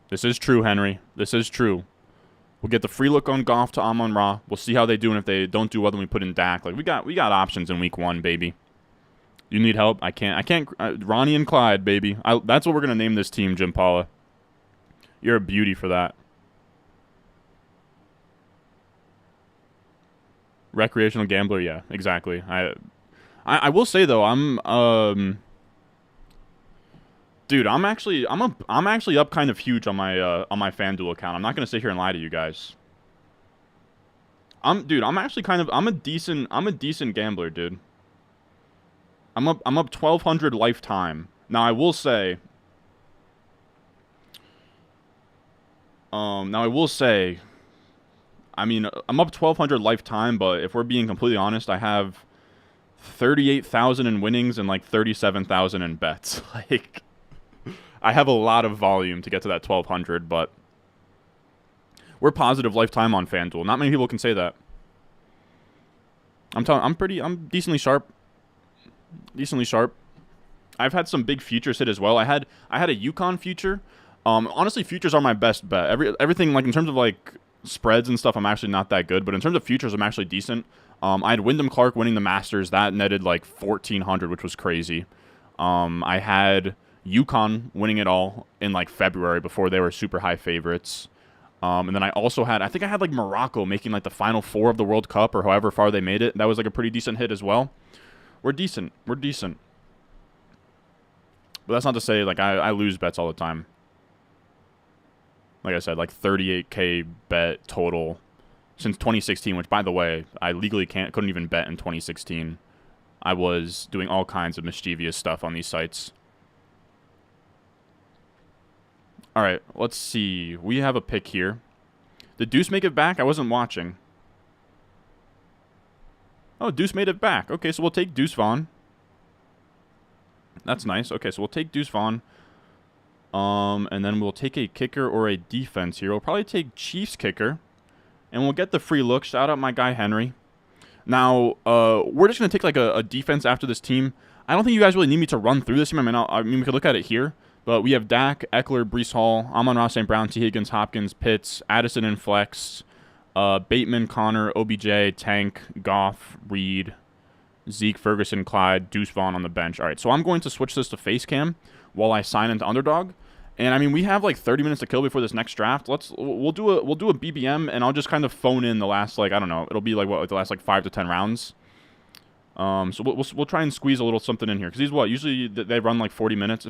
This is true, Henry. This is true. We'll get the free look on Goff to Amon-Ra. We'll see how they do, and if they don't do well, then we put in Dak. Like we got options in Week 1, baby. You need help? I can't. Ronnie and Clyde, baby. That's what we're gonna name this team, Jim Paula. You're a beauty for that. Recreational gambler, yeah, exactly. I will say though, dude, I'm actually up kind of huge on my FanDuel account. I'm not gonna sit here and lie to you guys. I'm a decent gambler, dude. I'm up 1,200 lifetime. Now I will say. I mean, I'm up 1,200 lifetime, but if we're being completely honest, I have 38,000 in winnings and like 37,000 in bets. Like, I have a lot of volume to get to that 1,200, but we're positive lifetime on FanDuel. Not many people can say that. I'm decently sharp. Decently sharp. I've had some big futures hit as well. I had a Yukon future. Honestly, futures are my best bet. Everything, like, in terms of like spreads and stuff, I'm actually not that good. But in terms of futures, I'm actually decent. I had Wyndham Clark winning the Masters. That netted like 1,400, which was crazy. I had Yukon winning it all in like February before they were super high favorites. And then I also had, I think I had like Morocco making like the Final Four of the World Cup or however far they made it. That was like a pretty decent hit as well. We're decent. We're decent. But that's not to say like I lose bets all the time. Like I said, like 38K bet total since 2016, which, by the way, I legally couldn't even bet in 2016. I was doing all kinds of mischievous stuff on these sites. All right, let's see. We have a pick here. Did Deuce make it back? I wasn't watching. Oh, Deuce made it back. Okay, so we'll take Deuce Vaughn. That's nice. Okay, so we'll take Deuce Vaughn. And then we'll take a kicker or a defense here. We'll probably take Chiefs kicker. And we'll get the free look. Shout out my guy, Henry. Now, we're just going to take like a defense after this team. I don't think you guys really need me to run through this team. I mean, we could look at it here. But we have Dak, Eckler, Breece Hall, Amon-Ra St. Brown, T. Higgins, Hopkins, Pitts, Addison and Flex, Bateman, Connor, OBJ, Tank, Goff, Reed, Zeke, Ferguson, Clyde, Deuce Vaughn on the bench. All right, so I'm going to switch this to face cam while I sign into Underdog. And I mean, we have like 30 minutes to kill before this next draft. We'll do a BBM, and I'll just kind of phone in the last, like, I don't know, it'll be like what, like the last like 5 to 10 rounds. So we'll try and squeeze a little something in here because these usually they run like 40 minutes.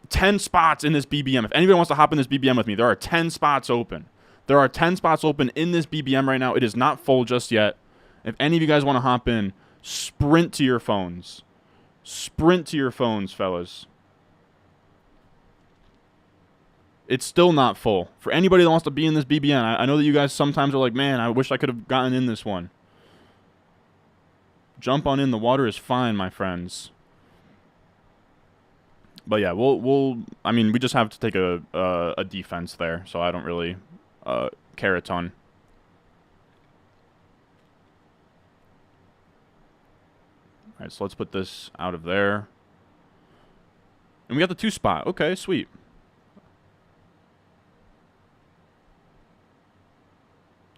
10 spots in this BBM. If anybody wants to hop in this BBM with me, there are 10 spots open. There are 10 spots open in this BBM right now. It is not full just yet. If any of you guys want to hop in, sprint to your phones. Sprint to your phones, fellas. It's still not full. For anybody that wants to be in this BBN, I know that you guys sometimes are like, man, I wish I could have gotten in this one. Jump on in. The water is fine, my friends. But yeah, I mean, we just have to take a defense there, so I don't really care a ton. All right, so let's put this out of there. And we got the 2 spot. Okay, sweet.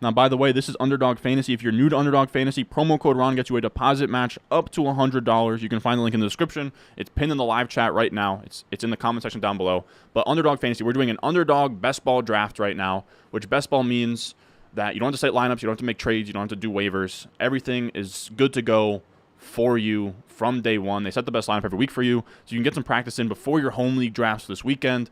Now, by the way, this is Underdog Fantasy. If you're new to Underdog Fantasy, promo code Ron gets you a deposit match up to $100. You can find the link in the description. It's pinned in the live chat right now. It's in the comment section down below. But Underdog Fantasy, we're doing an Underdog Best Ball draft right now, which Best Ball means that you don't have to set lineups, you don't have to make trades, you don't have to do waivers. Everything is good to go for you from day one. They set the best lineup every week for you, so you can get some practice in before your home league drafts this weekend.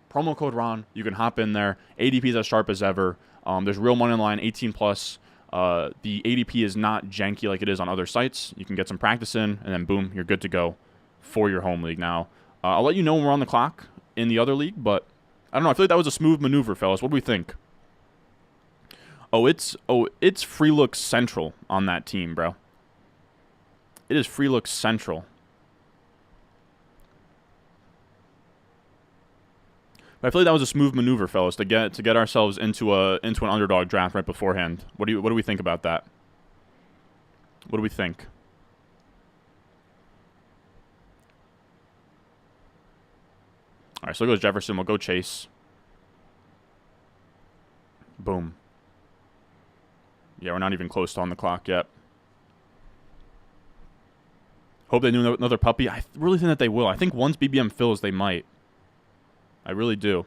Promo code Ron, you can hop in there. ADP is as sharp as ever. There's real money in the line, 18 plus. The ADP is not janky like it is on other sites. You can get some practice in, and then boom, you're good to go for your home league. Now, I'll let you know when we're on the clock in the other league, but I don't know. I feel like that was a smooth maneuver, fellas. What do we think? It's free look central on that team, bro. It is free look central. But I feel like that was a smooth maneuver, fellas, to get ourselves into an underdog draft right beforehand. What do we think about that? What do we think? All right, so goes Jefferson. We'll go Chase. Boom. Yeah, we're not even close to on the clock yet. Hope they do another puppy. I really think that they will. I think once BBM fills, they might. I really do.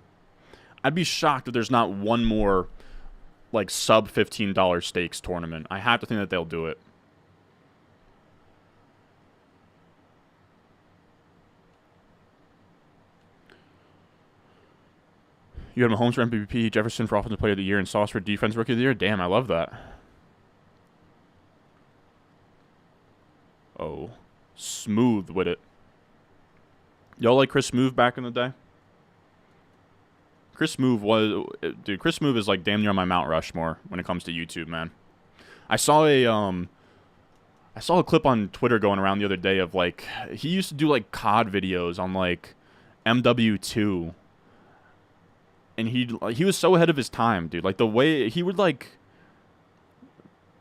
I'd be shocked if there's not one more, like, sub $15 stakes tournament. I have to think that they'll do it. You had Mahomes for MVP, Jefferson for Offensive Player of the Year, and Sauce for Defense Rookie of the Year. Damn, I love that. Oh, smooth with it. Y'all like Chris Smooth back in the day? Chris Smooth is like damn near on my Mount Rushmore when it comes to YouTube, man. I saw I I saw a clip on Twitter going around the other day of like he used to do like COD videos on like MW2, and he was so ahead of his time, dude. Like the way he would like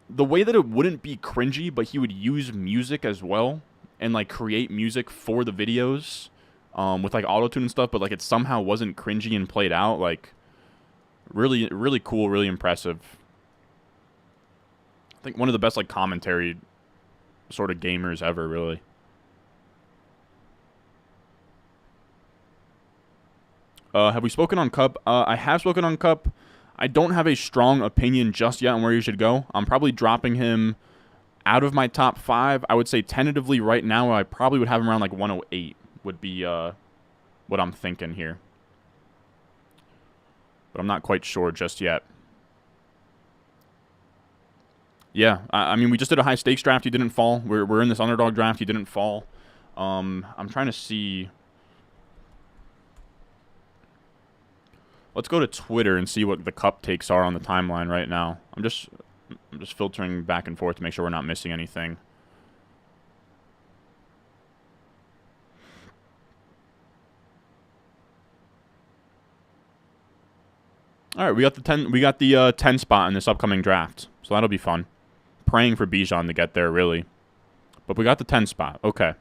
the way that it wouldn't be cringy, but he would use music as well and like create music for the videos, with like autotune and stuff, but like it somehow wasn't cringy and played out. Like really, really cool, really impressive. I think one of the best like commentary sort of gamers ever, really. Have we spoken on Kupp? I have spoken on Kupp. I don't have a strong opinion just yet on where he should go. I'm probably dropping him out of my top 5. I would say tentatively right now, I probably would have him around like 108 would be what I'm thinking here. But I'm not quite sure just yet. Yeah, I mean, we just did a high stakes draft. He didn't fall. We're in this underdog draft. He didn't fall. I'm trying to see. Let's go to Twitter and see what the Kupp takes are on the timeline right now. I'm just filtering back and forth to make sure we're not missing anything. All right, we got the 10 spot in this upcoming draft, so that'll be fun. Praying for Bijan to get there, really, but we got the 10 spot. Okay,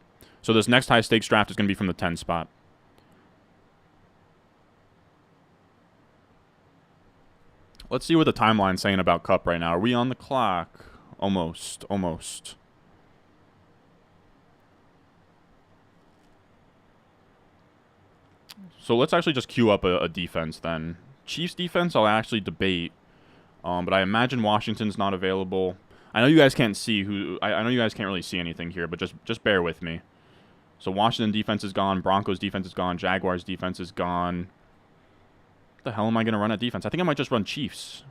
so this next high stakes draft is going to be from the 10 spot. Let's see what the timeline's saying about Kupp right now. Are we on the clock? Almost. So let's actually just queue up a defense then. Chiefs defense, I'll actually debate. But I imagine Washington's not available. I know you guys can't see who. I know you guys can't really see anything here, but just bear with me. So Washington defense is gone. Broncos defense is gone. Jaguars defense is gone. What the hell am I going to run at defense? I think I might just run Chiefs.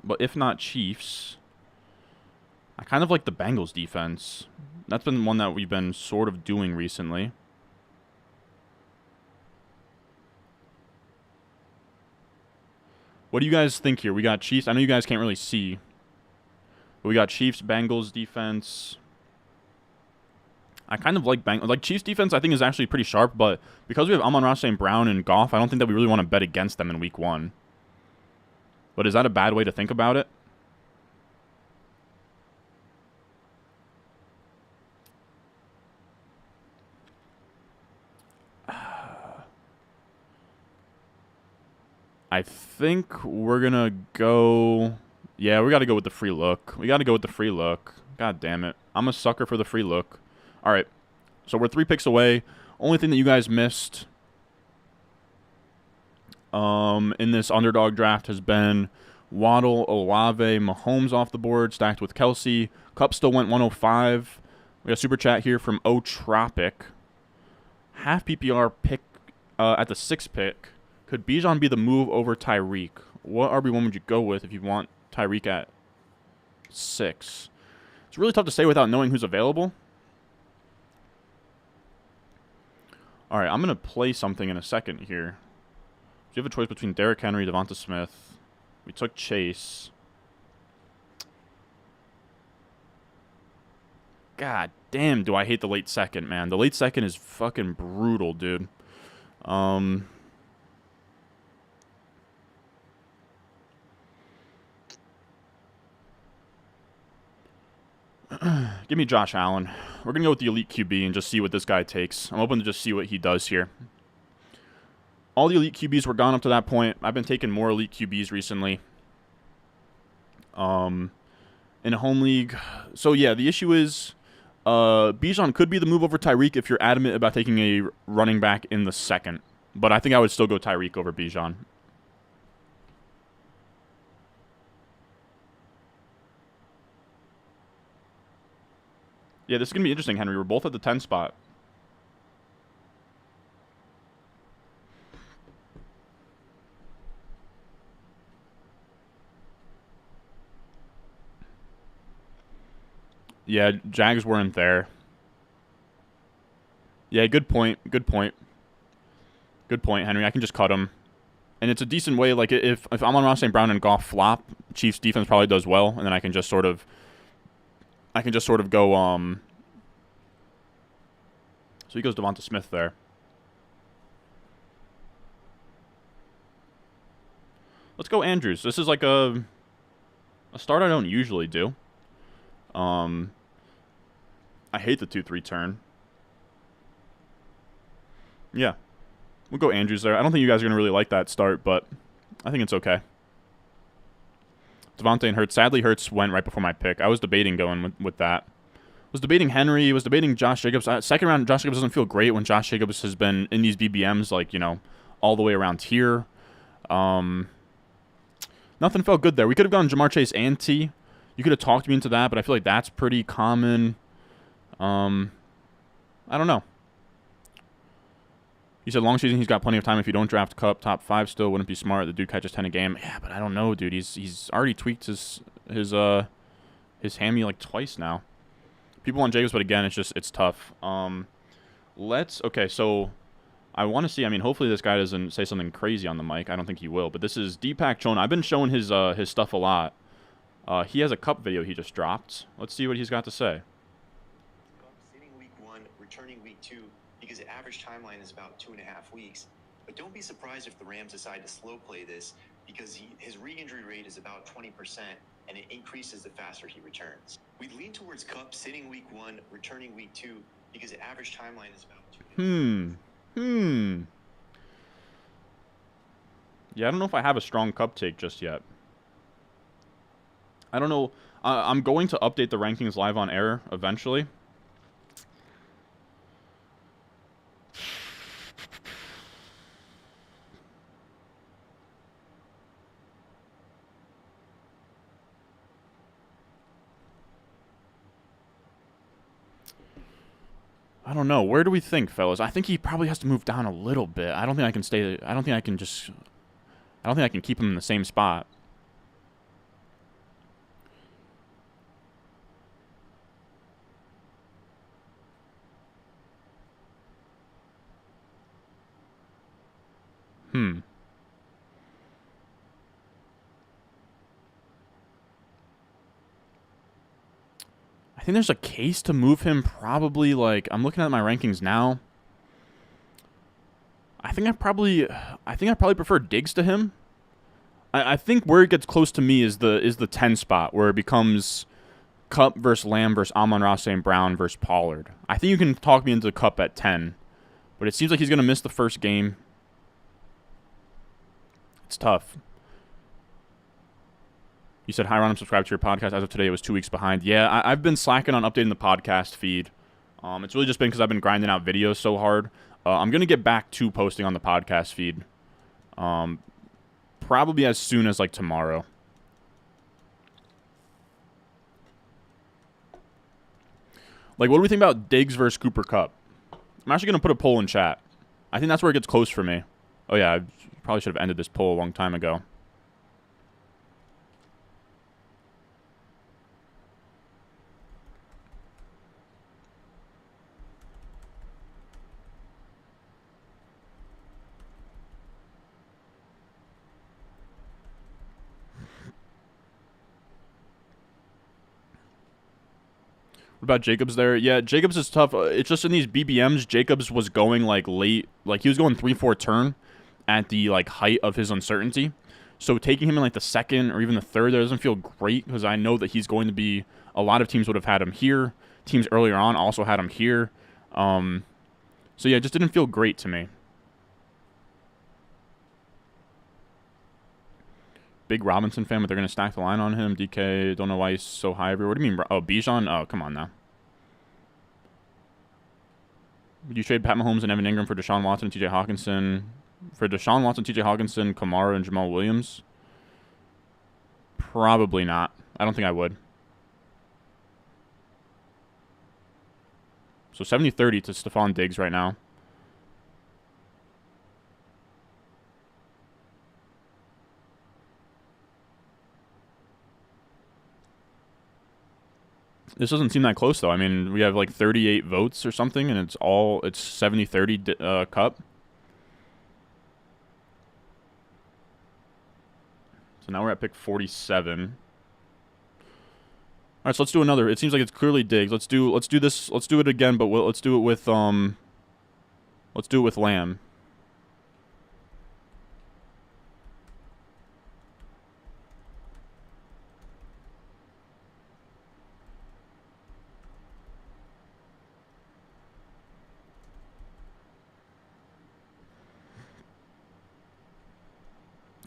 But if not Chiefs, I kind of like the Bengals defense. That's been one that we've been sort of doing recently. What do you guys think here? We got Chiefs. I know you guys can't really see. But we got Chiefs, Bengals defense. I kind of like Chiefs defense. I think is actually pretty sharp, but because we have Amon-Ra St. Brown and Goff, I don't think that we really want to bet against them in week 1. But is that a bad way to think about it? I think we're going to go... Yeah, we got to go with the free look. God damn it. I'm a sucker for the free look. All right. So we're 3 picks away. Only thing that you guys missed in this underdog draft has been Waddle, Olave, Mahomes off the board, stacked with Kelsey. Kupp still went 105. We got a super chat here from Otropic. Half PPR pick at the 6th pick. Could Bijan be the move over Tyreek? What RB1 would you go with if you want Tyreek at 6? It's really tough to say without knowing who's available. All right, I'm going to play something in a second here. So you have a choice between Derrick Henry, Devonta Smith. We took Chase. God damn, do I hate the late second, man. The late second is fucking brutal, dude. Give me Josh Allen. We're going to go with the elite QB and just see what this guy takes. I'm open to just see what he does here. All the elite QBs were gone up to that point. I've been taking more elite QBs recently. In a home league. So, yeah, the issue is Bijan could be the move over Tyreek if you're adamant about taking a running back in the 2nd. But I think I would still go Tyreek over Bijan. Yeah, this is going to be interesting, Henry. We're both at the 10 spot. Yeah, Jags weren't there. Yeah, good point, Henry. I can just cut him. And it's a decent way, like, if I'm on Ross St. Brown and Goff flop, Chiefs defense probably does well, and then I can just sort of... I can just sort of go, so he goes Devonta Smith there. Let's go Andrews. This is like a start I don't usually do. I hate the 2-3 turn. Yeah. We'll go Andrews there. I don't think you guys are going to really like that start, but I think it's okay. Devontae and Hurts. Sadly, Hurts went right before my pick. I was debating going with that. Was debating Henry. Was debating Josh Jacobs. Second round, Josh Jacobs doesn't feel great when Josh Jacobs has been in these BBMs, like, you know, all the way around here. Nothing felt good there. We could have gone Jamar Chase and T. You could have talked me into that, but I feel like that's pretty common. I don't know. You said long season, he's got plenty of time. If you don't draft Kupp, top 5 still wouldn't be smart. The dude catches 10 a game. Yeah, but I don't know, dude. He's already tweaked his hammy like twice now. People want Jacobs, but again, it's tough. Okay, so I want to see. I mean, hopefully this guy doesn't say something crazy on the mic. I don't think he will. But this is Deepak Chona. I've been showing his stuff a lot. He has a Kupp video he just dropped. Let's see what he's got to say. Sitting week 1, returning week 2, because the average timeline is about 2.5 weeks. But don't be surprised if the Rams decide to slow play this, because his re-injury rate is about 20%, and it increases the faster he returns. We lean towards Kupp sitting week 1, returning week 2, because the average timeline is about 2. Yeah, I don't know if I have a strong Kupp take just yet. I don't know. I'm going to update the rankings live on air eventually. I don't know. Where do we think, fellas? I think he probably has to move down a little bit. I don't think I can stay. I don't think I can keep him in the same spot. I think there's a case to move him probably, like, I'm looking at my rankings now. I think I probably prefer Diggs to him. I think where it gets close to me is the 10 spot, where it becomes Kupp versus Lamb versus Amon-Ra St. Brown versus Pollard. I think you can talk me into Kupp at 10, but it seems like he's going to miss the first game. It's tough. You said, hi, Ron, I'm subscribed to your podcast. As of today, it was 2 weeks behind. Yeah, I've been slacking on updating the podcast feed. It's really just been because I've been grinding out videos so hard. I'm going to get back to posting on the podcast feed. Probably as soon as, like, tomorrow. Like, what do we think about Diggs versus Cooper Kupp? I'm actually going to put a poll in chat. I think that's where it gets close for me. Oh, yeah, I probably should have ended this poll a long time ago. What about Jacobs there? Yeah, Jacobs is tough. It's just in these BBMs, Jacobs was going, like, late. Like, he was going 3-4 turn at the, like, height of his uncertainty. So taking him in, like, the second or even the third, that doesn't feel great, because I know that he's going to be... A lot of teams would have had him here. Teams earlier on also had him here. So, yeah, it just didn't feel great to me. Big Robinson fan, but they're going to stack the line on him. DK, don't know why he's so high everywhere. What do you mean? Oh, Bijan? Oh, come on now. Would you trade Pat Mahomes and Evan Ingram for Deshaun Watson and TJ Hawkinson? For Deshaun Watson, TJ Hawkinson, Kamara, and Jamal Williams? Probably not. I don't think I would. So 70-30 to Stephon Diggs right now. This doesn't seem that close, though. I mean, we have like 38 votes or something, and it's 70-30 Kupp. So now we're at pick 47. right, so let's do another. It seems like it's clearly Diggs. Let's do this. Let's do it again, but let's do it with Lamb.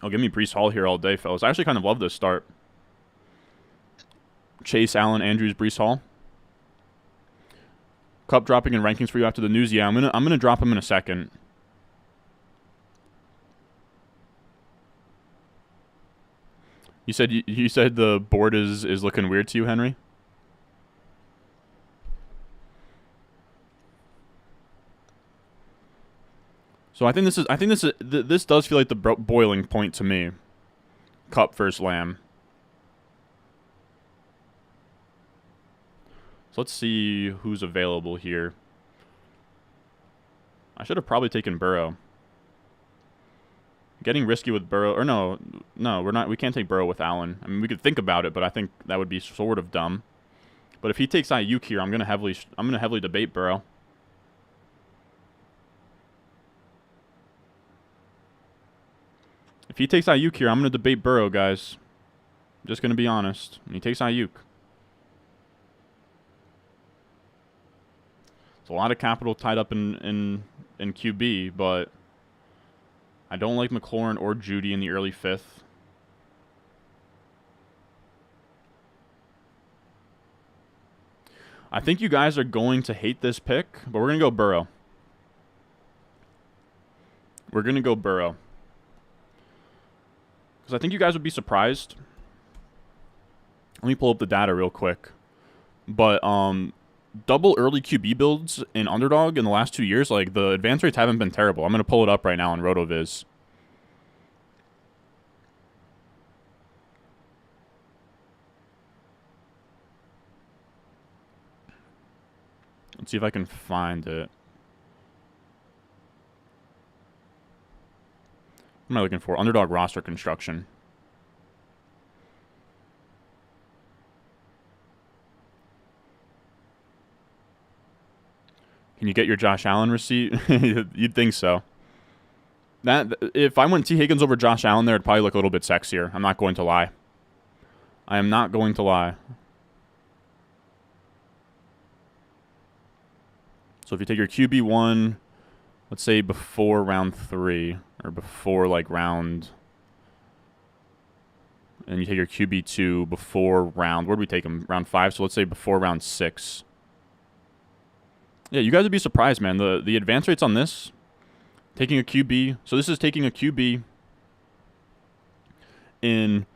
Oh, give me Breece Hall here all day, fellas. I actually kind of love this start. Chase, Allen, Andrews, Breece Hall. Kupp dropping in rankings for you after the news. Yeah, I'm gonna drop him in a second. You said the board is looking weird to you, Henry? So I think this does feel like the boiling point to me. Kupp versus Lamb. So let's see who's available here. I should have probably taken Burrow. Getting risky with Burrow, or no, we're not. We can't take Burrow with Allen. I mean, we could think about it, but I think that would be sort of dumb. But if he takes Ayuk here, I'm gonna heavily debate Burrow. If he takes Ayuk here, I'm going to debate Burrow, guys. I'm just going to be honest. And he takes Ayuk. It's a lot of capital tied up in QB, but I don't like McLaurin or Judy in the early 5th. I think you guys are going to hate this pick, but we're going to go Burrow. We're going to go Burrow. I think you guys would be surprised. Let me pull up the data real quick. But double early QB builds in Underdog in the last 2 years, like the advance rates haven't been terrible. I'm going to pull it up right now on RotoViz. Let's see if I can find it. What am I looking for? Underdog roster construction. Can you get your Josh Allen receipt? You'd think so. That if I went T. Higgins over Josh Allen there, it'd probably look a little bit sexier. I'm not going to lie. I am not going to lie. So if you take your QB1, let's say before round 3, or before like round, and you take your QB2 before round, where do we take him? Round 5, so let's say before round 6. Yeah, you guys would be surprised, man. The advance rates on this, taking a QB, so this is taking a QB in,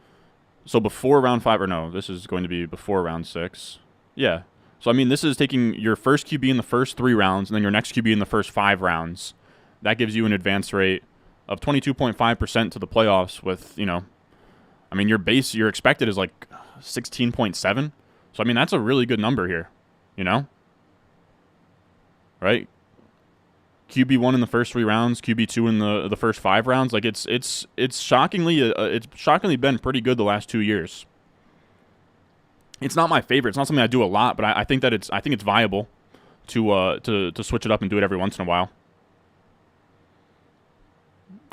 so before round 5, or no, this is going to be before round 6. Yeah. So, I mean, this is taking your first QB in the first 3 rounds, and then your next QB in the first 5 rounds. That gives you an advance rate of 22.5% to the playoffs with, you know, I mean, your expected is like 16.7. So, I mean, that's a really good number here, you know? Right? QB1 in the first 3 rounds, QB2 in the first 5 rounds. Like, it's shockingly been pretty good the last 2 years. It's not my favorite. It's not something I do a lot, but I think that it's viable to switch it up and do it every once in a while.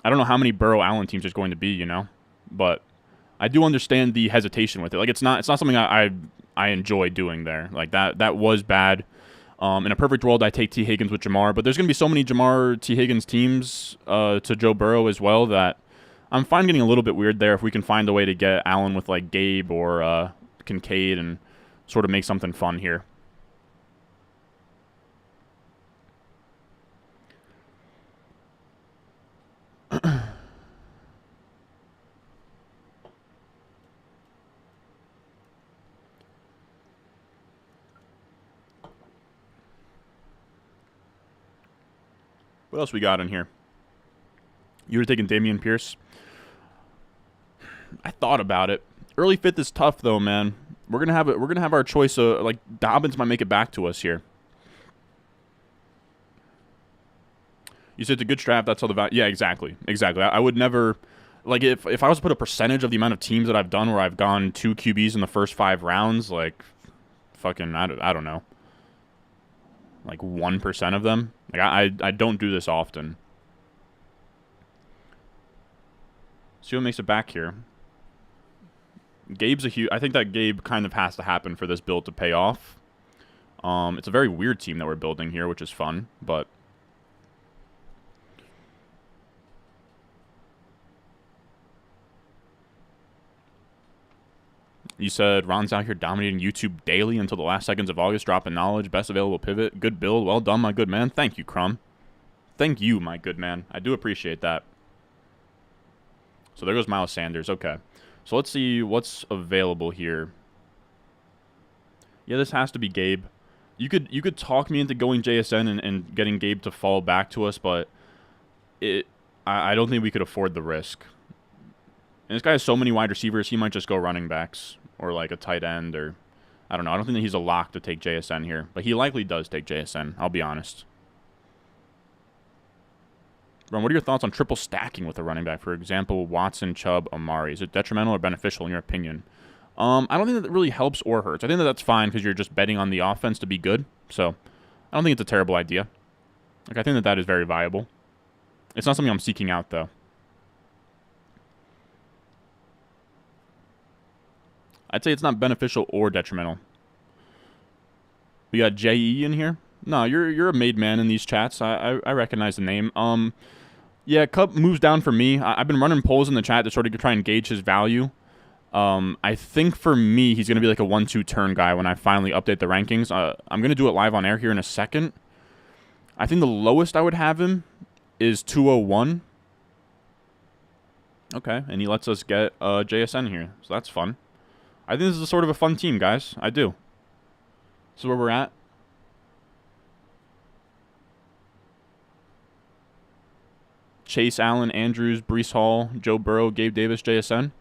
I don't know how many Burrow Allen teams there's going to be, you know, but I do understand the hesitation with it. Like it's not something I enjoy doing there. Like that was bad. In a perfect world, I take T. Higgins with Jamar, but there's going to be so many Jamar T. Higgins teams to Joe Burrow as well that I'm fine getting a little bit weird there if we can find a way to get Allen with like Gabe or Kincaid and sort of make something fun here. What else we got in here? You were taking Dameon Pierce. I thought about it. Early 5th is tough though, man. We're gonna have our choice. Like Dobbins might make it back to us here. You said it's a good strap. That's how the value. Yeah, exactly. I would never, like if I was to put a percentage of the amount of teams that I've done where I've gone 2 QBs in the first 5 rounds, like fucking, I don't know, like 1% of them. Like, I don't do this often. See what makes it back here. Gabe's a huge... I think that Gabe kind of has to happen for this build to pay off. It's a very weird team that we're building here, which is fun, but... You said Ron's out here dominating YouTube daily until the last seconds of August, dropping knowledge, best available pivot, good build, well done, my good man. Thank you, Crumb. Thank you, my good man. I do appreciate that. So there goes Miles Sanders. Okay. So let's see what's available here. Yeah, this has to be Gabe. You could talk me into going JSN and getting Gabe to fall back to us, but I don't think we could afford the risk. And this guy has so many wide receivers, he might just go running backs or like a tight end, or I don't know. I don't think that he's a lock to take JSN here, but he likely does take JSN, I'll be honest. Ron, what are your thoughts on triple stacking with a running back? For example, Watson, Chubb, Amari. Is it detrimental or beneficial in your opinion? I don't think that really helps or hurts. I think that that's fine because you're just betting on the offense to be good. So I don't think it's a terrible idea. Like, I think that that is very viable. It's not something I'm seeking out, though. I'd say it's not beneficial or detrimental. We got J.E. in here. No, you're a made man in these chats. I recognize the name. Yeah, Kupp moves down for me. I've been running polls in the chat to sort of try and gauge his value. I think for me, he's going to be like a 1-2 turn guy when I finally update the rankings. I'm going to do it live on air here in a second. I think the lowest I would have him is 201. Okay, and he lets us get JSN here, so that's fun. I think this is a sort of a fun team, guys. I do. This is where we're at. Chase Allen, Andrews, Breece Hall, Joe Burrow, Gabe Davis, JSN.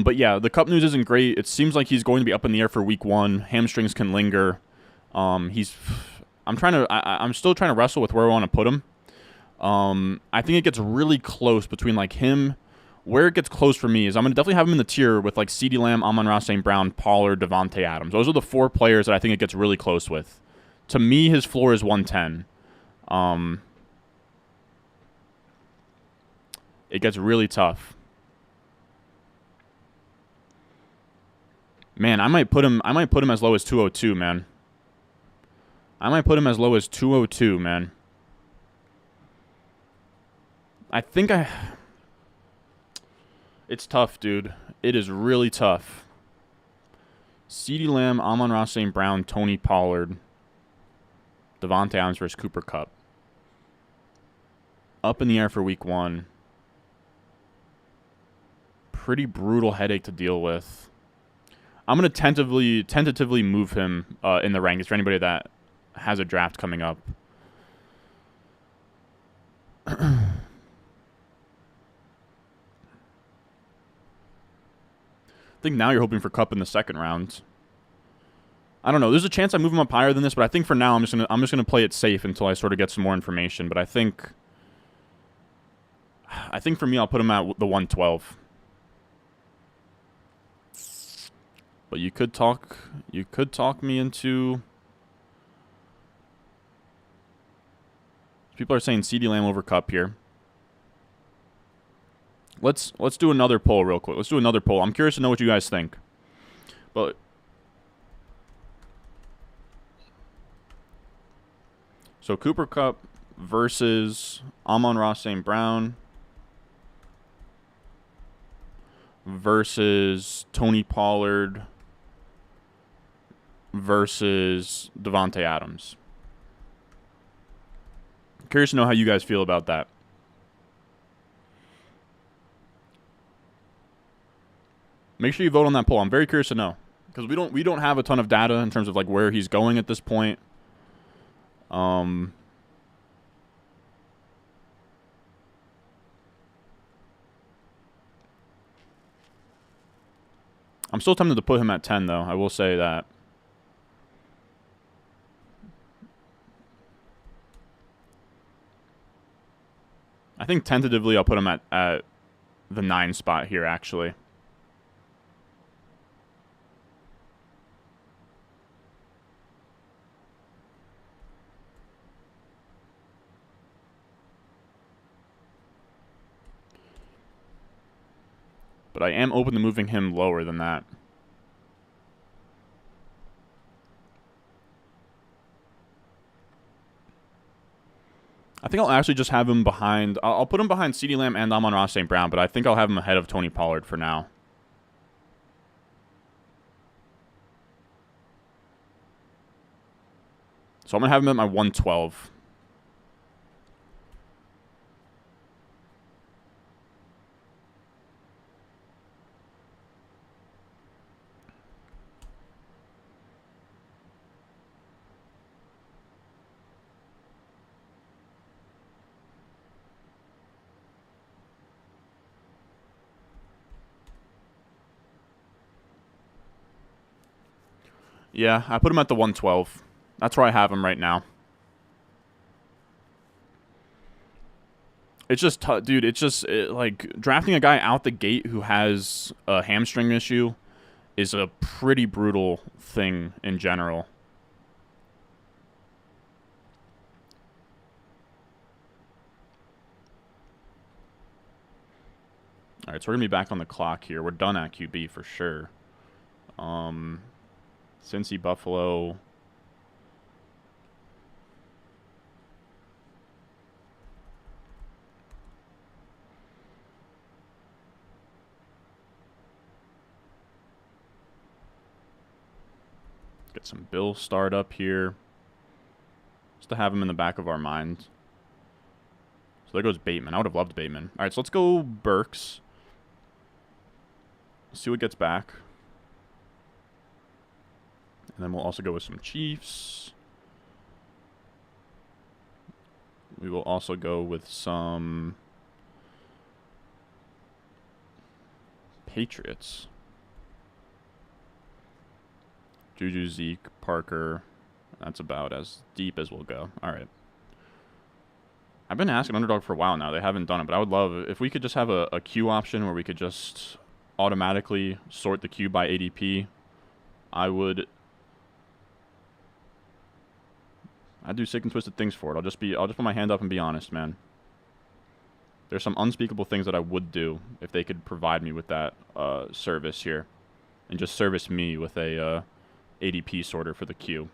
But yeah, the Kupp news isn't great. It seems like he's going to be up in the air for week 1. Hamstrings can linger. I'm still trying to wrestle with where I want to put him. I think it gets really close between like him. Where it gets close for me is I'm going to definitely have him in the tier with like CeeDee Lamb, Amon-Ra St. Brown, Pollard, Devontae Adams. Those are the 4 players that I think it gets really close with. To me, his floor is 110. It gets really tough. Man, I might put him as low as 202, man. I might put him as low as 202, man. It's tough, dude. It is really tough. CeeDee Lamb, Amon-Ra St. Brown, Tony Pollard, Devontae Adams versus Cooper Kupp. Up in the air for week 1. Pretty brutal headache to deal with. I'm going to tentatively move him in the rankings for anybody that has a draft coming up. I think now you're hoping for Kupp in the 2nd round. I don't know. There's a chance I move him up higher than this, but I think for now I'm just gonna play it safe until I sort of get some more information. But I think for me I'll put him at the 112. But you could talk me into... People are saying CeeDee Lamb over Kupp here. Let's do another poll real quick. Let's do another poll. I'm curious to know what you guys think. But so Cooper Kupp versus Amon-Ra St. Brown versus Tony Pollard versus Devontae Adams. Curious to know how you guys feel about that. Make sure you vote on that poll. I'm very curious to know because we don't have a ton of data in terms of like where he's going at this point. I'm still tempted to put him at 10 though. I will say that. I think tentatively I'll put him at the 9 spot here, actually. But I am open to moving him lower than that. I think I'll actually just have him behind. I'll put him behind CeeDee Lamb and Amon-Ra St. Brown, but I think I'll have him ahead of Tony Pollard for now. So I'm going to have him at my 112. Yeah, I put him at the 112. That's where I have him right now. It's just, dude, it's just, like, drafting a guy out the gate who has a hamstring issue is a pretty brutal thing in general. All right, so we're going to be back on the clock here. We're done at QB for sure. Cincy, Buffalo. Get some Bills start up here. Just to have him in the back of our minds. So there goes Bateman. I would have loved Bateman. All right, so let's go Burks. See what gets back. And then we'll also go with some Chiefs. We will also go with some Patriots. Juju, Zeke, Parker. That's about as deep as we'll go. All right. I've been asking Underdog for a while now. They haven't done it, but I would love if we could just have a queue option where we could just automatically sort the queue by ADP. I'd do sick and twisted things for it. I'll just put my hand up and be honest, man. There's some unspeakable things that I would do if they could provide me with that service here, and just service me with a ADP sorter for the queue.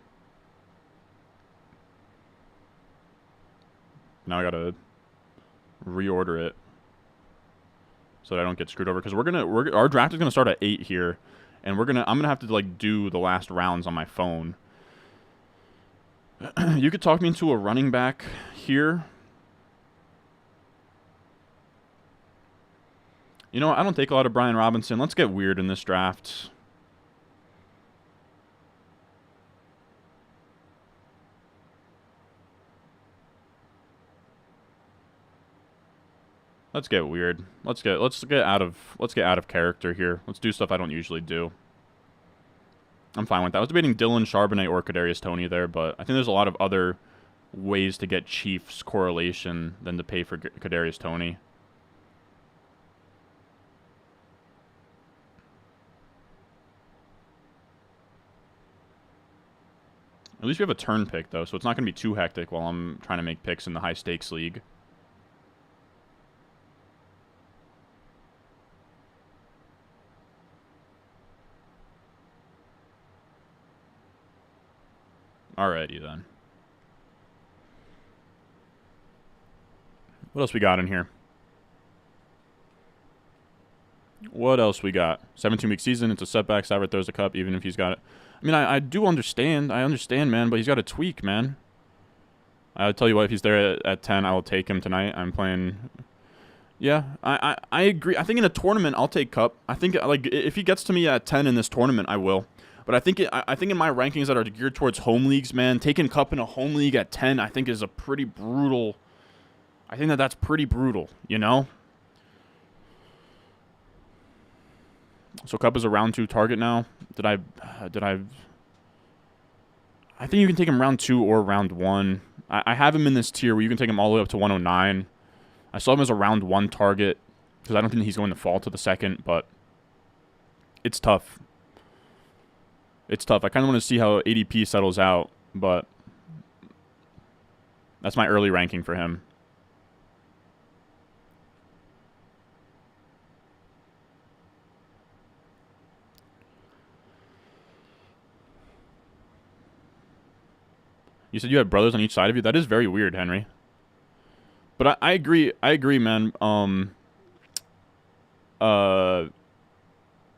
Now I gotta reorder it so that I don't get screwed over, because our draft is gonna start at 8 here, and I'm gonna have to like do the last rounds on my phone. You could talk me into a running back here. You know what? I don't take a lot of Brian Robinson. Let's get weird in this draft. Let's get weird. Let's get out of character here. Let's do stuff I don't usually do. I'm fine with that. I was debating Dylan, Charbonnet, or Kadarius Toney there, but I think there's a lot of other ways to get Chiefs correlation than to pay for Kadarius Toney. At least we have a turn pick, though, so it's not going to be too hectic while I'm trying to make picks in the high-stakes league. Alrighty, then. What else we got in here? What else we got? 17-week season. It's a setback. Stafford throws a Kupp, even if he's got it. I mean, I do understand. I understand, man, but he's got a tweak, man. I'll tell you what, if he's there at 10, I will take him tonight. I'm playing... Yeah, I agree. I think in a tournament, I'll take Kupp. I think, like, if he gets to me at 10 in this tournament, I will. But I think in my rankings that are geared towards home leagues, man, taking Kupp in a home league at 10, I think is a pretty brutal... I think that's pretty brutal, you know? So Kupp is a round 2 target now. I think you can take him round 2 or round 1. I have him in this tier where you can take him all the way up to 109. I saw him as a round 1 target because I don't think he's going to fall to the second, but it's tough. It's tough. I kind of want to see how ADP settles out, but that's my early ranking for him. You said you have brothers on each side of you? That is very weird, Henry. But I agree. I agree, man.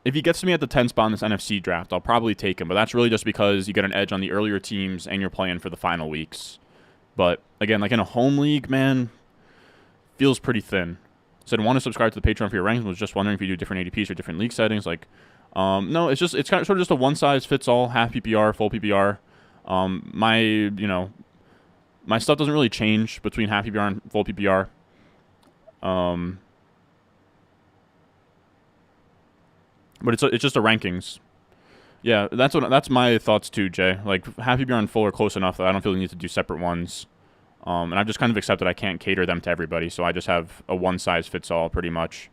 If he gets to me at the 10 spot in this NFC draft, I'll probably take him. But that's really just because you get an edge on the earlier teams and you're playing for the final weeks. But, again, like in a home league, man, feels pretty thin. Said, want to subscribe to the Patreon for your rankings. Was just wondering if you do different ADPs or different league settings. Like, no, it's kind of sort of just a one-size-fits-all, half PPR, full PPR. My stuff doesn't really change between half PPR and full PPR. But it's just the rankings. Yeah, that's my thoughts too, Jay. Like half PPR and full are close enough that I don't feel the need to do separate ones. And I've just kind of accepted I can't cater them to everybody, so I just have a one-size-fits-all pretty much.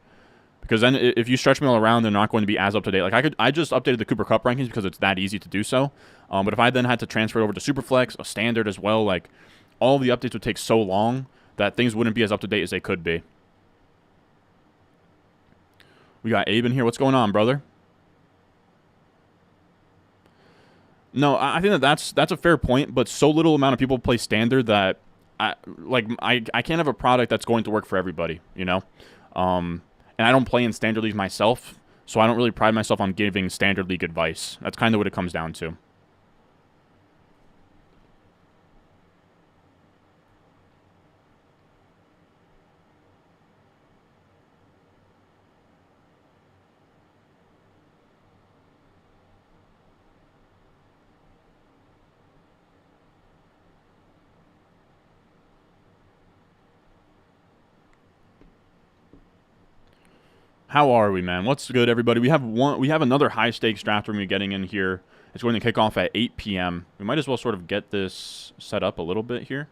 Because then if you stretch me all around, they're not going to be as up-to-date. Like I just updated the Cooper Kupp rankings because it's that easy to do so. But if I then had to transfer it over to Superflex, a standard as well, like all of the updates would take so long that things wouldn't be as up-to-date as they could be. We got Abe in here. What's going on, brother? No, I think that's a fair point, but so little amount of people play standard that I can't have a product that's going to work for everybody, you know? And I don't play in standard leagues myself, so I don't really pride myself on giving standard league advice. That's kind of what it comes down to. How are we, man? What's good, everybody? We have another high stakes draft we're going to be getting in here. It's going to kick off at 8 p.m. We might as well sort of get this set up a little bit here.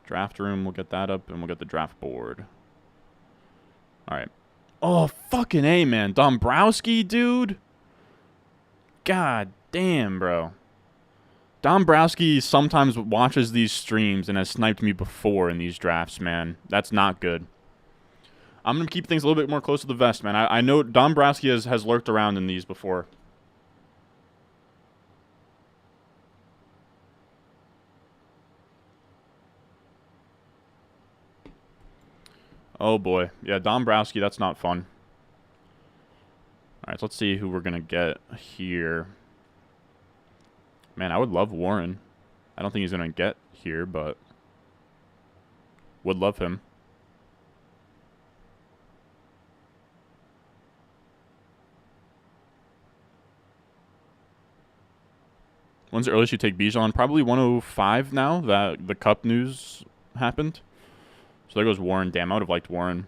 Draft room, we'll get that up, and we'll get the draft board. All right. Oh, fucking A, man. Dombrowski, dude. God damn, bro. Dombrowski sometimes watches these streams and has sniped me before in these drafts, man. That's not good. I'm going to keep things a little bit more close to the vest, man. I know Dombrowski has lurked around in these before. Oh, boy. Yeah, Dombrowski, that's not fun. All right, so let's see who we're going to get here. Man, I would love Warren. I don't think he's going to get here, but would love him. When's the earliest you take Bijan? Probably 105 now that the Kupp news happened. So there goes Warren. Damn, I would have liked Warren.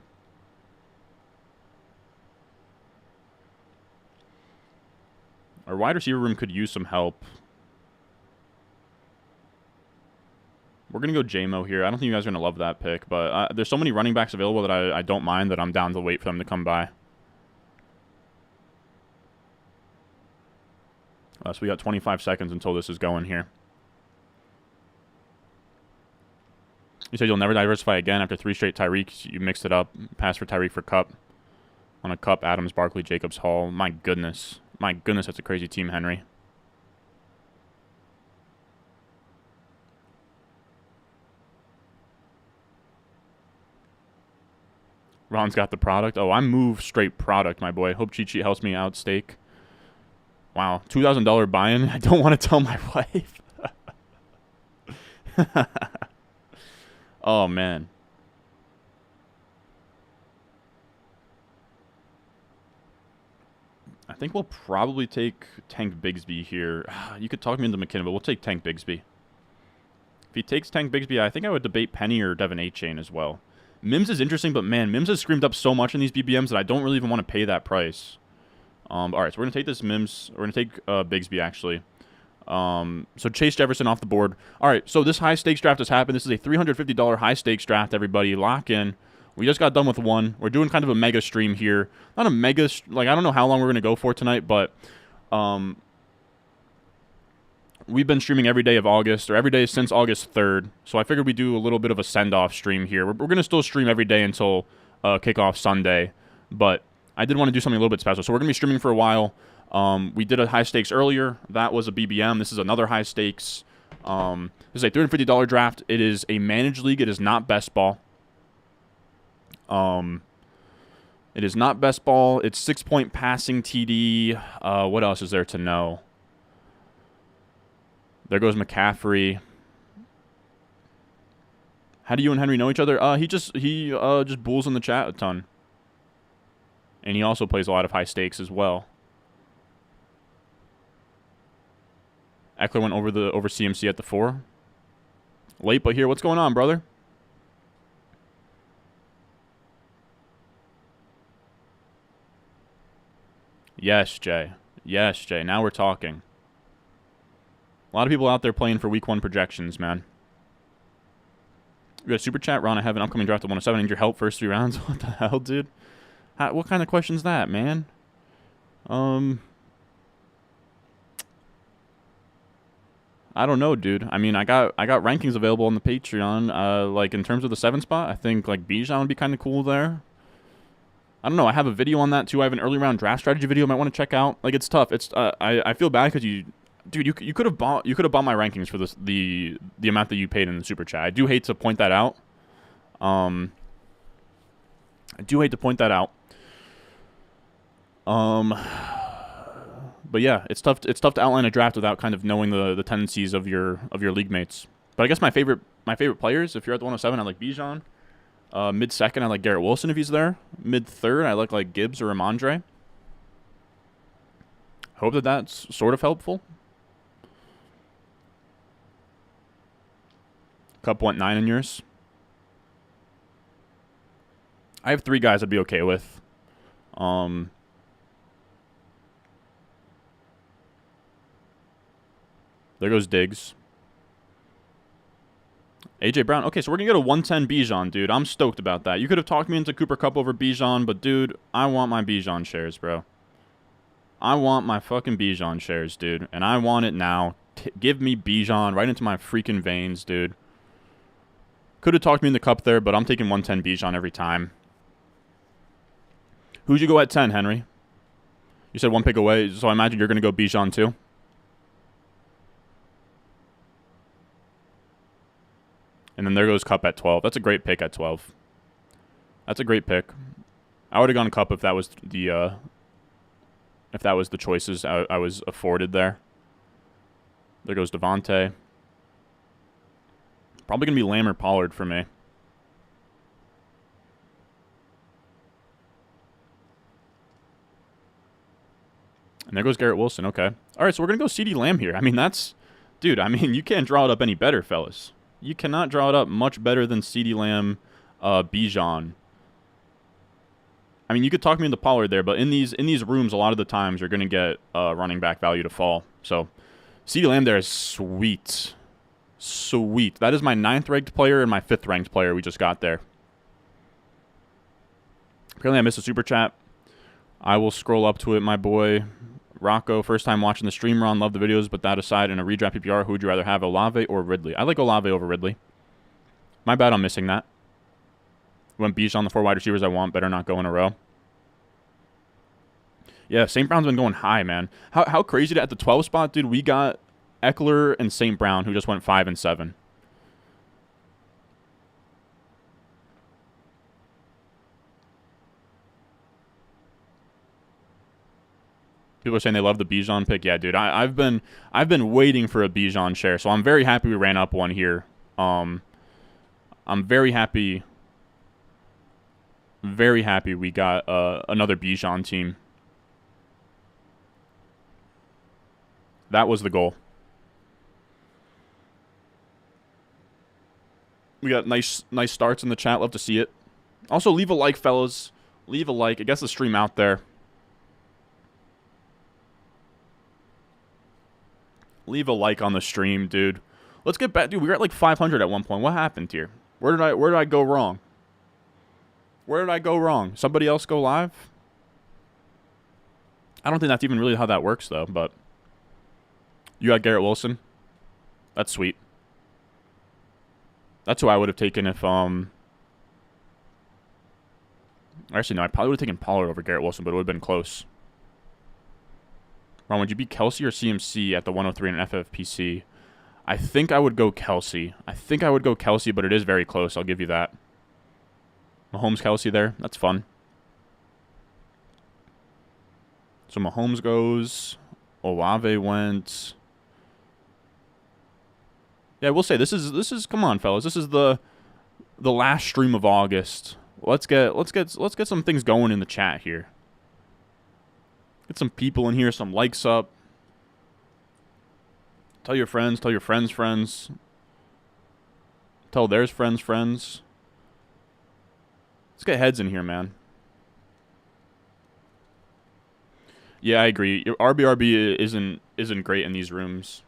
Our wide receiver room could use some help. We're going to go J-Mo here. I don't think you guys are going to love that pick, but there's so many running backs available that I don't mind that I'm down to wait for them to come by. So we got 25 seconds until this is going here. You said you'll never diversify again after 3 straight Tyreeks. You mixed it up. Pass for Tyreek for Kupp. On a Kupp, Adams, Barkley, Jacobs, Hall. My goodness. My goodness, that's a crazy team, Henry. Ron's got the product. Oh, I'm move straight product, my boy. Hope Cheat Sheet helps me out, steak. Wow, $2,000 buy-in. I don't want to tell my wife. Oh, man. I think we'll probably take Tank Bigsby here. You could talk me into McKinnon, but we'll take Tank Bigsby. If he takes Tank Bigsby, I think I would debate Penny or Devin A-Chain as well. Mims is interesting, but man, Mims has screamed up so much in these BBMs that I don't really even want to pay that price. All right, so we're gonna take this Mims. We're gonna take Bigsby actually. So Chase Jefferson off the board. All right, so this high stakes draft has happened. This is a $350 high stakes draft. Everybody, lock in. We just got done with one. We're doing kind of a mega stream here. Not a mega, like I don't know how long we're gonna go for tonight, but we've been streaming every day of August, or every day since August 3rd. So I figured we'd do a little bit of a send-off stream here. We're gonna still stream every day until kickoff Sunday, but I did want to do something a little bit special. So we're gonna be streaming for a while. We did a high stakes earlier. That was a BBM. This is another high stakes. This is a $350 draft. It is a managed league. It is not best ball. It is not best ball. It's 6-point passing TD. What else is there to know? There goes McCaffrey. How do you and Henry know each other? He just bulls in the chat a ton. And he also plays a lot of high stakes as well. Eckler went over CMC at the 4. Late but here. What's going on, brother? Yes, Jay. Yes, Jay. Now we're talking. A lot of people out there playing for week 1 projections, man. We got a super chat. Ron, I have an upcoming draft of 107. I need your help first 3 rounds. What the hell, dude? What kind of question's that, man? I don't know, dude. I mean, I got rankings available on the Patreon. Like in terms of the 7 spot, I think like Bijan would be kind of cool there. I don't know. I have a video on that too. I have an early round draft strategy video. You might want to check out. Like it's tough. It's I feel bad because you could have bought my rankings for this the amount that you paid in the super chat. I do hate to point that out. I do hate to point that out. But yeah, it's tough to outline a draft without kind of knowing the tendencies of your league mates. But I guess my favorite players, if you're at the 107, I like Bijan. Mid-second, I like Garrett Wilson if he's there. Mid-third, I like Gibbs or Ramondre. Hope that's sort of helpful. Kupp went 9 in yours. I have 3 guys I'd be okay with. There goes Diggs. A.J. Brown. Okay, so we're going to get a 110 Bijan, dude. I'm stoked about that. You could have talked me into Cooper Kupp over Bijan, but, dude, I want my Bijan shares, bro. I want my fucking Bijan shares, dude. And I want it now. Give me Bijan right into my freaking veins, dude. Could have talked me in the Kupp there, but I'm taking 110 Bijan every time. Who'd you go at 10, Henry? You said 1 pick away, so I imagine you're going to go Bijan too? And then there goes Kupp at 12. That's a great pick at 12. That's a great pick. I would have gone Kupp if that was the choices I was afforded there. There goes Devontae. Probably going to be Lamb or Pollard for me. And there goes Garrett Wilson. Okay. All right, so we're going to go CeeDee Lamb here. I mean, dude, I mean, you can't draw it up any better, fellas. You cannot draw it up much better than CeeDee Lamb, Bijan. I mean, you could talk me into Pollard there, but in these rooms, a lot of the times you're going to get running back value to fall. So CeeDee Lamb there is sweet. Sweet. That is my 9th ranked player and my 5th ranked player we just got there. Apparently I missed a super chat. I will scroll up to it, my boy. Rocco, first time watching the stream, Ron. Love the videos, but that aside, in a redraft PPR, who would you rather have, Olave or Ridley? I like Olave over Ridley. My bad, I'm missing that. Went Bijan on the 4 wide receivers I want. Better not go in a row. Yeah, St. Brown's been going high, man. How crazy at the 12 spot, dude, we got Eckler and St. Brown, who just went 5 and 7. People are saying they love the Bijan pick. Yeah, dude, I've been waiting for a Bijan share, so I'm very happy we ran up one here. I'm very happy we got another Bijan team. That was the goal. We got nice starts in the chat. Love to see it. Also, leave a like, fellas. Leave a like. It gets the stream out there. Leave a like on the stream, dude. Let's get back, dude. We were at like 500 at one point. What happened here? Where did I go wrong? Where did I go wrong? Somebody else go live? I don't think that's even really how that works, though. But you got Garrett Wilson. That's sweet. That's who I would have taken if Actually, no. I probably would have taken Pollard over Garrett Wilson, but it would have been close. Ron, would you be Kelsey or CMC at the 103 in an FFPC? I think I would go Kelsey. But it is very close. I'll give you that. Mahomes, Kelsey there. That's fun. So Mahomes goes. Olave went. Yeah, we'll say this is come on, fellas. This is the last stream of August. Let's get some things going in the chat here. Get some people in here, some likes up. Tell your friends, tell your friends' friends. Tell theirs friends. Let's get heads in here, man. Yeah, I agree. Your RBRB isn't great in these rooms.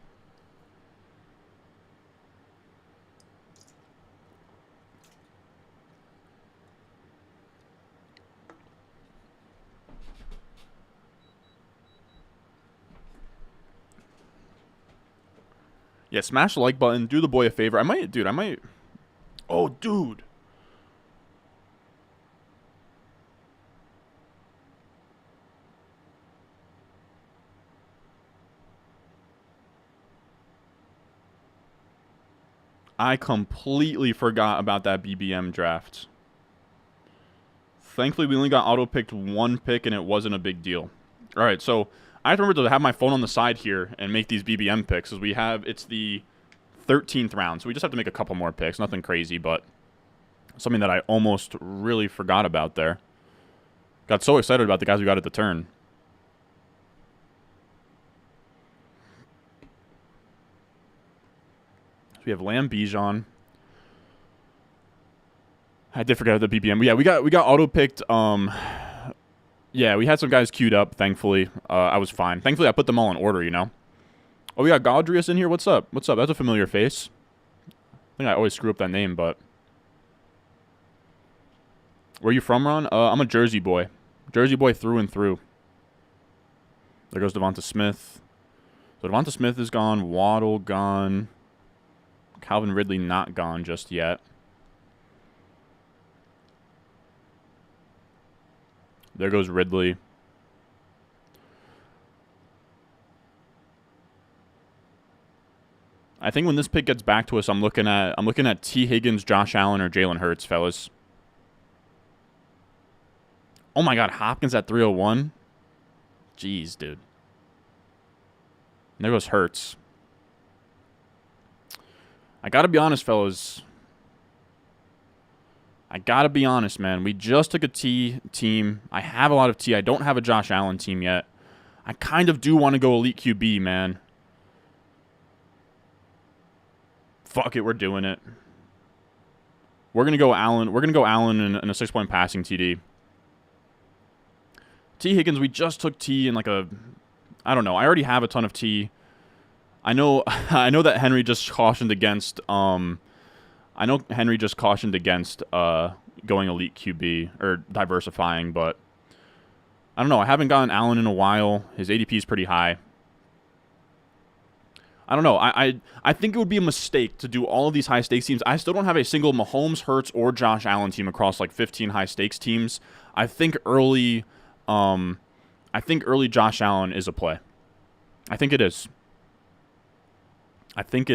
Yeah, smash the like button. Do the boy a favor. I might. Oh, dude. I completely forgot about that BBM draft. Thankfully, we only got auto-picked one pick, and it wasn't a big deal. All right, so I have to remember to have my phone on the side here and make these BBM picks, because it's the 13th round, so we just have to make a couple more picks. Nothing crazy, but something that I almost really forgot about there. Got so excited about the guys we got at the turn. So we have Lamb Bijan. I did forget the BBM. But yeah, we got auto-picked. Yeah, we had some guys queued up, thankfully. I was fine. Thankfully, I put them all in order, you know? Oh, we got Gaudrius in here. What's up? That's a familiar face. I think I always screw up that name, but... Where are you from, Ron? I'm a Jersey boy. Jersey boy through and through. There goes Devonta Smith. So Devonta Smith is gone. Waddle gone. Calvin Ridley not gone just yet. There goes Ridley. I think when this pick gets back to us, I'm looking at T. Higgins, Josh Allen, or Jalen Hurts, fellas. Oh my God, Hopkins at 301. Jeez, dude. And there goes Hurts. I gotta be honest, fellas. I gotta be honest, man. We just took a T team. I have a lot of T. I don't have a Josh Allen team yet. I kind of do want to go elite QB, man. Fuck it, we're doing it. We're gonna go Allen. We're gonna go Allen in a 6-point passing TD. T. Higgins, we just took T in like a... I don't know. I already have a ton of T. I know that Henry just cautioned against... I know Henry just cautioned against going elite QB or diversifying, but I don't know. I haven't gotten Allen in a while. His ADP is pretty high. I don't know. I think it would be a mistake to do all of these high-stakes teams. I still don't have a single Mahomes, Hurts, or Josh Allen team across like 15 high-stakes teams. I think early Josh Allen is a play. I think it is. I think it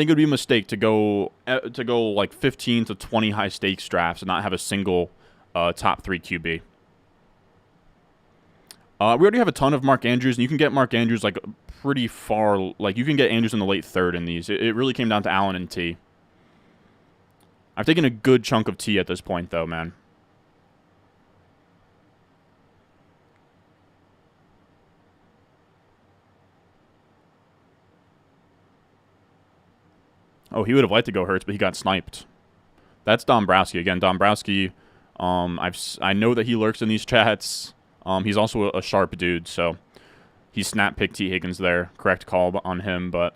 would be a mistake to go like 15 to 20 high-stakes drafts and not have a single top 3 QB. We already have a ton of Mark Andrews, and you can get Mark Andrews like pretty far. Like you can get Andrews in the late third in these. It really came down to Allen and T. I've taken a good chunk of T at this point, though, man. Oh, he would have liked to go Hurts, but he got sniped. That's Dombrowski. Again, Dombrowski, I know that he lurks in these chats. He's also a sharp dude, so He snap picked T. Higgins there. Correct call on him, but...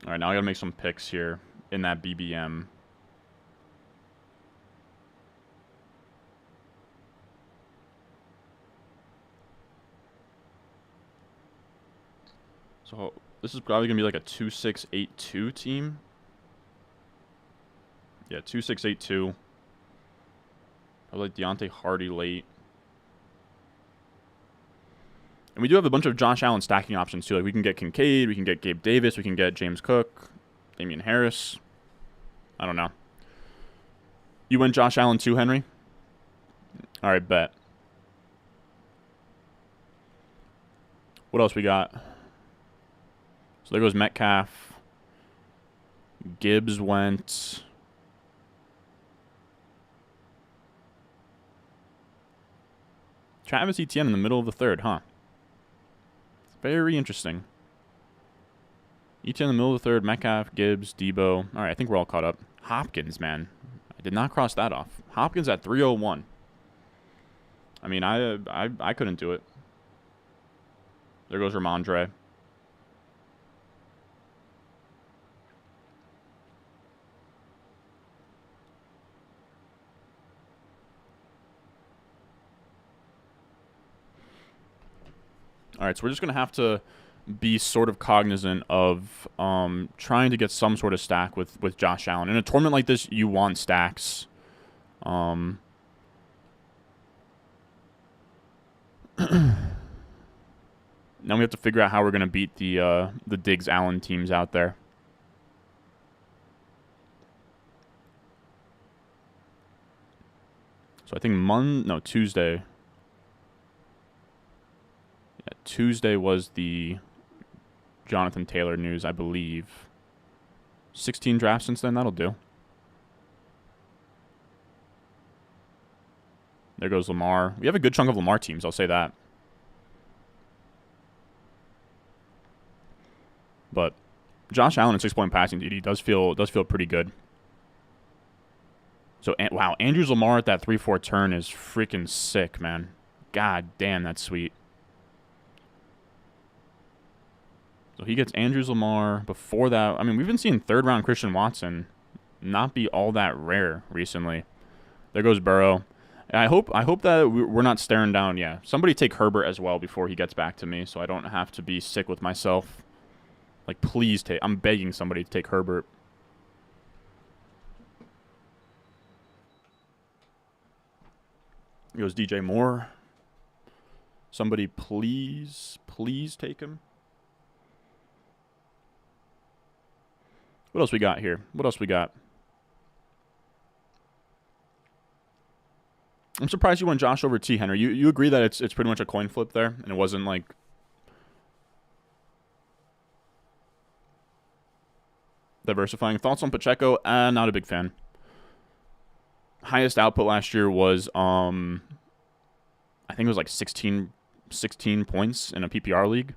All right, now I got to make some picks here in that BBM. So this is probably going to be like a 2-6-8-2 team. Yeah, 2-6-8-2. I like Deontay Hardy late. And we do have a bunch of Josh Allen stacking options too. Like we can get Kincaid, we can get Gabe Davis, we can get James Cook, Damian Harris. I don't know. You went Josh Allen too, Henry? All right, bet. What else we got? So there goes Metcalf. Gibbs went. Travis Etienne in the middle of the third, huh? Very interesting. Etienne in the middle of the third, Metcalf, Gibbs, Debo. All right, I think we're all caught up. Hopkins, man. I did not cross that off. Hopkins at 301. I mean, I couldn't do it. There goes Ramondre. All right, so we're just going to have to be sort of cognizant of trying to get some sort of stack with Josh Allen. In a tournament like this, you want stacks. Now we have to figure out how we're going to beat the Diggs Allen teams out there. So I think Tuesday. Yeah, Tuesday was the Jonathan Taylor news, I believe. 16 drafts since then, that'll do. There goes Lamar. We have a good chunk of Lamar teams, I'll say that. But Josh Allen at 6-point passing DD does feel pretty good. So wow, Andrews Lamar at that 3-4 turn is freaking sick, man. God damn, that's sweet. So he gets Andrews Lamar. Before that, I mean, we've been seeing third-round Christian Watson not be all that rare recently. There goes Burrow. And I hope that we're not staring down. Yeah, somebody take Herbert as well before he gets back to me, so I don't have to be sick with myself. Like, please take. I'm begging somebody to take Herbert. Here goes DJ Moore. Somebody please take him. What else we got here? What else we got? I'm surprised you went Josh over T. Henry. You agree that it's pretty much a coin flip there, and it wasn't like diversifying. Thoughts on Pacheco? Not a big fan. Highest output last year was I think it was like 16 points in a PPR league.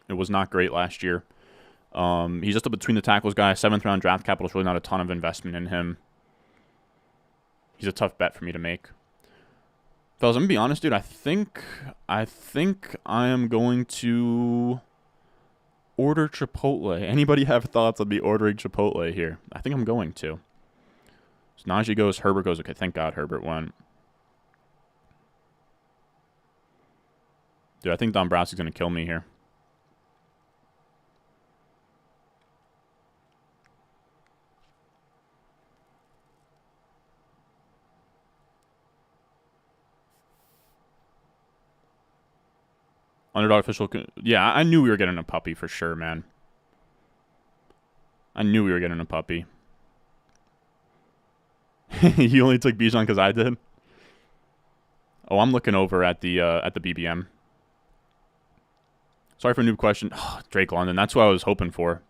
It was not great last year. He's just a between the tackles guy. 7th round draft capital is really not a ton of investment in him. He's a tough bet for me to make. Fellas, I'm gonna be honest, dude. I think I am going to order Chipotle. Anybody have thoughts on me ordering Chipotle here? I think I'm going to. So Najee goes, Herbert goes. Okay, thank God Herbert went. Dude, I think Dombrowski's gonna kill me here. Underdog official. Yeah, I knew we were getting a puppy for sure, man. I knew we were getting a puppy. You only took Bijan because I did? Oh, I'm looking over at the BBM. Sorry for a noob question. Oh, Drake London. That's what I was hoping for.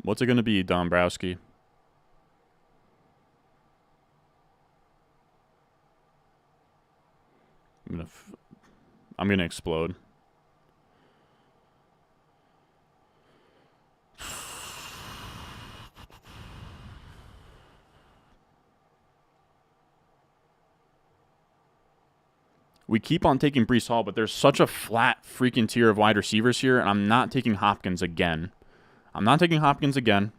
What's it going to be, Dombrowski? I'm gonna explode. We keep on taking Breece Hall, but there's such a flat freaking tier of wide receivers here, and I'm not taking Hopkins again. I'm not taking Hopkins again.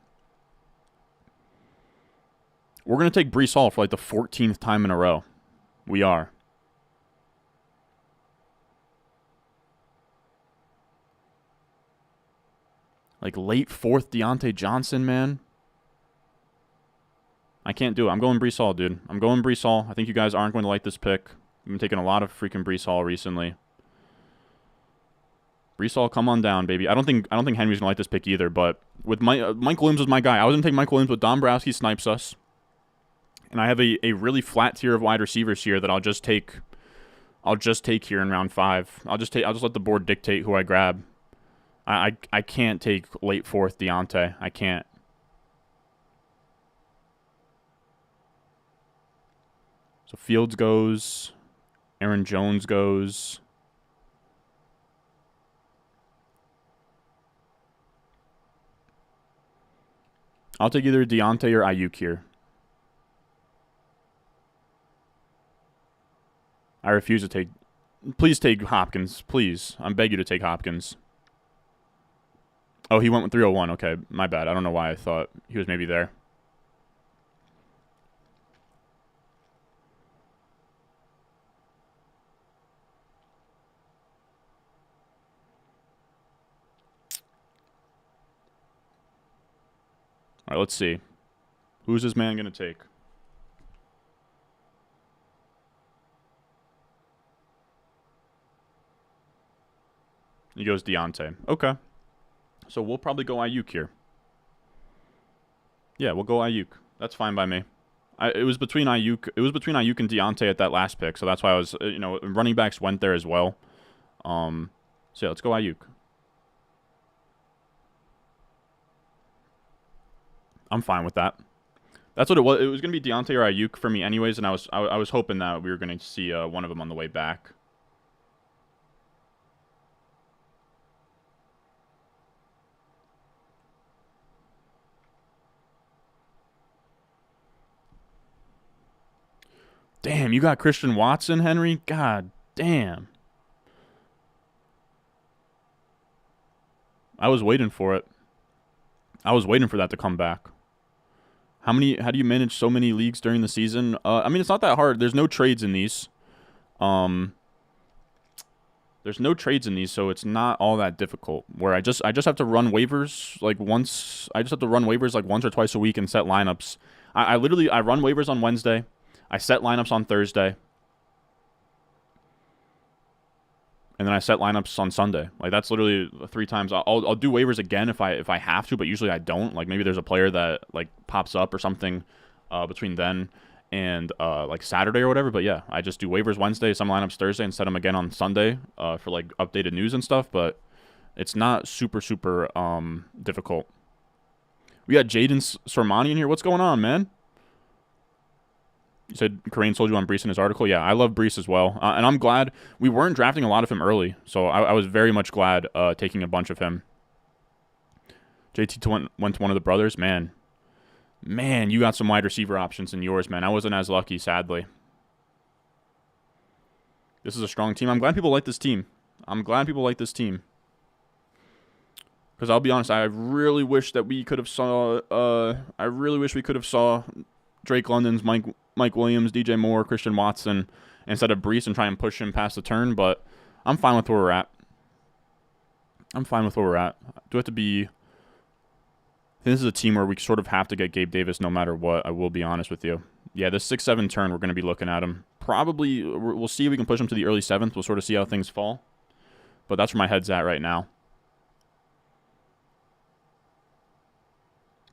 We're going to take Breece Hall for like the 14th time in a row. We are. Like late 4th Deontay Johnson, man. I can't do it. I'm going Breece Hall, dude. I'm going Breece Hall. I think you guys aren't going to like this pick. I've been taking a lot of freaking Breece Hall recently. Breece Hall, come on down, baby. I don't think Henry's gonna like this pick either. But with Mike Williams was my guy. I was gonna take Mike Williams, but Dombrowski snipes us, and I have a really flat tier of wide receivers here that I'll just take. I'll just take here in round 5. I'll just let the board dictate who I grab. I can't take late 4th Deontay. I can't. So Fields goes. Aaron Jones goes. I'll take either Deontay or Ayuk here. I refuse to take... Please take Hopkins. Please. I beg you to take Hopkins. Oh, he went with 301. Okay, my bad. I don't know why I thought he was maybe there. All right, let's see. Who's this man going to take? He goes Deontay. Okay. So we'll probably go Ayuk here. Yeah, we'll go Ayuk. That's fine by me. It was between Ayuk and Deontay at that last pick, so that's why I was, running backs went there as well. So yeah, let's go Ayuk. I'm fine with that. That's what it was. It was going to be Deontay or Ayuk for me anyways, and I was hoping that we were going to see one of them on the way back. Damn, you got Christian Watson, Henry? God damn. I was waiting for it. I was waiting for that to come back. How do you manage so many leagues during the season? I mean, it's not that hard. There's no trades in these. There's no trades in these, so it's not all that difficult. Where I just have to run waivers like once. I just have to run waivers like once or twice a week and set lineups. I literally run waivers on Wednesday. I set lineups on Thursday. And then I set lineups on Sunday. Like, that's literally 3 times. I'll do waivers again if I have to, but usually I don't. Like, maybe there's a player that like pops up or something between then and like Saturday or whatever. But yeah, I just do waivers Wednesday, some lineups Thursday, and set them again on Sunday for like updated news and stuff. But it's not super difficult. We got Jaden Sormani in here. What's going on, man? You said Corain sold you on Breece in his article. Yeah, I love Breece as well. And I'm glad we weren't drafting a lot of him early. So I was very much glad taking a bunch of him. JT went to one of the brothers. Man, you got some wide receiver options in yours, man. I wasn't as lucky, sadly. This is a strong team. I'm glad people like this team. Because I'll be honest, I really wish that we could have saw... I really wish we could have saw Drake London's, Mike Williams, DJ Moore, Christian Watson instead of Breece and try and push him past the turn, but I'm fine with where we're at. Do I have to be... I think this is a team where we sort of have to get Gabe Davis no matter what, I will be honest with you. Yeah, this 6-7 turn, we're going to be looking at him. Probably, we'll see if we can push him to the early 7th. We'll sort of see how things fall. But that's where my head's at right now.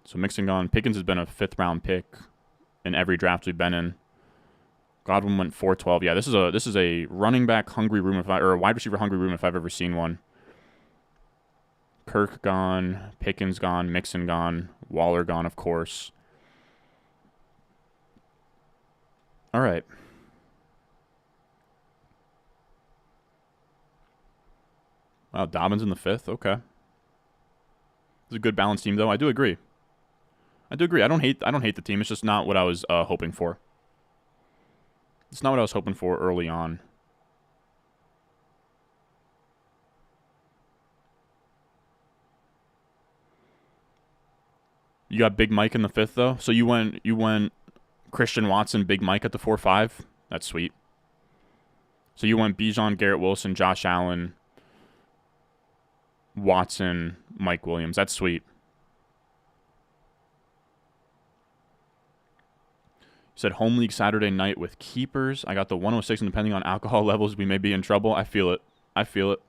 So Mixon gone. Pickens has been a 5th-round pick in every draft we've been in. Godwin went 412. Yeah, this is a running back hungry room or a wide receiver hungry room if I've ever seen one. Kirk gone, Pickens gone, Mixon gone, Waller gone, of course. All right. Wow, Dobbins in the 5th. Okay. It's a good balanced team, though. I do agree. I don't hate the team. It's just not what I was hoping for. It's not what I was hoping for early on. You got Big Mike in the 5th, though. So you went Christian Watson, Big Mike at the 4-5. That's sweet. So you went Bijan, Garrett Wilson, Josh Allen, Watson, Mike Williams. That's sweet. You said home league Saturday night with keepers. I got the 106, and depending on alcohol levels, we may be in trouble. I feel it. I feel it.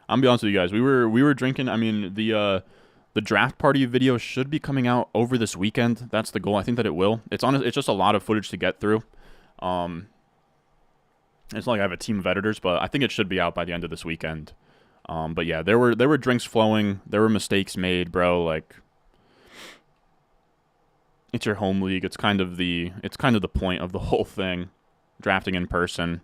I'm gonna be honest with you guys. We were drinking. I mean, the draft party video should be coming out over this weekend. That's the goal. I think that it will. It's just a lot of footage to get through. It's not like I have a team of editors, but I think it should be out by the end of this weekend. But yeah, there were drinks flowing. There were mistakes made, bro. Like, it's your home league. It's kind of the point of the whole thing, drafting in person.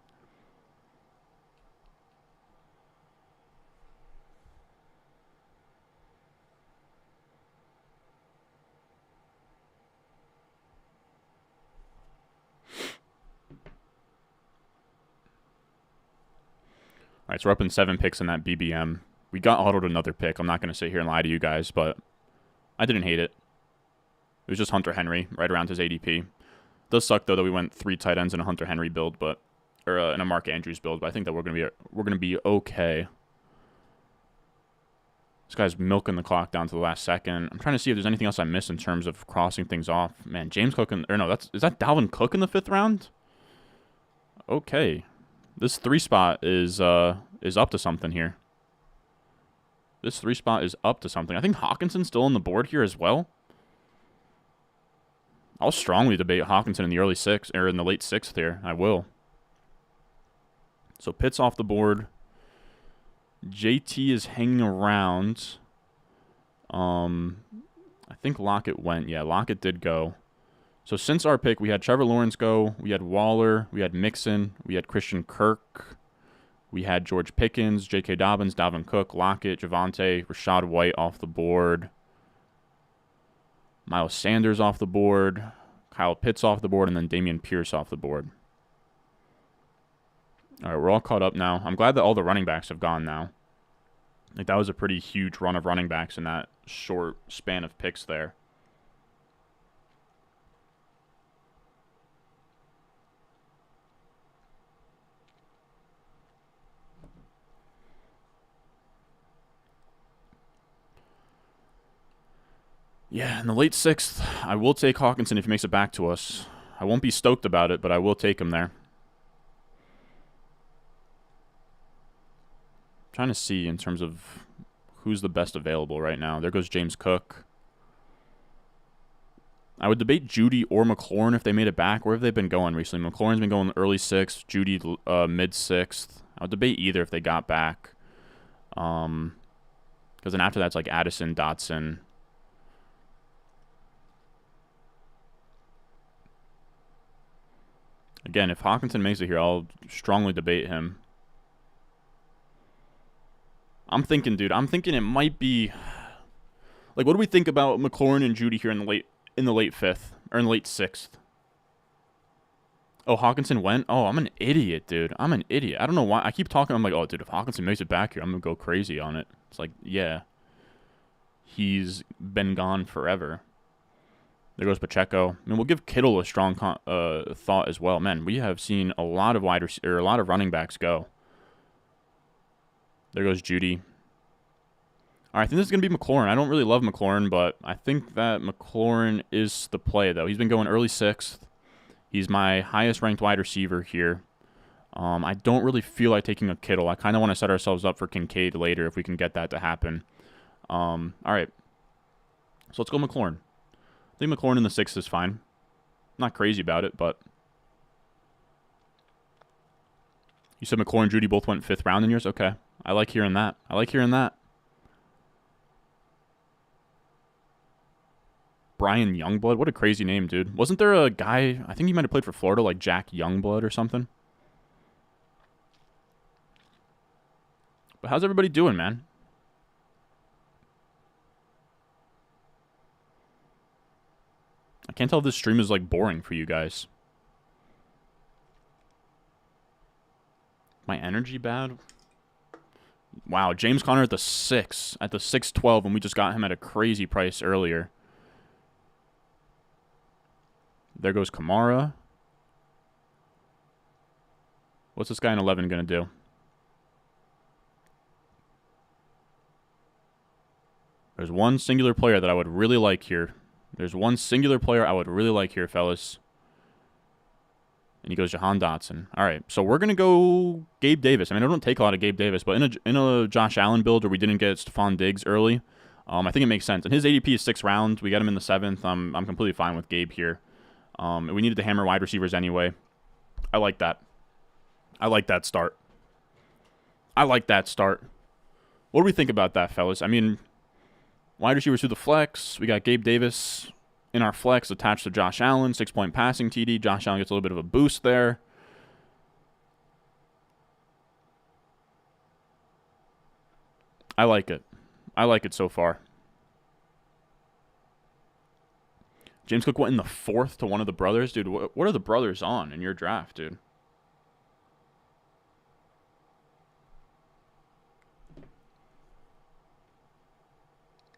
All right, so we're up in 7 picks in that BBM. We got autoed another pick. I'm not going to sit here and lie to you guys, but I didn't hate it. It was just Hunter Henry, right around his ADP. It does suck though that we went 3 tight ends in a Hunter Henry build, or in a Mark Andrews build. But I think that we're gonna be okay. This guy's milking the clock down to the last second. I'm trying to see if there's anything else I missed in terms of crossing things off. Man, James Cook is that Dalvin Cook in the 5th round? Okay. This 3 spot is up to something here. This 3 spot is up to something. I think Hawkinson's still on the board here as well. I'll strongly debate Hawkinson in the early 6th or in the late 6th here. I will. So Pitt's off the board. JT is hanging around. I think Lockett went. Yeah, Lockett did go. So since our pick, we had Trevor Lawrence go, we had Waller, we had Mixon, we had Christian Kirk, we had George Pickens, J.K. Dobbins, Dalvin Cook, Lockett, Javonte, Rashad White off the board, Miles Sanders off the board, Kyle Pitts off the board, and then Dameon Pierce off the board. All right, we're all caught up now. I'm glad that all the running backs have gone now. Like, that was a pretty huge run of running backs in that short span of picks there. Yeah, in the late 6th, I will take Hawkinson if he makes it back to us. I won't be stoked about it, but I will take him there. I'm trying to see in terms of who's the best available right now. There goes James Cook. I would debate Judy or McLaurin if they made it back. Where have they been going recently? McLaurin's been going early 6th, Judy mid 6th. I would debate either if they got back. Because then after that's like Addison, Dotson. Again, if Hawkinson makes it here, I'll strongly debate him. I'm thinking it might be like, what do we think about McLaurin and Judy here in the late 5th or in the late 6th? Oh, Hawkinson went? Oh, I'm an idiot, dude. I'm an idiot. I don't know why. I keep talking. I'm like, oh, dude, if Hawkinson makes it back here, I'm going to go crazy on it. It's like, yeah. He's been gone forever. There goes Pacheco. I mean, we'll give Kittle a strong thought as well. Man, we have seen a lot of a lot of running backs go. There goes Judy. All right, I think this is going to be McLaurin. I don't really love McLaurin, but I think that McLaurin is the play, though. He's been going early 6th. He's my highest-ranked wide receiver here. I don't really feel like taking a Kittle. I kind of want to set ourselves up for Kincaid later if we can get that to happen. All right. So let's go McLaurin. I think McLaurin in the 6th is fine. Not crazy about it, but... You said McLaurin and Judy both went 5th round in yours? Okay. I like hearing that. Brian Youngblood. What a crazy name, dude. Wasn't there a guy, I think he might have played for Florida, like Jack Youngblood or something? But how's everybody doing, man? I can't tell if this stream is, like, boring for you guys. My energy bad? Wow, James Conner at the 6. At the 612, and we just got him at a crazy price earlier. There goes Kamara. What's this guy in 11 going to do? There's one singular player that I would really like here. There's one singular player I would really like here, fellas. And he goes Jahan Dotson. All right, so we're going to go Gabe Davis. I mean, I don't take a lot of Gabe Davis, but in a Josh Allen build where we didn't get Stephon Diggs early, I think it makes sense. And his ADP is 6th round. We got him in the 7th. I'm completely fine with Gabe here. We needed to hammer wide receivers anyway. I like that. I like that start. I like that start. What do we think about that, fellas? I mean, wide receivers through the flex. We got Gabe Davis in our flex attached to Josh Allen. 6-point passing TD. Josh Allen gets a little bit of a boost there. I like it. I like it so far. James Cook went in the 4th to one of the brothers. Dude, what are the brothers on in your draft, dude?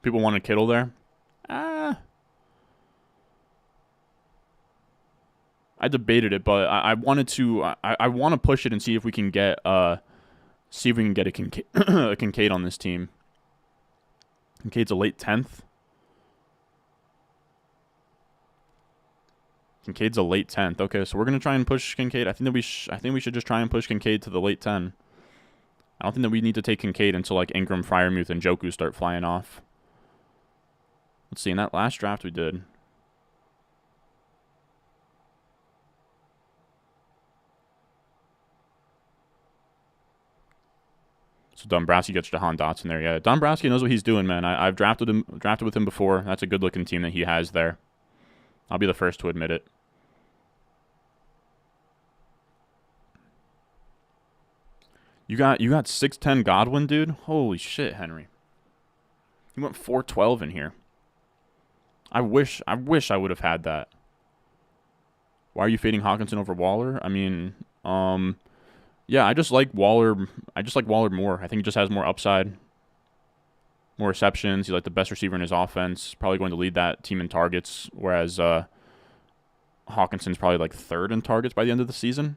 People wanted Kittle there. I debated it, but I wanted to. I want to push it and see if we can get a Kincaid, a Kincaid on this team. Kincaid's a late 10th. Kincaid's a late 10th. Okay, so we're gonna try and push Kincaid. I think we should just try and push Kincaid to the late 10. I don't think that we need to take Kincaid until like Ingram, Freiermuth, and Njoku start flying off. Let's see. In that last draft we did. So Dombrowski gets Jahan Dotson there. Yeah, Dombrowski knows what he's doing, man. I've drafted with him before. That's a good-looking team that he has there. I'll be the first to admit it. You got 6'10" Godwin, dude? Holy shit, Henry. You went 412 in here. I wish I would have had that. Why are you fading Hawkinson over Waller? I mean, yeah, I just like Waller. I just like Waller more. I think he just has more upside, more receptions. He's like the best receiver in his offense. Probably going to lead that team in targets, whereas Hawkinson's probably like 3rd in targets by the end of the season.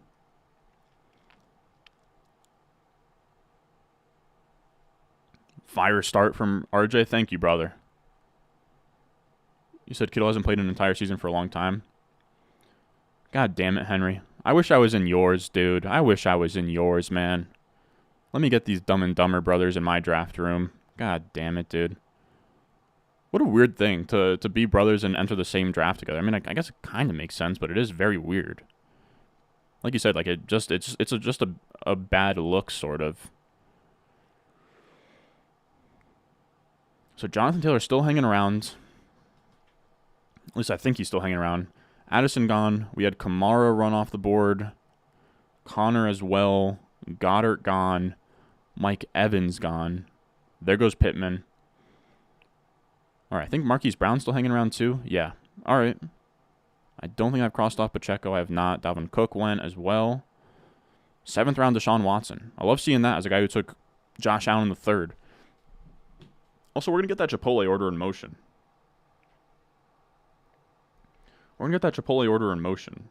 Fire start from RJ. Thank you, brother. You said Kittle hasn't played an entire season for a long time. God damn it, Henry. I wish I was in yours, dude. I wish I was in yours, man. Let me get these Dumb and Dumber brothers in my draft room. God damn it, dude. What a weird thing to be brothers and enter the same draft together. I mean, I guess it kind of makes sense, but it is very weird. Like you said, like it's just a bad look, sort of. So Jonathan Taylor's still hanging around. At least I think he's still hanging around. Addison gone. We had Kamara run off the board. Connor as well. Goddard gone. Mike Evans gone. There goes Pittman. All right, I think Marquise Brown's still hanging around too. Yeah. All right. I don't think I've crossed off Pacheco. I have not. Dalvin Cook went as well. 7th round, Deshaun Watson. I love seeing that as a guy who took Josh Allen in the 3rd. Also, we're going to get that Chipotle order in motion. We're going to get that Chipotle order in motion.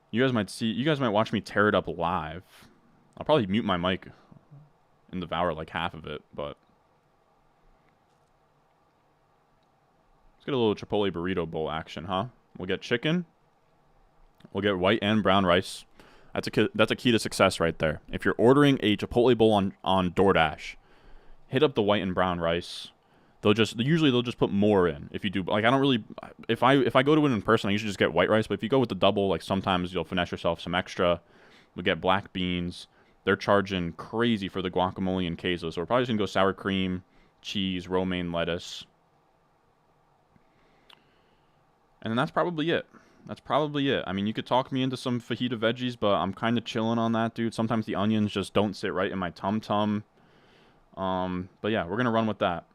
You guys might watch me tear it up live. I'll probably mute my mic and devour like half of it, but let's get a little Chipotle burrito bowl action, huh? We'll get chicken. We'll get white and brown rice. That's a key to success right there. If you're ordering a Chipotle bowl on DoorDash, hit up the white and brown rice. Usually they'll just put more in. If you do, like, I don't really, if I go to it in person, I usually just get white rice. But if you go with the double, like, sometimes you'll finesse yourself some extra. We get black beans. They're charging crazy for the guacamole and queso. So we're probably just gonna go sour cream, cheese, romaine lettuce. And then that's probably it. That's probably it. I mean, you could talk me into some fajita veggies, but I'm kind of chilling on that, dude. Sometimes the onions just don't sit right in my tum-tum. But yeah, we're going to run with that.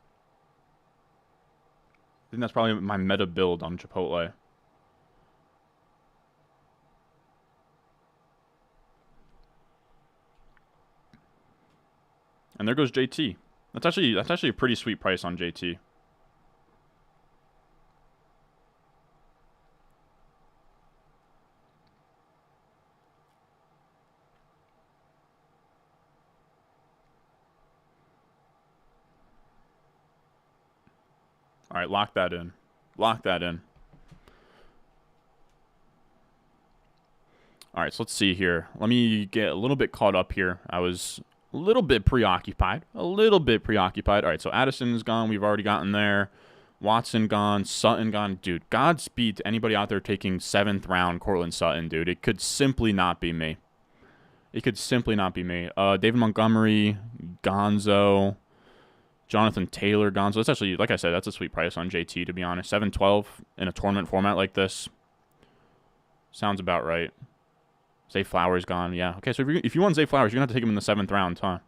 I think that's probably my meta build on Chipotle. And there goes JT. That's actually a pretty sweet price on JT. All right, lock that in. Lock that in. All right, so let's see here. Let me get a little bit caught up here. I was a little bit preoccupied. A little bit preoccupied. All right, so Addison's gone. We've already gotten there. Watson gone. Sutton gone. Dude, Godspeed to anybody out there taking 7th round Cortland Sutton, dude. It could simply not be me. It could simply not be me. David Montgomery, Gonzo, Jonathan Taylor, Gonzo. That's actually, like I said, that's a sweet price on JT, to be honest. 7-12 in a tournament format like this. Sounds about right. Zay Flowers gone. Yeah. Okay, so if you want Zay Flowers, you're going to have to take him in the 7th round, huh?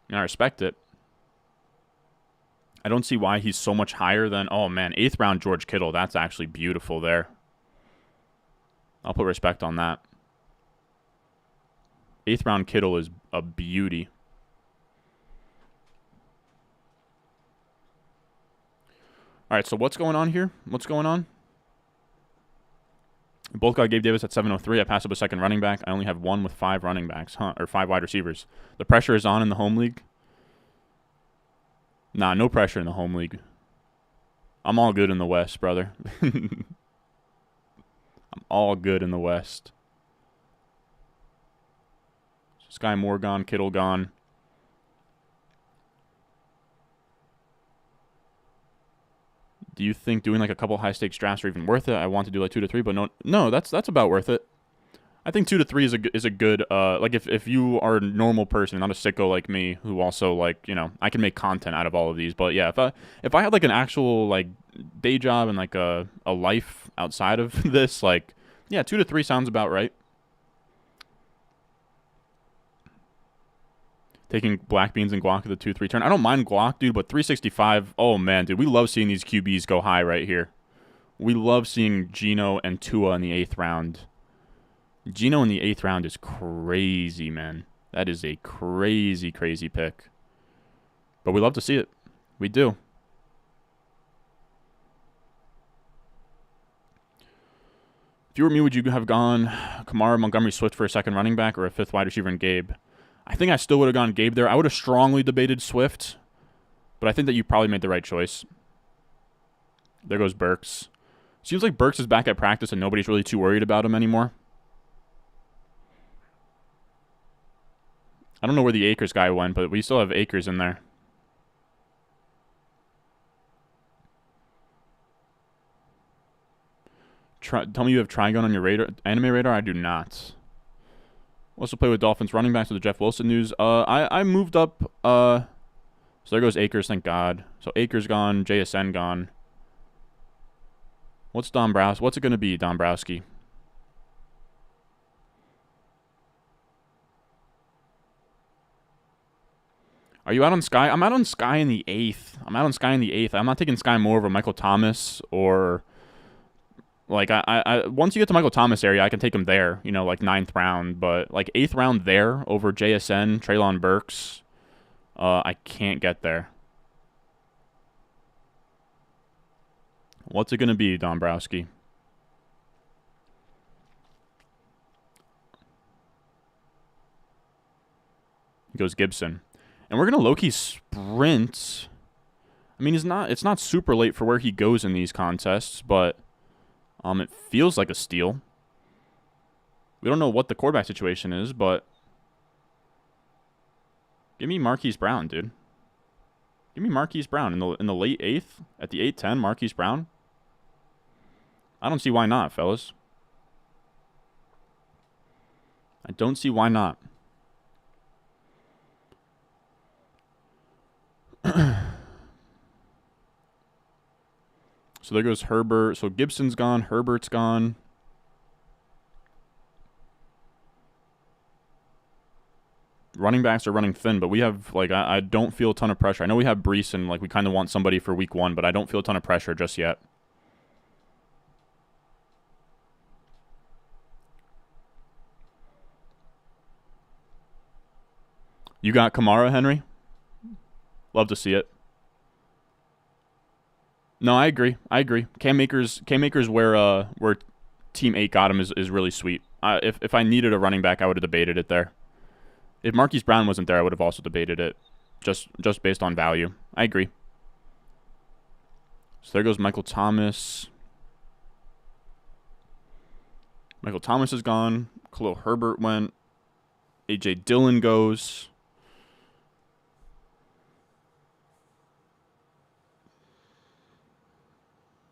And I respect it. I don't see why he's so much higher than, oh man, 8th round George Kittle. That's actually beautiful there. I'll put respect on that. 8th round Kittle is a beauty. All right, so what's going on here? What's going on? We both got Gabe Davis at 703. I passed up a second running back. I only have one with 5 running backs, huh? Or 5 wide receivers. The pressure is on in the home league. Nah, no pressure in the home league. I'm all good in the West, brother. I'm all good in the West. Sky Moore gone, Kittle gone. Do you think doing like a couple high stakes drafts are even worth it? I want to do like 2 to 3, but no, that's about worth it. I think 2 to 3 is a good like if you are a normal person, not a sicko like me, who also like, you know, I can make content out of all of these. But yeah, if I had like an actual like day job and like a life outside of this, like yeah, 2 to 3 sounds about right. Taking black beans and guac at the 2-3 turn. I don't mind guac, dude, but 365. Oh man, dude, we love seeing these QBs go high right here. We love seeing Geno and Tua in the 8th round. Geno in the 8th round is crazy, man. That is a crazy, crazy pick. But we love to see it. We do. If you were me, would you have gone Kamara, Montgomery, Swift for a second running back or a 5th wide receiver in Gabe? I think I still would have gone Gabe there. I would have strongly debated Swift, but I think that you probably made the right choice. There goes Burks. Seems like Burks is back at practice and nobody's really too worried about him anymore. I don't know where the Akers guy went, but we still have Akers in there. Tell me you have Trigon on your radar, anime radar? I do not. Also play with Dolphins running backs with the Jeff Wilson news. I moved up. So there goes Akers, thank God. So Akers gone, JSN gone. What's Dombrowski? What's it going to be, Dombrowski? Are you out on Sky? I'm out on Sky in the 8th. I'm not taking Sky Moore over Michael Thomas or... Like, I once you get to Michael Thomas area, I can take him there, you know, like 9th round. But, like, 8th round there over JSN, Treylon Burks, I can't get there. What's it going to be, Dombrowski? Goes Gibson. And we're going to low-key sprint. I mean, it's not super late for where he goes in these contests, but... it feels like a steal. We don't know what the quarterback situation is, but give me Marquise Brown, dude. Give me Marquise Brown in the late 8th at the 8-10. Marquise Brown. I don't see why not, fellas. I don't see why not. So there goes Herbert. So Gibson's gone. Herbert's gone. Running backs are running thin, but we have, like, I don't feel a ton of pressure. I know we have Brees and, like, we kind of want somebody for week 1, but I don't feel a ton of pressure just yet. You got Kamara, Henry? Love to see it. No, I agree. Cam Akers where Team 8 got him is really sweet. If I needed a running back, I would have debated it there. If Marquise Brown wasn't there, I would have also debated it, just based on value. I agree. So there goes Michael Thomas. Michael Thomas is gone. Khalil Herbert went. A.J. Dillon goes.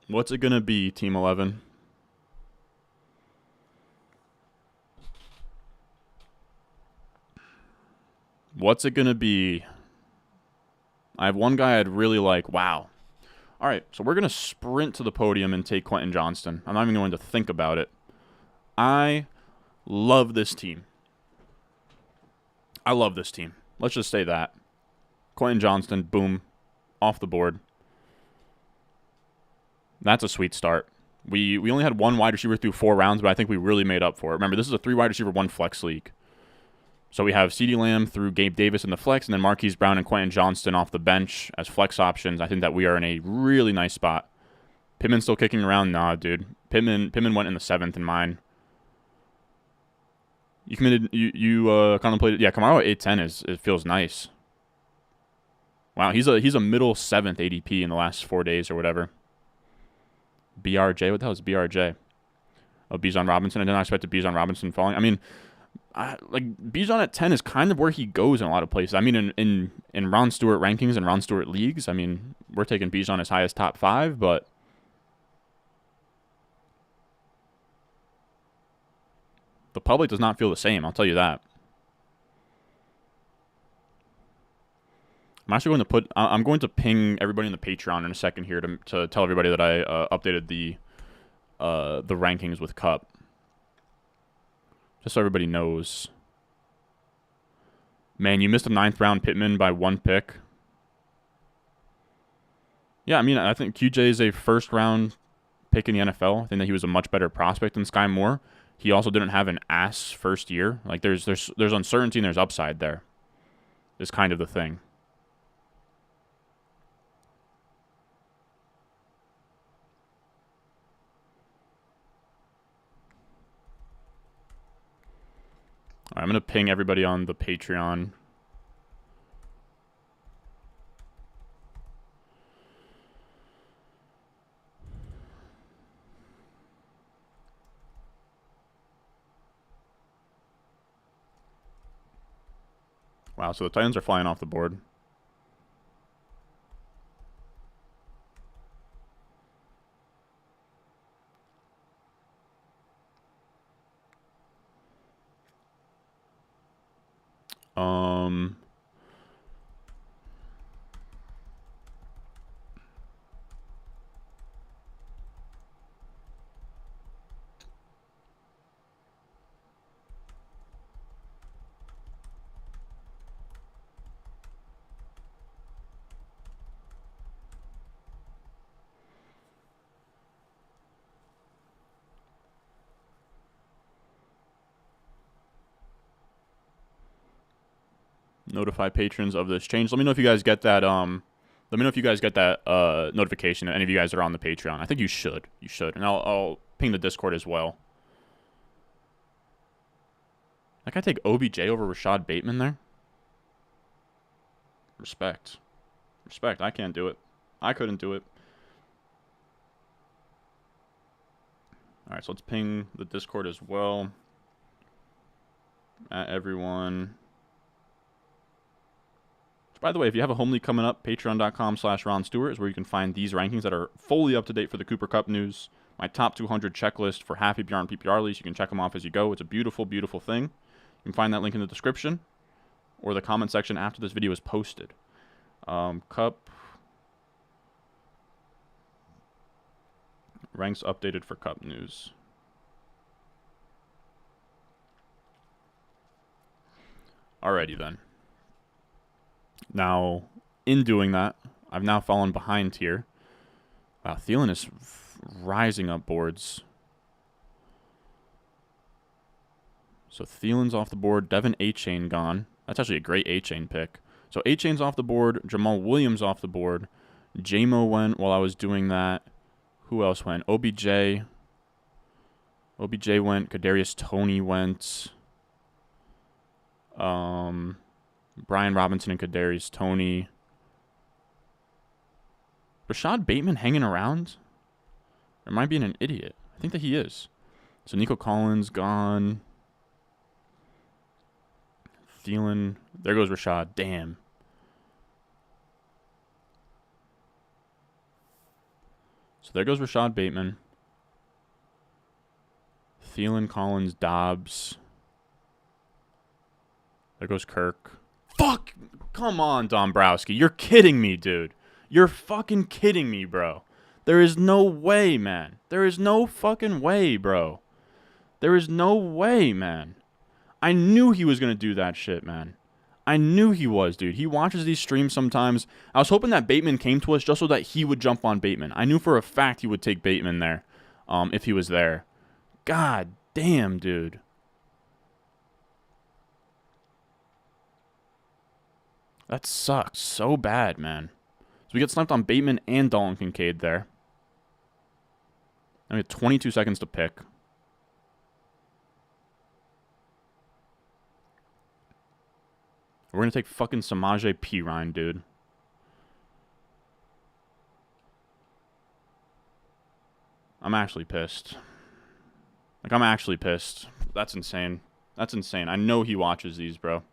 What's it going to be, Team 11? What's it going to be? I have one guy I'd really like. Wow. All right, so we're going to sprint to the podium and take Quentin Johnston. I'm not even going to think about it. I love this team. Let's just say that. Quentin Johnston, boom, off the board. That's a sweet start. We only had one wide receiver through 4 rounds, but I think we really made up for it. Remember, this is a 3 wide receiver, 1 flex league. So we have CeeDee Lamb through Gabe Davis in the flex, and then Marquise Brown and Quentin Johnston off the bench as flex options. I think that we are in a really nice spot. Pittman still kicking around? Nah, dude. Pittman went in the 7th in mine. You committed? You contemplated? Yeah, Kamara 810 it feels nice. Wow, he's a middle 7th ADP in the last 4 days or whatever. BRJ, what the hell is BRJ? Oh, Bijan Robinson. I did not expect Bijan Robinson falling. I mean, Bijan at 10 is kind of where he goes in a lot of places. I mean, in Ron Stewart rankings and Ron Stewart leagues, I mean, we're taking Bijan as high as top 5, but the public does not feel the same. I'll tell you that. I'm going to ping everybody in the Patreon in a second here to tell everybody that I updated the rankings with Kupp. Just so everybody knows. Man, you missed a 9th round Pittman by 1 pick. Yeah, I mean, I think QJ is a 1st round pick in the NFL. I think that he was a much better prospect than Sky Moore. He also didn't have an ass first year. Like, there's uncertainty and there's upside there. Is kind of the thing. All right, I'm going to ping everybody on the Patreon. Wow, so the Titans are flying off the board. Notify patrons of this change. Let me know if you guys get that. Let me know if you guys get that notification. Any of you guys that are on the Patreon. I think you should. You should, and I'll ping the Discord as well. Like, I take OBJ over Rashad Bateman there. Respect. I can't do it. I couldn't do it. All right, so let's ping the Discord as well. At everyone. By the way, if you have a home league coming up, patreon.com/Ron Stewart is where you can find these rankings that are fully up to date for the Cooper Kupp news. My top 200 checklist for half PPR and PPR leagues. You can check them off as you go. It's a beautiful, beautiful thing. You can find that link in the description or the comment section after this video is posted. Kupp. Ranks updated for Kupp news. Alrighty then. Now, in doing that, I've now fallen behind here. Wow, Thielen is rising up boards. So Thielen's off the board. Devin A-Chain gone. That's actually a great A-Chain pick. So A-Chain's off the board. Jamal Williams off the board. J-Mo went while I was doing that. Who else went? OBJ. OBJ went. Kadarius Toney went. Brian Robinson and Kadarius Toney. Rashad Bateman hanging around? Or am I being an idiot? I think that he is. So Nico Collins gone. Thielen. There goes Rashad. Damn. So there goes Rashad Bateman. Thielen, Collins, Dobbs. There goes Kirk. Fuck! Come on, Dombrowski. You're kidding me, dude. You're fucking kidding me, bro. There is no way, man. There is no fucking way, bro. There is no way, man. I knew he was going to do that shit, man. I knew he was, dude. He watches these streams sometimes. I was hoping that Bateman came to us just so that he would jump on Bateman. I knew for a fact he would take Bateman there if he was there. God damn, dude. That sucks so bad, man. So we get sniped on Bateman and Dalton Kincaid there. And we have 22 seconds to pick. We're going to take fucking Samaje Perine, dude. I'm actually pissed. Like, I'm actually pissed. That's insane. That's insane. I know he watches these, bro.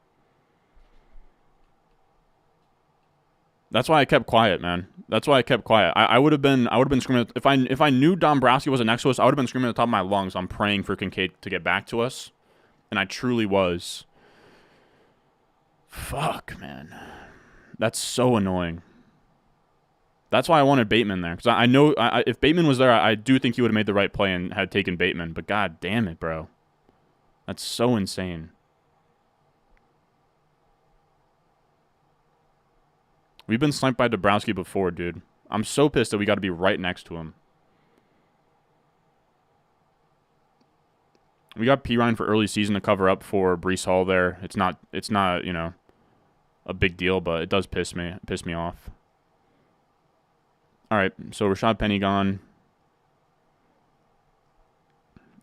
That's why I kept quiet, man. That's why I kept quiet. I would have been screaming if I knew Dombrowski wasn't next to us. I would have been screaming at the top of my lungs. I'm praying for Kincaid to get back to us, and I truly was. Fuck, man. That's so annoying. That's why I wanted Bateman there, because I know if Bateman was there, I do think he would have made the right play and had taken Bateman. But god damn it, bro. That's so insane. We've been sniped by Dombrowski before, dude. I'm so pissed that we got to be right next to him. We got Perine for early season to cover up for Breece Hall there. It's not, you know, a big deal, but it does piss me off. All right, so Rashad Penny gone.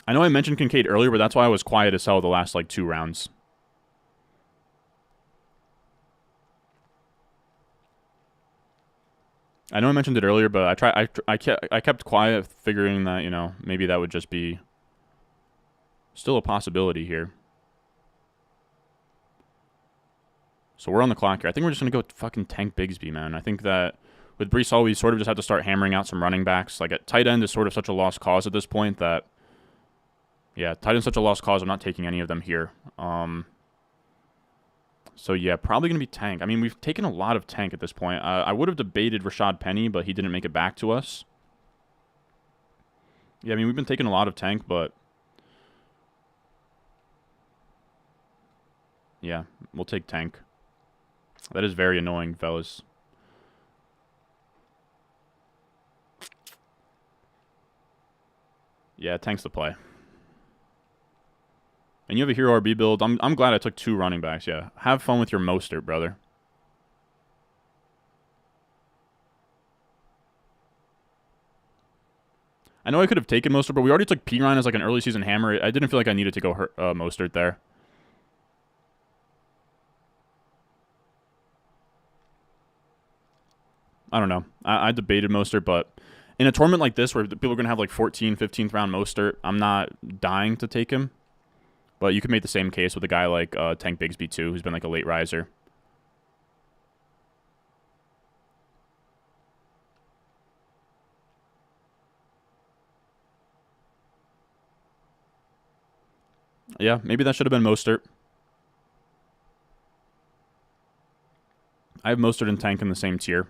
I know I mentioned Kincaid earlier, but that's why I was quiet as hell the last, like, 2 rounds. I know I mentioned it earlier, but I kept quiet, figuring that, you know, maybe that would just be still a possibility here. So we're on the clock here. I think we're just going to go fucking tank Bigsby, man. I think that with Breece Hall, we sort of just have to start hammering out some running backs. Like, at tight end is sort of such a lost cause at this point that, yeah, tight end's such a lost cause. I'm not taking any of them here. So, yeah, probably going to be tank. I mean, we've taken a lot of tank at this point. I would have debated Rashad Penny, but he didn't make it back to us. Yeah, I mean, we've been taking a lot of tank, but yeah, we'll take tank. That is very annoying, fellas. Yeah, tank's the play. And you have a Hero RB build. I'm glad I took 2 running backs, yeah. Have fun with your Mostert, brother. I know I could have taken Mostert, but we already took Perine as like an early season hammer. I didn't feel like I needed to go Mostert there. I don't know. I debated Mostert, but in a tournament like this where people are going to have like 14th, 15th round Mostert, I'm not dying to take him. But you could make the same case with a guy like Tank Bigsby too, who's been like a late riser. Yeah, maybe that should have been Mostert. I have Mostert and Tank in the same tier.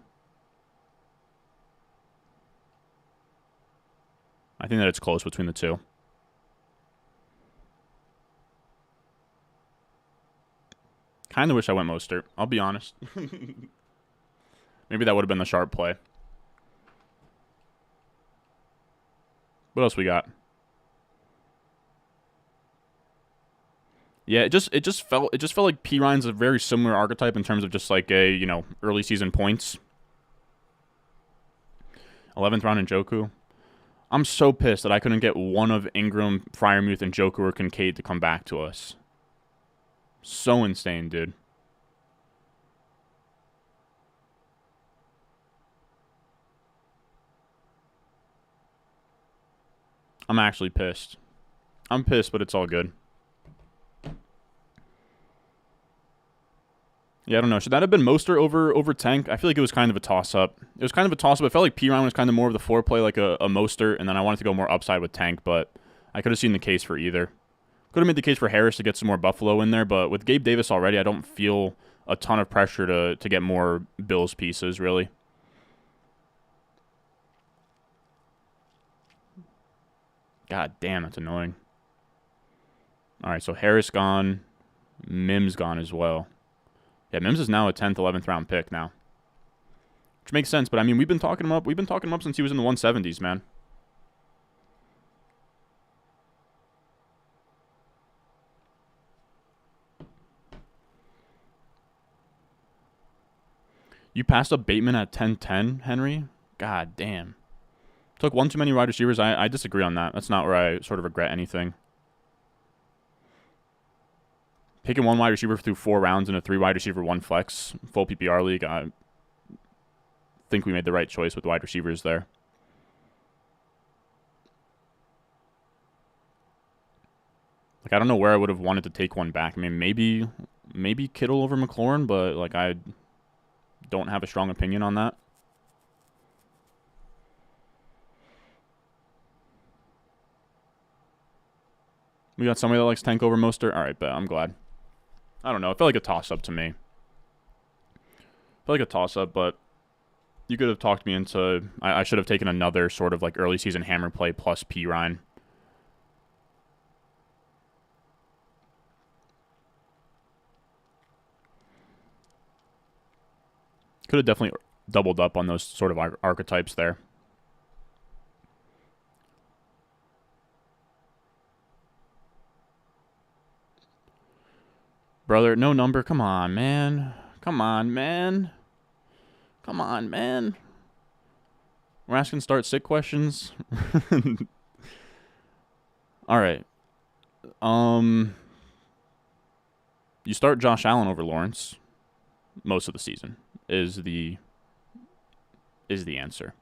I think that it's close between the two. Kind of wish I went Mostert. I'll be honest. Maybe that would have been the sharp play. What else we got? Yeah, it just felt like P. Ryan's a very similar archetype in terms of just like a, you know, early season points. 11th round in Njoku. I'm so pissed that I couldn't get one of Ingram, Freiermuth, and Njoku or Kincaid to come back to us. So insane, dude. I'm actually pissed. I'm pissed, but it's all good. Yeah, I don't know. Should that have been Mostert over Tank? I feel like it was kind of a toss-up. It was kind of a toss-up. I felt like P. Ryan was kind of more of the floor play, like a Mostert, and then I wanted to go more upside with Tank, but I could have seen the case for either. Could have made the case for Harris to get some more Buffalo in there, but with Gabe Davis already, I don't feel a ton of pressure to get more Bills pieces, really. God damn, that's annoying. All right, so Harris gone. Mims gone as well. Yeah, Mims is now a 10th, 11th round pick now. Which makes sense, but I mean, we've been talking him up. We've been talking him up since he was in the 170s, man. You passed up Bateman at 10-10, Henry? God damn. Took one too many wide receivers. I disagree on that. That's not where I sort of regret anything. Picking one wide receiver through 4 rounds in a 3 wide receiver, 1 flex, full PPR league, I think we made the right choice with wide receivers there. Like, I don't know where I would have wanted to take one back. I mean, maybe Kittle over McLaurin, but like I don't have a strong opinion on that. We got somebody that likes Tank over Mostert. All right, but I'm glad. I don't know. It felt like a toss-up to me. But you could have talked me into... I should have taken another sort of like early season hammer play plus P. Ryan. Could have definitely doubled up on those sort of archetypes there. Brother, no number. Come on, man. We're asking start sit questions. All right. You start Josh Allen over Lawrence most of the season is the answer.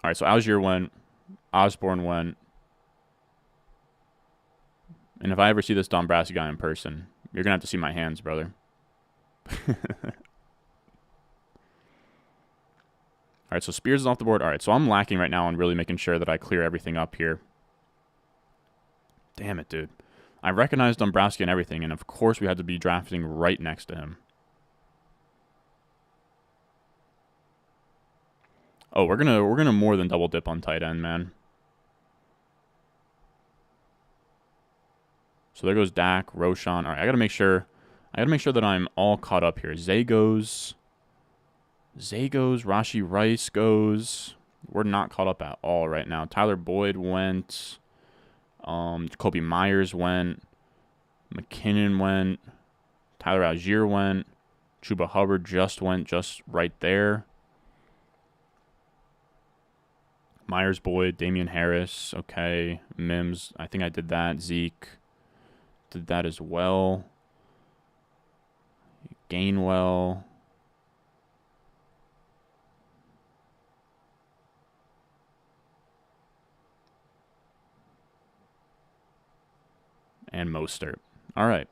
All right, so Algier went, Osborne went. And if I ever see this Dombrowski guy in person, you're going to have to see my hands, brother. All right, so Spears is off the board. All right, so I'm lacking right now on really making sure that I clear everything up here. Damn it, dude. I recognized Dombrowski and everything, and of course we had to be drafting right next to him. Oh, we're gonna more than double dip on tight end, man. So there goes Dak, Roshan. All right, I gotta make sure that I'm all caught up here. Zay goes, Rashee Rice goes. We're not caught up at all right now. Tyler Boyd went. Jacoby Myers went. McKinnon went. Tyler Algier went. Chuba Hubbard just went just right there. Myers, Boyd, Damian Harris. Okay. Mims. I think I did that. Zeke. Did that as well. Gainwell. And Mostert. All right.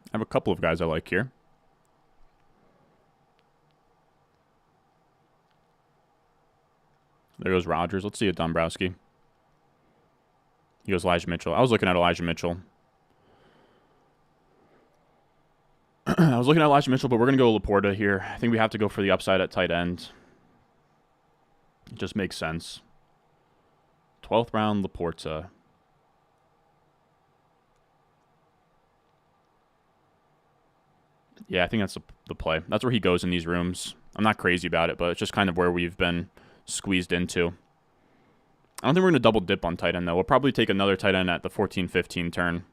I have a couple of guys I like here. There goes Rodgers. Let's see a Dombrowski. He goes Elijah Mitchell. I was looking at Elijah Mitchell. I was looking at Elijah Mitchell, but we're going to go Laporta here. I think we have to go for the upside at tight end. It just makes sense. 12th round, Laporta. Yeah, I think that's the play. That's where he goes in these rooms. I'm not crazy about it, but it's just kind of where we've been squeezed into. I don't think we're going to double dip on tight end, though. We'll probably take another tight end at the 14-15 turn.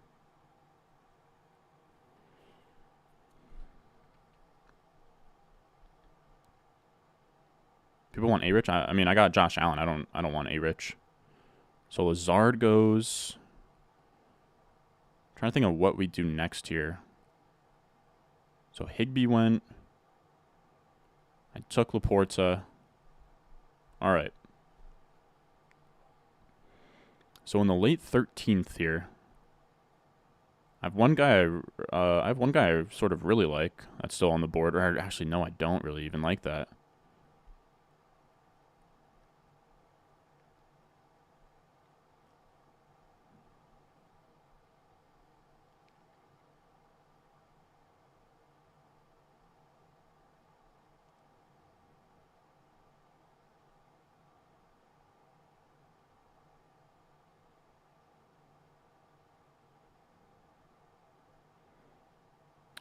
People want A-Rich? I mean, I got Josh Allen. I don't want A-Rich. So Lazard goes. I'm trying to think of what we do next here. So Higbee went. I took Laporta. All right. So in the late 13th here, I have one guy. I sort of really like that's still on the board. Or actually, no, I don't really even like that.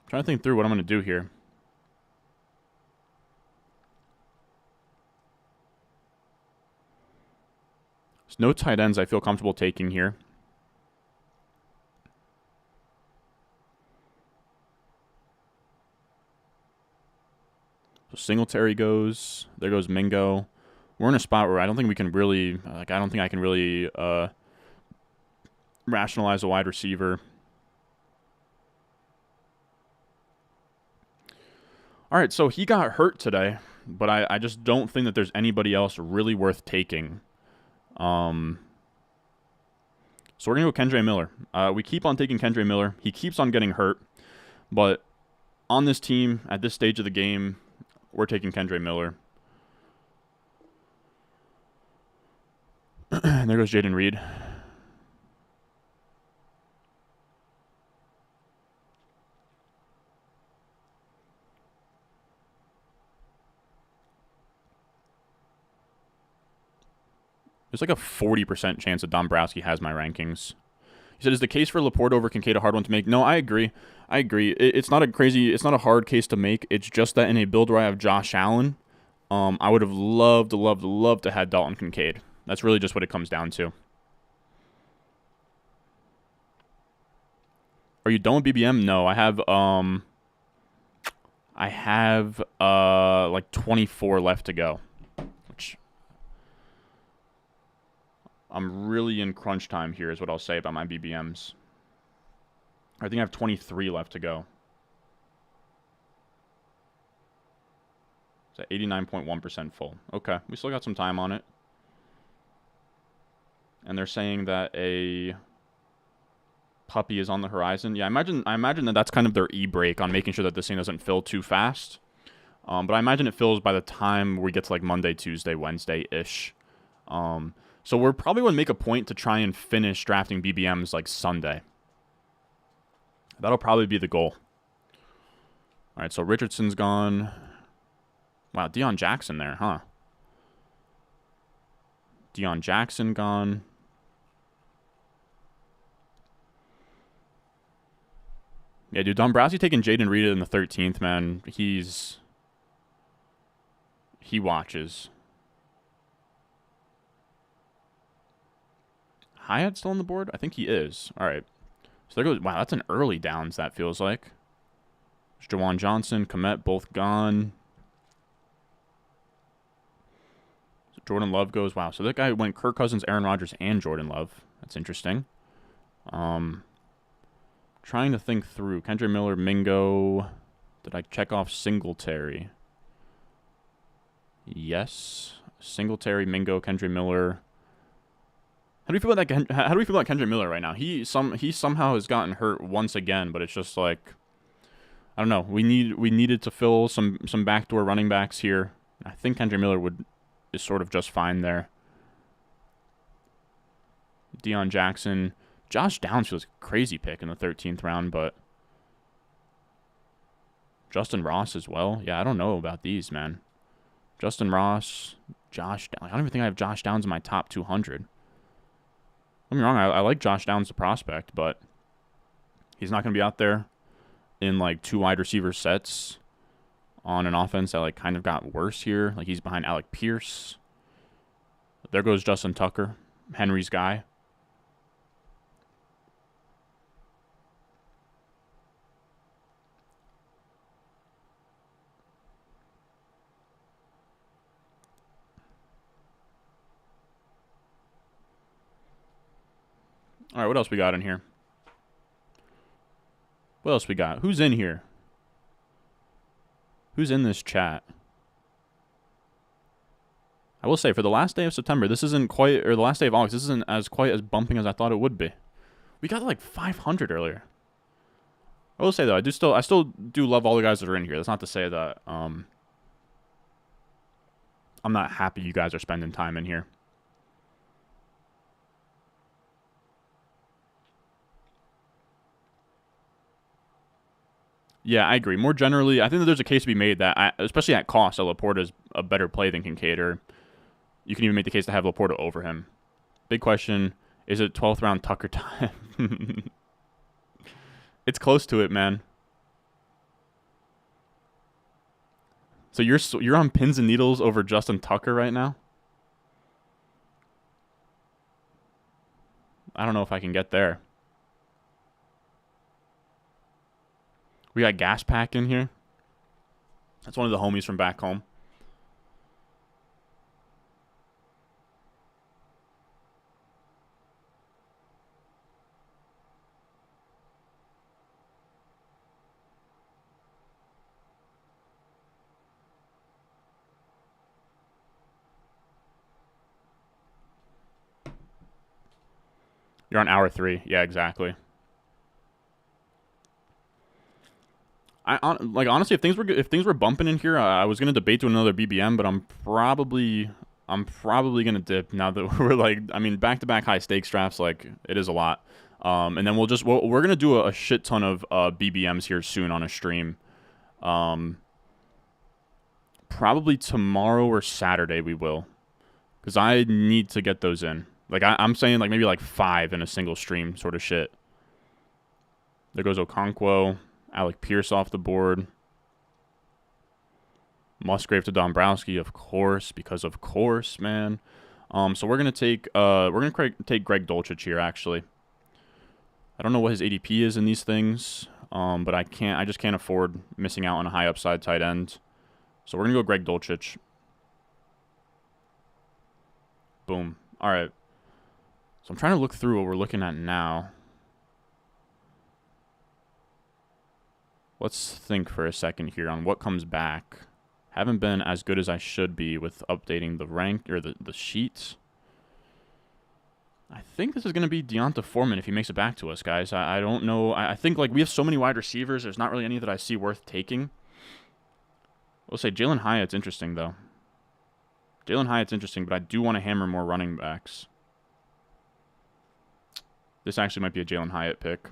Trying to think through what I'm going to do here. There's no tight ends I feel comfortable taking here. So Singletary goes. There goes Mingo. We're in a spot where I don't think we can really, I don't think I can really rationalize a wide receiver. All right, so he got hurt today, but I just don't think that there's anybody else really worth taking. So we're going to go Kendre Miller. We keep on taking Kendre Miller. He keeps on getting hurt, but on this team, at this stage of the game, we're taking Kendre Miller. And there goes Jaden Reed. There's like a 40% chance that Dombrowski has my rankings. He said, is the case for Laporte over Kincaid a hard one to make? No, I agree. It's not a hard case to make. It's just that in a build where I have Josh Allen, I would have loved to have Dalton Kincaid. That's really just what it comes down to. Are you done with BBM? No, I have like 24 left to go. I'm really in crunch time here is what I'll say about my BBMs. I think I have 23 left to go. It's at 89.1% full. Okay, we still got some time on it. And they're saying that a puppy is on the horizon. Yeah, I imagine that that's kind of their e-brake on making sure that this thing doesn't fill too fast. But I imagine it fills by the time we get to like Monday, Tuesday, Wednesday-ish. So we're probably going to make a point to try and finish drafting BBMs like Sunday. That'll probably be the goal. All right, so Richardson's gone. Wow, Deion Jackson there, huh? Deion Jackson gone. Yeah, dude, Dombrowski taking Jaden Reed in the 13th, man. He watches. Hyatt still on the board? I think he is. All right. So there goes. Wow, that's an early downs, that feels like. There's Jawan Johnson, Komet, both gone. So Jordan Love goes. Wow, so that guy went Kirk Cousins, Aaron Rodgers, and Jordan Love. That's interesting. Trying to think through. Kendre Miller, Mingo. Did I check off Singletary? Yes. Singletary, Mingo, Kendre Miller. How do we feel about Kendre Miller right now? He somehow has gotten hurt once again, but it's just like, I don't know. We needed to fill some backdoor running backs here. I think Kendre Miller is sort of just fine there. Deion Jackson, Josh Downs feels a crazy pick in the 13th round, but Justin Ross as well. Yeah, I don't know about these, man. Justin Ross, Josh Downs. I don't even think I have Josh Downs in my top 200. Don't get me wrong, I like Josh Downs, the prospect, but he's not going to be out there in, like, 2 wide receiver sets on an offense that, like, kind of got worse here. Like, he's behind Alec Pierce. There goes Justin Tucker, Henry's guy. All right, what else we got in here? What else we got? Who's in here? Who's in this chat? I will say, for the last day of September, this isn't quite, or the last day of August, this isn't as quite as bumping as I thought it would be. We got like 500 earlier. I will say though, I still do love all the guys that are in here. That's not to say that I'm not happy you guys are spending time in here. Yeah, I agree. More generally, I think that there's a case to be made that, especially at cost, Laporta is a better play than Kincaid, or you can even make the case to have Laporta over him. Big question, is it 12th round Tucker time? It's close to it, man. So you're on pins and needles over Justin Tucker right now? I don't know if I can get there. We got Gas Pack in here. That's one of the homies from back home. You're on hour 3. Yeah, exactly. Honestly, if things were bumping in here, I was gonna debate doing another BBM, but I'm probably gonna dip now that we're like, I mean, back-to-back high stakes drafts, like it is a lot. And then we're gonna do a shit ton of BBMs here soon on a stream. Probably tomorrow or Saturday we will, because I need to get those in. Like I'm saying, like maybe like 5 in a single stream, sort of shit. There goes Okonkwo. Alec Pierce off the board. Musgrave to Dombrowski, of course, because of course, man. So we're gonna take Greg Dulcich here. Actually, I don't know what his ADP is in these things, but I just can't afford missing out on a high upside tight end. So we're gonna go Greg Dulcich. Boom. All right. So I'm trying to look through what we're looking at now. Let's think for a second here on what comes back. Haven't been as good as I should be with updating the rank or the sheets. I think this is going to be Deonta Foreman if he makes it back to us, guys. I don't know. I think like we have so many wide receivers. There's not really any that I see worth taking. We'll say Jalen Hyatt's interesting, though. Jalen Hyatt's interesting, but I do want to hammer more running backs. This actually might be a Jalen Hyatt pick.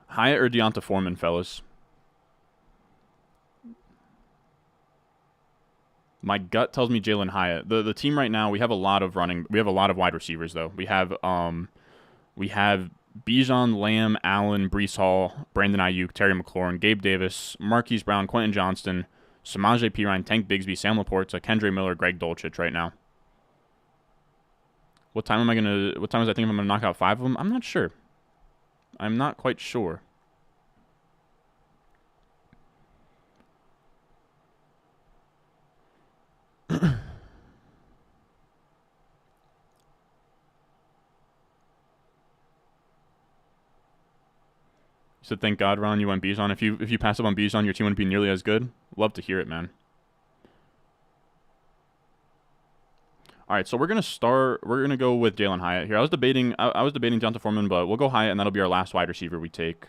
Hyatt or Deonta Foreman, fellas? My gut tells me Jalen Hyatt. The team right now, we have a lot of wide receivers though. We have Bijan, Lamb, Allen, Breece Hall, Brandon Ayuk, Terry McLaurin, Gabe Davis, Marquise Brown, Quentin Johnston, Samaje Perine, Tank Bigsby, Sam Laporta, Kendre Miller, Greg Dulcich right now. What time is I think I'm gonna knock out 5 of them? I'm not sure. I'm not quite sure. You said, thank God, Ron, you went Bijan. If you pass up on Bijan, your team wouldn't be nearly as good. Love to hear it, man. All right, so we're gonna go with Jalen Hyatt here. I was debating Deonta Foreman, but we'll go Hyatt, and that'll be our last wide receiver we take.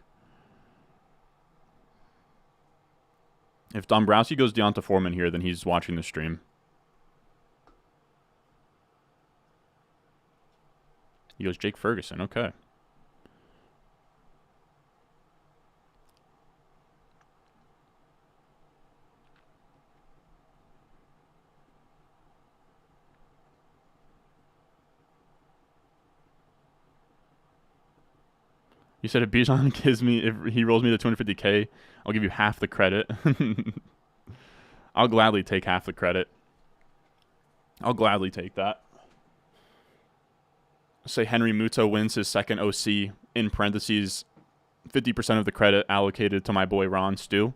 If Dombrowski goes Deonta Foreman here, then he's watching the stream. He goes Jake Ferguson. Okay. You said if Bijan gives me, if he rolls me the 250K, I'll give you half the credit. I'll gladly take half the credit. I'll gladly take that. Say Henry Muto wins his second OC, in parentheses, 50% of the credit allocated to my boy Ron Stew.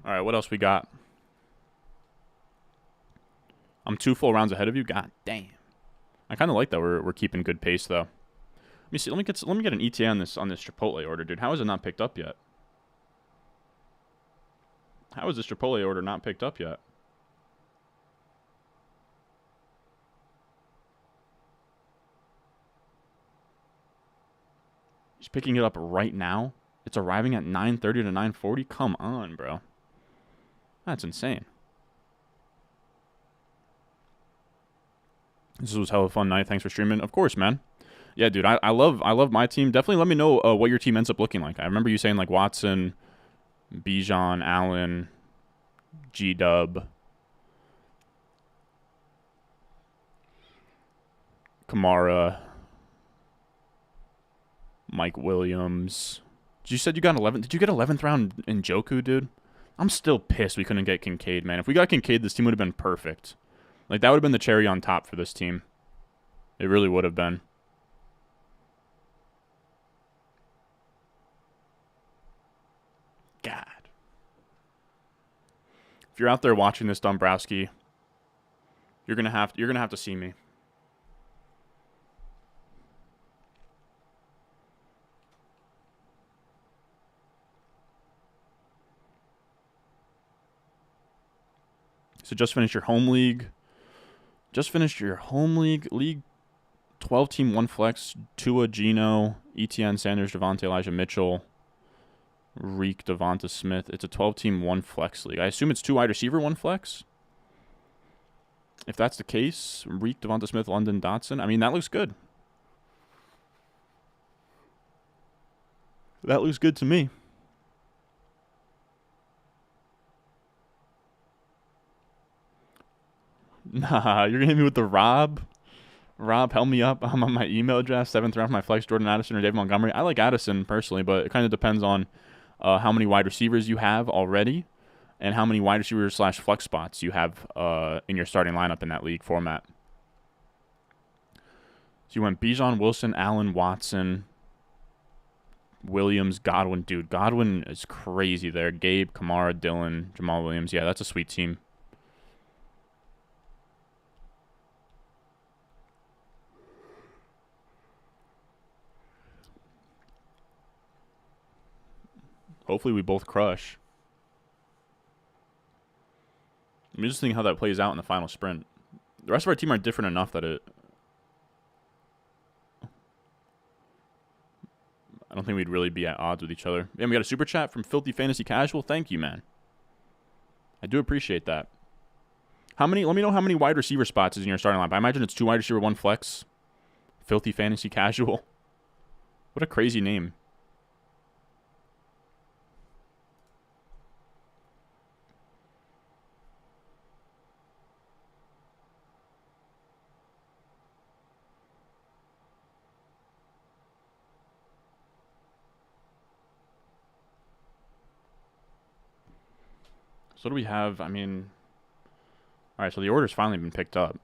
All right, what else we got? I'm 2 full rounds ahead of you. God damn. I kind of like that we're keeping good pace though. Let me see. Let me get an ETA on this Chipotle order, dude. How is it not picked up yet? How is this Chipotle order not picked up yet? He's picking it up right now. It's arriving at 9:30 to 9:40. Come on, bro. That's insane. This was hella fun night. Thanks for streaming. Of course, man. Yeah, dude. I love my team. Definitely let me know what your team ends up looking like. I remember you saying like Watson, Bijan, Allen, G-Dub, Kamara, Mike Williams. You said you got 11. Did you get 11th round Njoku, dude? I'm still pissed we couldn't get Kincaid, man. If we got Kincaid, this team would have been perfect. Like, that would have been the cherry on top for this team. It really would have been. God. If you're out there watching this, Dombrowski, you're gonna have to see me. So just finished your home league. Just finished your home league. League 12-team, 1 flex. Tua, Geno, ETN, Sanders, Devontae, Elijah Mitchell, Reek, Devonta Smith. It's a 12-team, 1 flex league. I assume it's 2 wide receiver, 1 flex. If that's the case, Reek, Devonta Smith, London, Dotson. I mean, that looks good. That looks good to me. Nah, you're going to hit me with the Rob. Rob, help me up. I'm on my email address. 7th round for my flex, Jordan Addison or David Montgomery. I like Addison personally, but it kind of depends on how many wide receivers you have already and how many wide receivers / flex spots you have in your starting lineup in that league format. So you went Bijan, Wilson, Allen, Watson, Williams, Godwin. Dude, Godwin is crazy there. Gabe, Kamara, Dylan, Jamal Williams. Yeah, that's a sweet team. Hopefully we both crush. I'm just thinking how that plays out in the final sprint. The rest of our team are different enough that I don't think we'd really be at odds with each other. And we got a super chat from Filthy Fantasy Casual. Thank you, man. I do appreciate that. Let me know how many wide receiver spots is in your starting lineup. I imagine it's 2 wide receiver, 1 flex. Filthy Fantasy Casual. What a crazy name. So what do we have? I mean, all right, so the order's finally been picked up.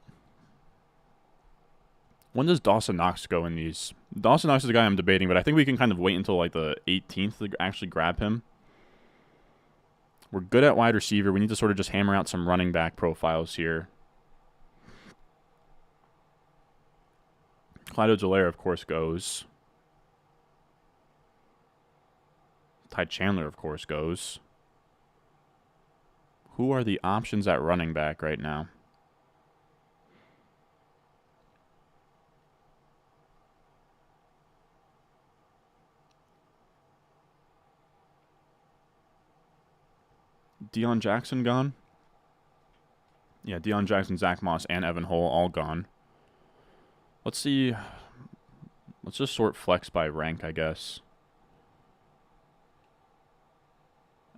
When does Dawson Knox go in these? Dawson Knox is the guy I'm debating, but I think we can kind of wait until like the 18th to actually grab him. We're good at wide receiver. We need to sort of just hammer out some running back profiles here. Clyde Edwards-Helaire, of course, goes. Ty Chandler, of course, goes. Who are the options at running back right now? Deion Jackson gone? Yeah, Deion Jackson, Zach Moss, and Evan Hull all gone. Let's see. Let's just sort flex by rank, I guess.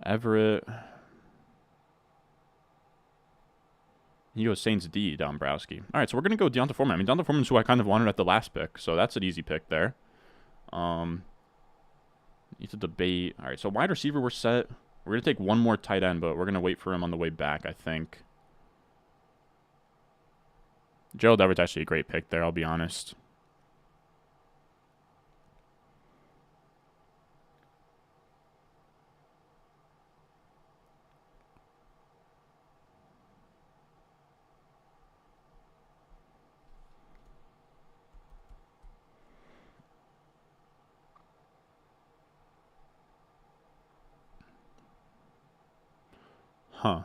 Everett. He goes Saints D, Dombrowski. All right, so we're going to go Deonta Foreman. I mean, Deonta Foreman's who I kind of wanted at the last pick, so that's an easy pick there. Need to debate. All right, so wide receiver, we're set. We're going to take one more tight end, but we're going to wait for him on the way back, I think. Gerald Everett's actually a great pick there, I'll be honest. Huh.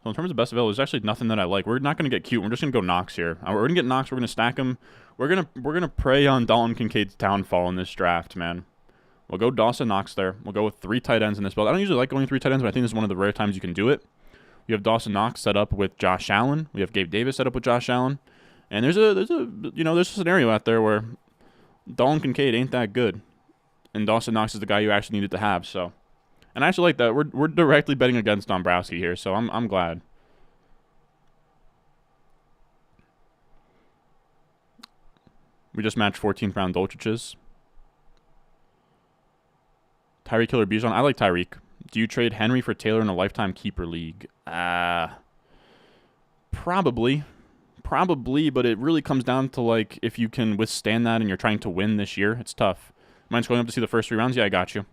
So in terms of best available, there's actually nothing that I like. We're not going to get cute. We're just going to go Knox here. We're going to get Knox. We're going to stack him. We're gonna prey on Dalton Kincaid's downfall in this draft, man. We'll go Dawson Knox there. We'll go with 3 tight ends in this build. I don't usually like going 3 tight ends, but I think this is one of the rare times you can do it. We have Dawson Knox set up with Josh Allen. We have Gabe Davis set up with Josh Allen. And there's a scenario out there where Dalton Kincaid ain't that good, and Dawson Knox is the guy you actually needed to have. So. And I actually like that. We're directly betting against Dombrowski here, so I'm glad. We just matched 14th round Dolchiches. Tyreek Killer Bijan. I like Tyreek. Do you trade Henry for Taylor in a lifetime keeper league? Probably. Probably, but it really comes down to like if you can withstand that and you're trying to win this year. It's tough. Mind scrolling up to see the first 3 rounds? Yeah, I got you.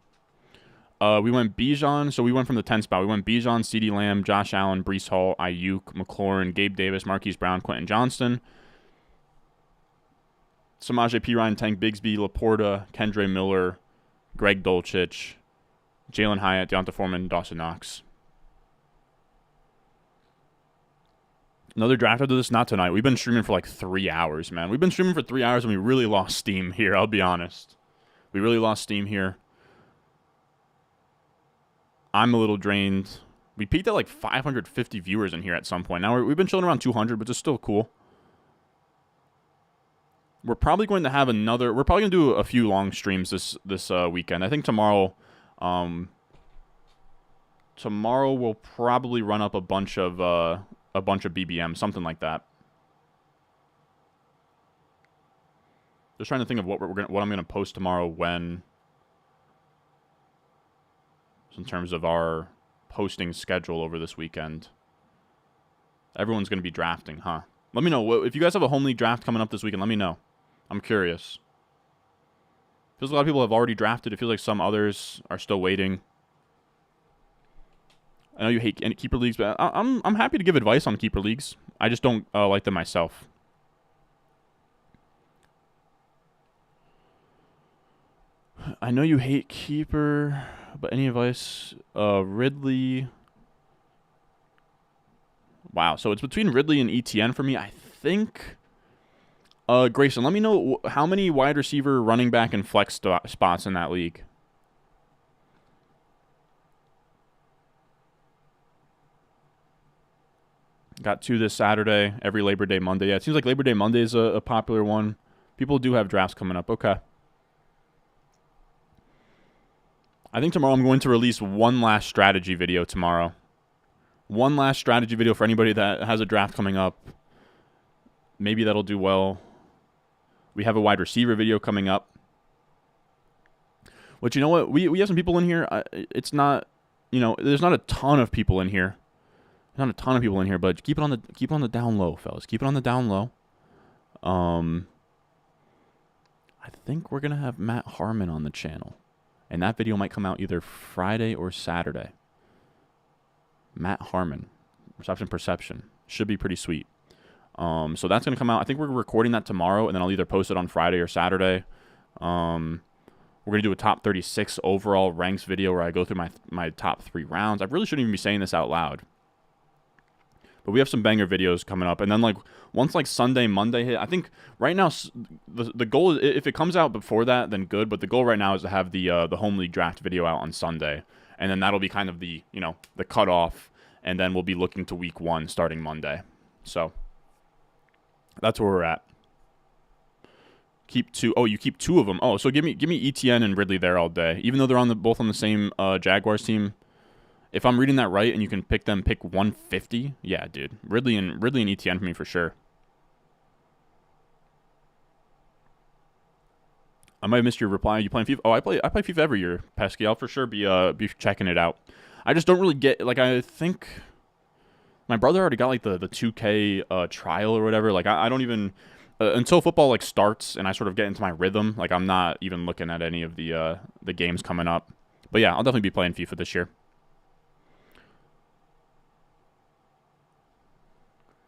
We went Bijan, so we went from the 10 spot. We went Bijan, CeeDee Lamb, Josh Allen, Breece Hall, Ayuk, McLaurin, Gabe Davis, Marquise Brown, Quentin Johnston, Samaje Perine, Tank Bigsby, Laporta, Kendre Miller, Greg Dulcich, Jalen Hyatt, Deonta Foreman, Dawson Knox. Another draft after this? Not tonight. We've been streaming for like 3 hours, man. We've been streaming for 3 hours and we really lost steam here, I'll be honest. We really lost steam here. I'm a little drained. We peaked at like 550 viewers in here at some point. Now we've been chilling around 200, but it's still cool. We're probably going to have another. We're probably going to do a few long streams this weekend. I think tomorrow. Tomorrow we'll probably run up a bunch of BBM, something like that. Just trying to think of what I'm gonna post tomorrow when. In terms of our posting schedule over this weekend. Everyone's going to be drafting, huh? Let me know. If you guys have a home league draft coming up this weekend, let me know. I'm curious. Feels a lot of people have already drafted. It feels like some others are still waiting. I know you hate keeper leagues, but I'm happy to give advice on keeper leagues. I just don't like them myself. I know you hate keeper... But any advice? Ridley. Wow. So it's between Ridley and ETN for me. I think. Grayson, let me know how many wide receiver, running back, and flex spots in that league. Got 2 this Saturday. Every Labor Day Monday. Yeah, it seems like Labor Day Monday is a popular one. People do have drafts coming up. Okay. I think tomorrow I'm going to release one last strategy video tomorrow. One last strategy video for anybody that has a draft coming up. Maybe that'll do well. We have a wide receiver video coming up. Which, you know what? We have some people in here. It's not, there's not a ton of people in here. Not a ton of people in here, but keep it on the down low, fellas. Keep it on the down low. I think we're going to have Matt Harmon on the channel. And that video might come out either Friday or Saturday. Matt Harmon, Reception Perception. Should be pretty sweet. So that's going to come out. I think we're recording that tomorrow, and then I'll either post it on Friday or Saturday. We're going to do a top 36 overall ranks video where I go through my top 3 rounds. I really shouldn't even be saying this out loud. But we have some banger videos coming up. And then, once, Sunday, Monday hit, I think right now the goal is, if it comes out before that, then good. But the goal right now is to have the home league draft video out on Sunday. And then that'll be kind of the cutoff. and then we'll be looking to week 1 starting Monday. So that's where we're at. Keep 2. Oh, you keep 2 of them. Oh, so give me ETN and Ridley there all day, even though they're both on the same Jaguars team. If I'm reading that right, and you can pick 150. Yeah, dude, Ridley and ETN for me for sure. I might have missed your reply. Are you playing FIFA? Oh, I play FIFA every year, Pesky. I'll for sure be checking it out. I just don't really get, like, I think my brother already got like the 2K trial or whatever. Like I don't even until football like starts and I sort of get into my rhythm. Like I'm not even looking at any of the games coming up. But yeah, I'll definitely be playing FIFA this year.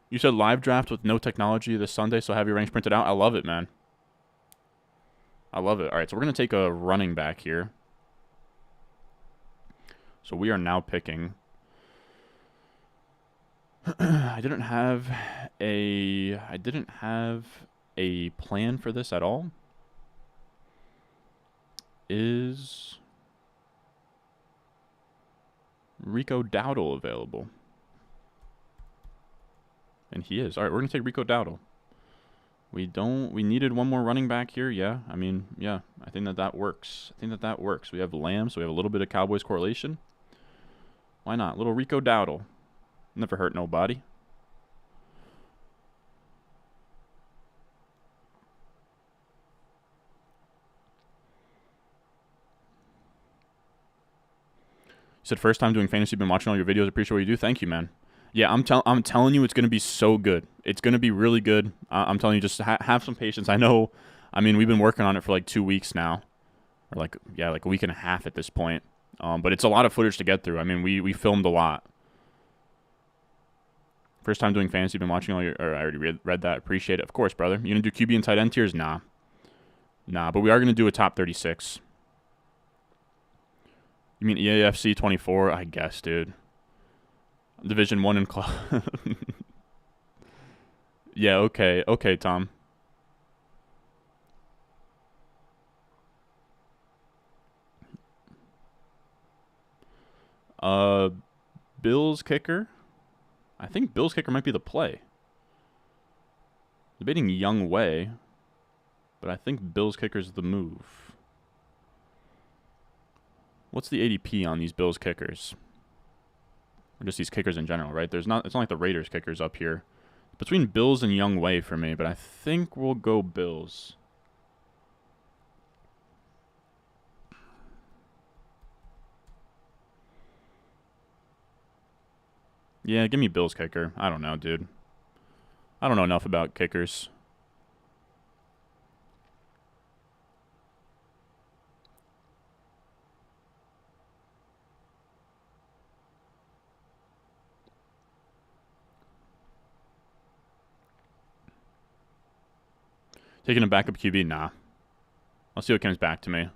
You said live draft with no technology this Sunday, so have your ranks printed out. I love it, man. I love it. All right, so we're going to take a running back here. So we are now picking. I didn't have a plan for this at all. Is Rico Dowdle available? And he is. All right, we're going to take Rico Dowdle. We needed one more running back here. Yeah, I mean, yeah, I think that works. We have Lamb, so we have a little bit of Cowboys correlation. Why not? Little Rico Dowdle. Never hurt nobody. You said first time doing fantasy. Been watching all your videos. Appreciate what you do. Thank you, man. Yeah, I'm telling you, it's going to be so good. It's going to be really good. I'm telling you, just have some patience. I know, I mean, we've been working on it for like 2 weeks now. Or like a week and a half at this point. But it's a lot of footage to get through. I mean, we filmed a lot. First time doing fantasy, been watching all your, or I already read that. Appreciate it. Of course, brother. You going to do QB and tight end tiers? Nah, but we are going to do a top 36. You mean EAFC 24? I guess, dude. Division 1 and club. Yeah, okay, Tom. Bills kicker. I think Bills kicker might be the play. Debating Young Way, but I think Bills kicker's the move. What's the ADP on these Bills kickers? Or just these kickers in general, right? It's not like the Raiders kickers up here. Between Bills and Young Way for me, but I think we'll go Bills. Yeah, give me Bills kicker. I don't know, dude. I don't know enough about kickers. Taking a backup QB? Nah. I'll see what comes back to me.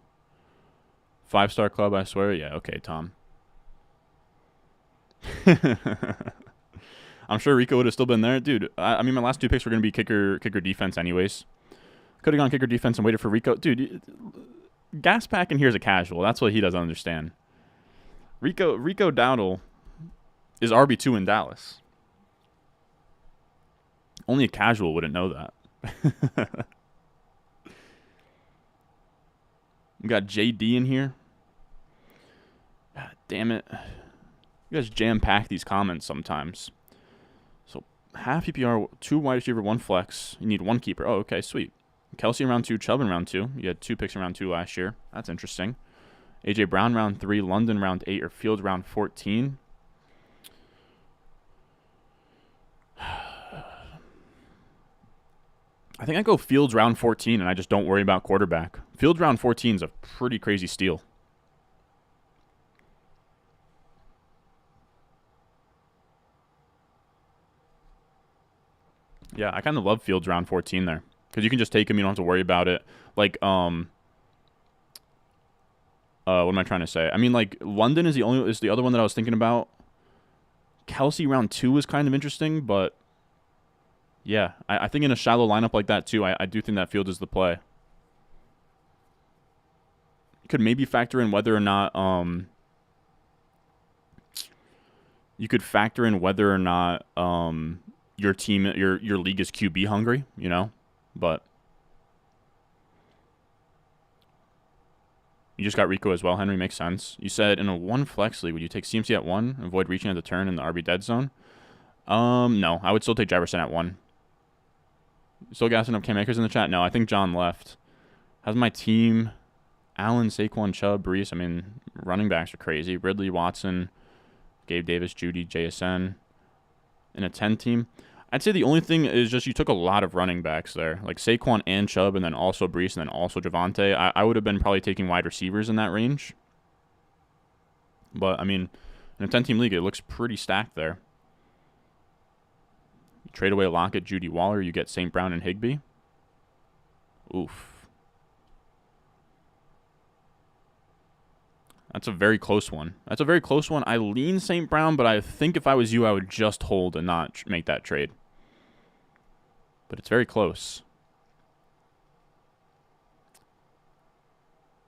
5-star club, I swear? Yeah, okay, Tom. I'm sure Rico would have still been there. Dude, I mean, my last 2 picks were going to be kicker defense anyways. Could have gone kicker defense and waited for Rico. Dude, gas pack in here is a casual. That's what he doesn't understand. Rico Dowdle is RB2 in Dallas. Only a casual wouldn't know that. We got JD in here. God damn it. You guys jam-pack these comments sometimes. So, half PPR, 2 wide receiver, 1 flex. You need 1 keeper. Oh, okay, sweet. Kelsey in round 2, Chubb in round 2. You had 2 picks in round 2 last year. That's interesting. AJ Brown round 3, London round 8, or Fields round 14. I think I go Fields round 14, and I just don't worry about quarterback. Fields round 14 is a pretty crazy steal. Yeah, I kind of love Fields round 14 there. Because you can just take him, you don't have to worry about it. Like, what am I trying to say? I mean, like, London is the other one that I was thinking about. Kelsey round 2 is kind of interesting, but yeah, I think in a shallow lineup like that too, I do think that Fields is the play. You could maybe factor in whether or not you could factor in whether or not your team, your league is QB hungry, you know, but you just got Rico as well, Henry. Makes sense. You said in a 1 flex league, would you take CMC at 1, avoid reaching at the turn in the RB dead zone? No, I would still take Jefferson at 1. Still gassing up Cam Akers in the chat? No, I think John left. How's my team? Allen, Saquon, Chubb, Brees. I mean, running backs are crazy. Ridley, Watson, Gabe Davis, Judy, JSN. In a 10 team. I'd say the only thing is just you took a lot of running backs there. Like Saquon and Chubb, and then also Brees, and then also Javonte. I would have been probably taking wide receivers in that range. But, I mean, in a 10-team league, it looks pretty stacked there. You trade away Lockett, Judy, Waller. You get St. Brown and Higbee. Oof. That's a very close one. I lean St. Brown, but I think if I was you, I would just hold and not make that trade. But it's very close.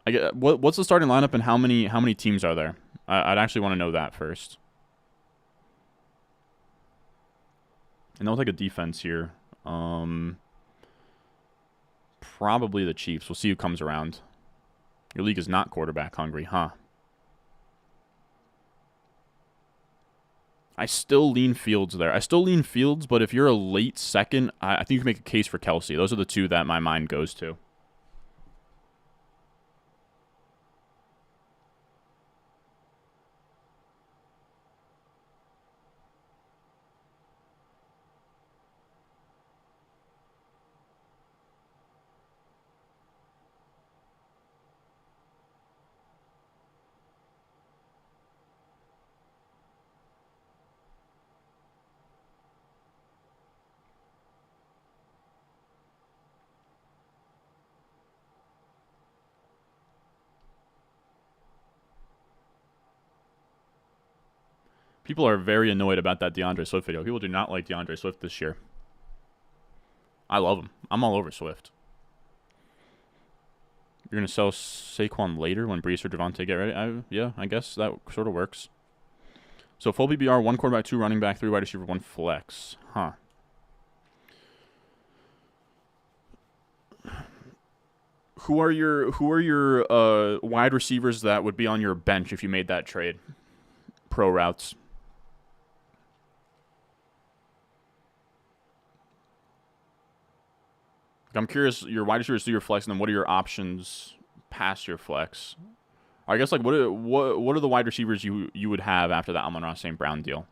I get what's the starting lineup and how many teams are there? I'd actually want to know that first. And they'll take a defense here. Probably the Chiefs. We'll see who comes around. Your league is not quarterback hungry, huh? I still lean Fields there. But if you're a late second, I think you can make a case for Kelsey. Those are the two that my mind goes to. People are very annoyed about that DeAndre Swift video. People do not like DeAndre Swift this year. I love him. I'm all over Swift. You're going to sell Saquon later when Brees or Javonte get ready? Yeah, I guess that sort of works. So full BBR, 1 quarterback, 2 running back, 3 wide receiver, 1 flex. Huh. Who are your wide receivers that would be on your bench if you made that trade? Pro routes. I'm curious, your wide receivers do your flex, and then what are your options past your flex? I guess, like, what are the wide receivers you would have after that Amon-Ra St. Brown deal?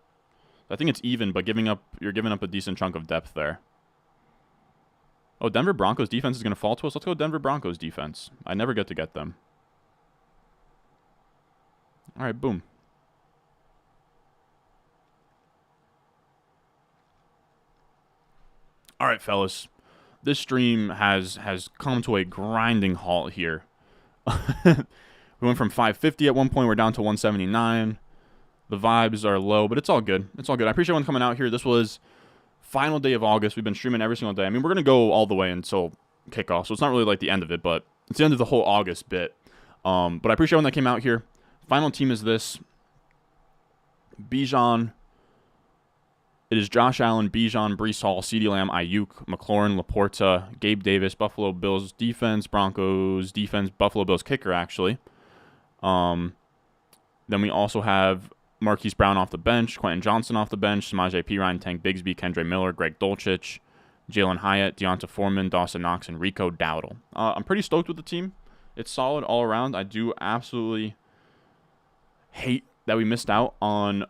I think it's even, but you're giving up a decent chunk of depth there. Oh, Denver Broncos defense is going to fall to us? Let's go Denver Broncos defense. I never get to get them. All right, boom. All right, fellas. This stream has come to a grinding halt here. We went from 550 at one point. We're down to 179. The vibes are low, but it's all good. I appreciate everyone coming out here. This was final day of August. We've been streaming every single day. I mean, we're going to go all the way until kickoff, so it's not really like the end of it, but it's the end of the whole August bit. But I appreciate everyone that came out here. Final team is this. Bijan. It is Josh Allen, Bijan, Breece Hall, CeeDee Lamb, Ayuk, McLaurin, Laporta, Gabe Davis, Buffalo Bills defense, Broncos defense, Buffalo Bills kicker, actually. Then we also have Marquise Brown off the bench, Quentin Johnson off the bench, Samaje Perine, Tank Bigsby, Kendre Miller, Greg Dulcich, Jalen Hyatt, Deonta Foreman, Dawson Knox, and Rico Dowdle. I'm pretty stoked with the team. It's solid all around. I do absolutely hate that we missed out on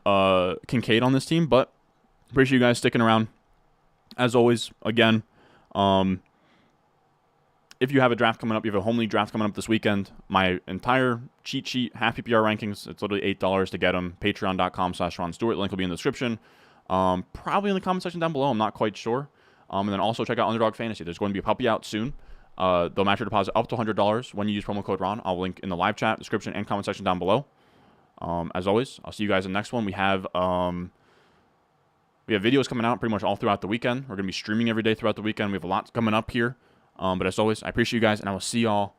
Kincaid on this team, but appreciate you guys sticking around. As always, again, if you have a draft coming up, you have a home league draft coming up this weekend, my entire cheat sheet, half PPR rankings, it's literally $8 to get them. Patreon.com/Ron Stewart. Link will be in the description. Probably in the comment section down below. I'm not quite sure. And then also check out Underdog Fantasy. There's going to be a puppy out soon. They'll match your deposit up to $100 when you use promo code Ron. I'll link in the live chat, description, and comment section down below. As always, I'll see you guys in the next one. We have videos coming out pretty much all throughout the weekend. We're going to be streaming every day throughout the weekend. We have a lot coming up here. But as always, I appreciate you guys, and I will see y'all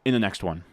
in the next one.